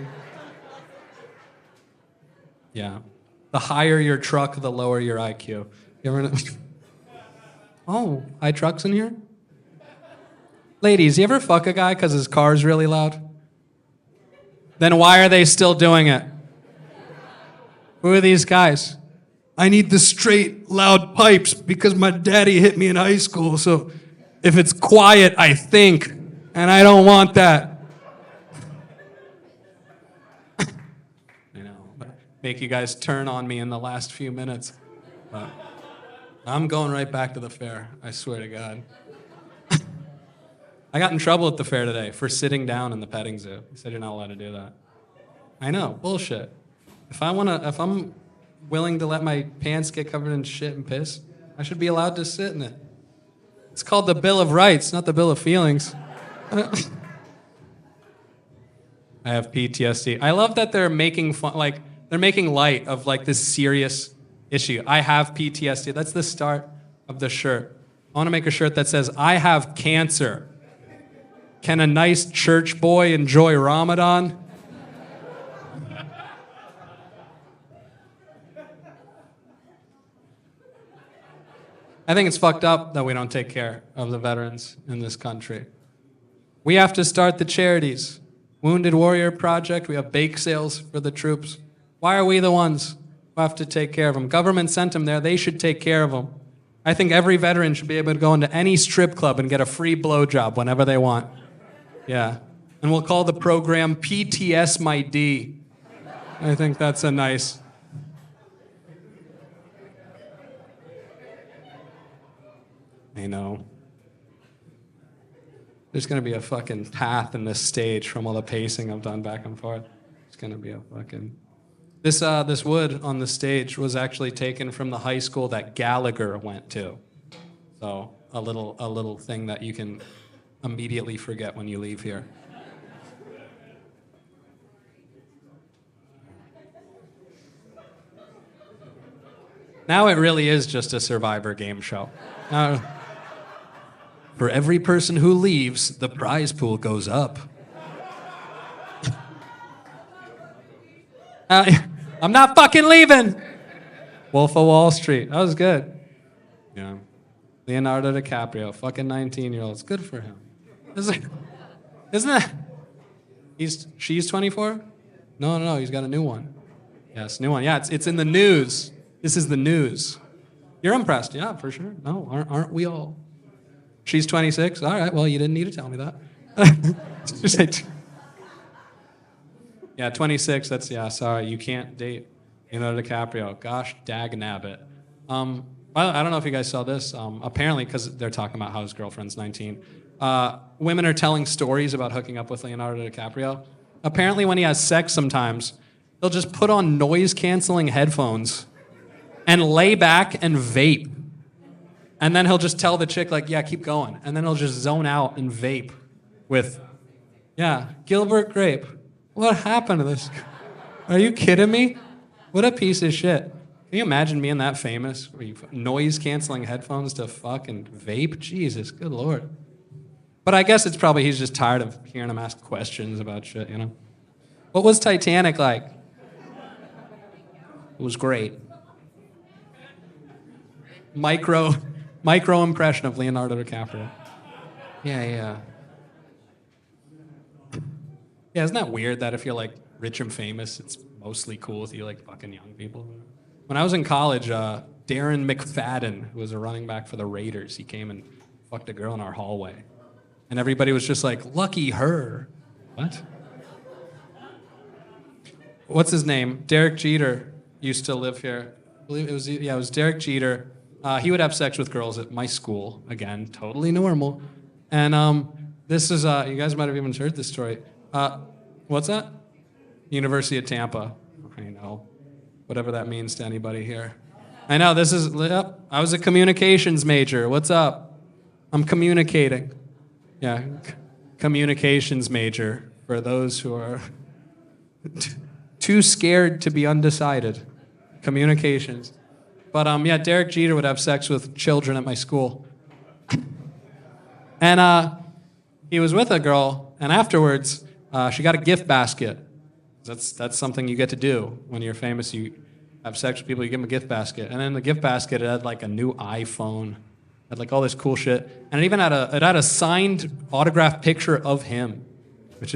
Yeah. The higher your truck, the lower your IQ. You ever know? Oh, high trucks in here? Ladies, you ever fuck a guy because his car's really loud? Then why are they still doing it? Who are these guys? I need the straight, loud pipes because my daddy hit me in high school, so if it's quiet, I think, and I don't want that. Make you guys turn on me in the last few minutes. But I'm going right back to the fair, I swear to God. I got in trouble at the fair today for sitting down in the petting zoo. He said you're not allowed to do that. I know, bullshit. If I'm willing to let my pants get covered in shit and piss, I should be allowed to sit in it. It's called the Bill of Rights, not the Bill of Feelings. I have PTSD. I love that they're making fun, they're making light of this serious issue. I have PTSD. That's the start of the shirt. I want to make a shirt that says, "I have cancer. Can a nice church boy enjoy Ramadan?" I think it's fucked up that we don't take care of the veterans in this country. We have to start the charities. Wounded Warrior Project, we have bake sales for the troops. Why are we the ones who have to take care of them? Government sent them there. They should take care of them. I think every veteran should be able to go into any strip club and get a free blowjob whenever they want. Yeah. And we'll call the program PTS My D. I think that's a nice... I know. There's going to be a fucking path in this stage from all the pacing I've done back and forth. It's going to be a fucking... This wood on the stage was actually taken from the high school that Gallagher went to. So a little thing that you can immediately forget when you leave here. Now it really is just a Survivor game show. For every person who leaves, the prize pool goes up. I'm not fucking leaving. Wolf of Wall Street. That was good. Yeah. Leonardo DiCaprio, fucking 19-year-old. It's good for him. Isn't it? She's 24? No. He's got a new one. Yes, new one. Yeah, it's in the news. This is the news. You're impressed, yeah, for sure. No, aren't we all? She's 26? All right, well, you didn't need to tell me that. Yeah, 26, sorry, you can't date Leonardo DiCaprio. Gosh, dag-nabbit. I don't know if you guys saw this. Apparently, because they're talking about how his girlfriend's 19, women are telling stories about hooking up with Leonardo DiCaprio. Apparently, when he has sex sometimes, he'll just put on noise-canceling headphones and lay back and vape. And then he'll just tell the chick, like, yeah, keep going. And then he'll just zone out and vape with, yeah, Gilbert Grape. What happened to this? Are you kidding me? What a piece of shit. Can you imagine being that famous? Where you noise-canceling headphones to fucking vape? Jesus, good Lord. But I guess it's probably he's just tired of hearing him ask questions about shit, you know? What was Titanic like? It was great. Micro impression of Leonardo DiCaprio. Yeah. Yeah, isn't that weird that if you're like rich and famous, it's mostly cool with you like fucking young people? When I was in college, Darren McFadden, who was a running back for the Raiders, he came and fucked a girl in our hallway. And everybody was just like, lucky her. What? What's his name? Derek Jeter used to live here. I believe it was Derek Jeter. He would have sex with girls at my school. Again, totally normal. And this is, you guys might have even heard this story. What's that? University of Tampa. I know. Whatever that means to anybody here. I know, this is, yep, I was a communications major. What's up? I'm communicating. Yeah, communications major for those who are too scared to be undecided. Communications. But yeah, Derek Jeter would have sex with children at my school. And he was with a girl, and afterwards, she got a gift basket. That's something you get to do when you're famous. You have sex with people, you give them a gift basket. And in the gift basket, it had like a new iPhone. It had like all this cool shit. And it even had a signed autographed picture of him, which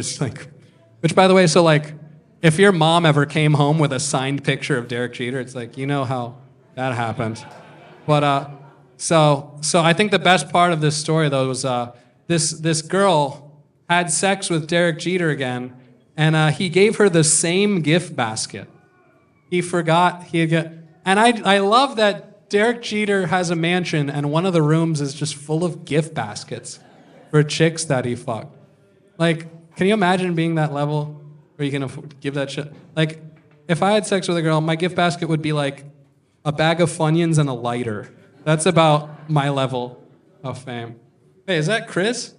by the way, so like, if your mom ever came home with a signed picture of Derek Jeter, it's like, you know how that happened. But so I think the best part of this story though was this girl had sex with Derek Jeter again, and he gave her the same gift basket. He forgot and I love that Derek Jeter has a mansion and one of the rooms is just full of gift baskets for chicks that he fucked. Like, can you imagine being that level where you can give that shit? Like, if I had sex with a girl, my gift basket would be like a bag of Funyuns and a lighter. That's about my level of fame. Hey, is that Chris? Is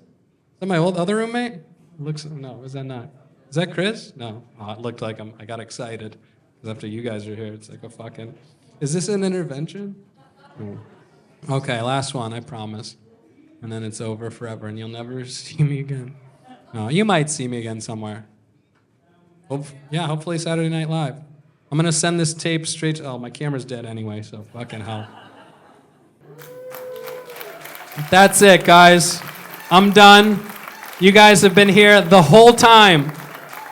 that my old other roommate? No, is that not? Is that Chris? No. Oh, it looked like I got excited. Because after you guys are here, it's like a fucking... Is this an intervention? Okay, last one, I promise. And then it's over forever, and you'll never see me again. No, you might see me again somewhere. Hopefully Saturday Night Live. I'm going to send this tape straight to... Oh, my camera's dead anyway, so fucking hell. That's it, guys. I'm done. You guys have been here the whole time,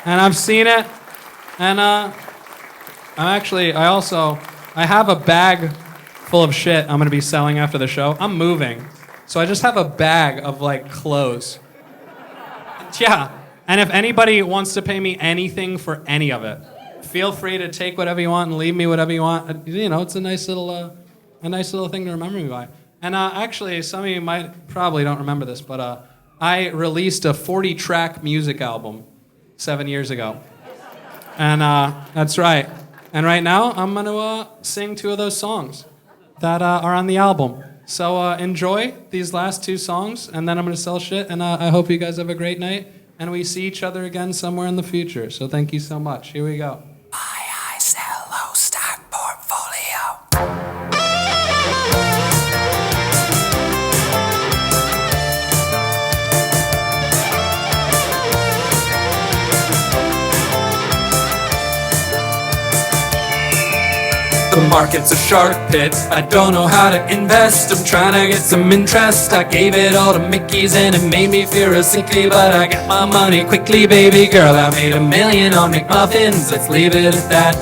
and I've seen it. And I have a bag full of shit I'm gonna be selling after the show. I'm moving, so I just have a bag of like clothes. Yeah, and if anybody wants to pay me anything for any of it, feel free to take whatever you want and leave me whatever you want. You know, it's a nice little thing to remember me by. And actually, some of you probably don't remember this, but I released a 40-track music album 7 years ago. And that's right. And right now, I'm going to sing 2 of those songs that are on the album. So enjoy these last 2 songs, and then I'm going to sell shit, and I hope you guys have a great night, and we see each other again somewhere in the future. So thank you so much. Here we go. Buy, high, sell, low, stock portfolio. The market's a shark pit, I don't know how to invest. I'm trying to get some interest. I gave it all to Mickey's and it made me feel real sickly, but I got my money quickly, baby girl. I made $1 million on McMuffins, let's leave it at that.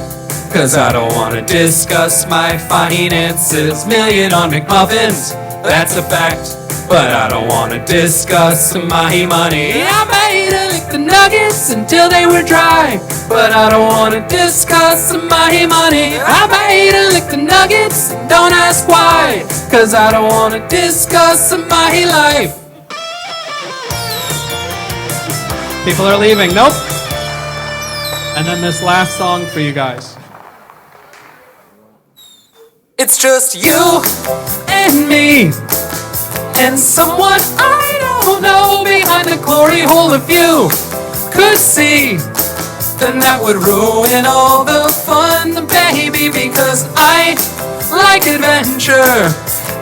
Cause I don't wanna discuss my finances. $1 million on McMuffins, that's a fact. But I don't wanna discuss my money. I made a lick the nuggets until they were dry. But I don't wanna discuss my money. I made a lick the nuggets, don't ask why. Cause I don't wanna discuss my life. People are leaving. Nope. And then this last song for you guys. It's just you and me. And someone I don't know behind the glory hole. If you could see, then that would ruin all the fun, baby. Because I like adventure,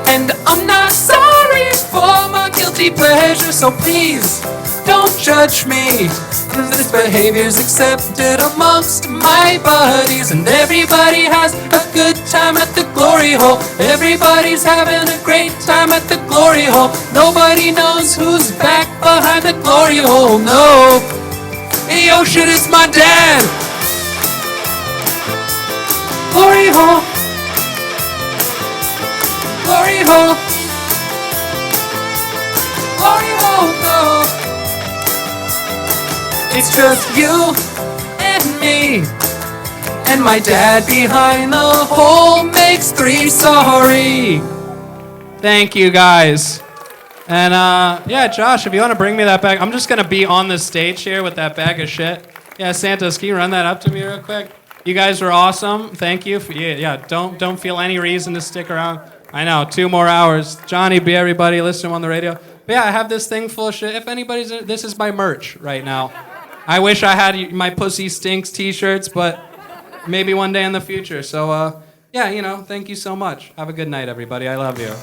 and I'm not sorry for my guilty pleasure. So please, don't judge me, cause this behavior's accepted amongst my buddies. And everybody has a good time at the glory hole. Everybody's having a great time at the glory hole. Nobody knows who's back behind the glory hole, no. Hey, yo, shit, it's my dad. Glory hole. Glory hole. Glory hole, no. It's just you and me, and my dad behind the hole makes 3 sorry. Thank you, guys. And yeah, Josh, if you want to bring me that bag, I'm just going to be on the stage here with that bag of shit. Yeah, Santos, can you run that up to me real quick? You guys were awesome. Thank you. Don't feel any reason to stick around. I know, 2 more hours. Johnny B, everybody, listen on the radio. But yeah, I have this thing full of shit. If anybody's in, this is my merch right now. I wish I had my Pussy Stinks t-shirts, but maybe one day in the future. So, yeah, thank you so much. Have a good night, everybody. I love you.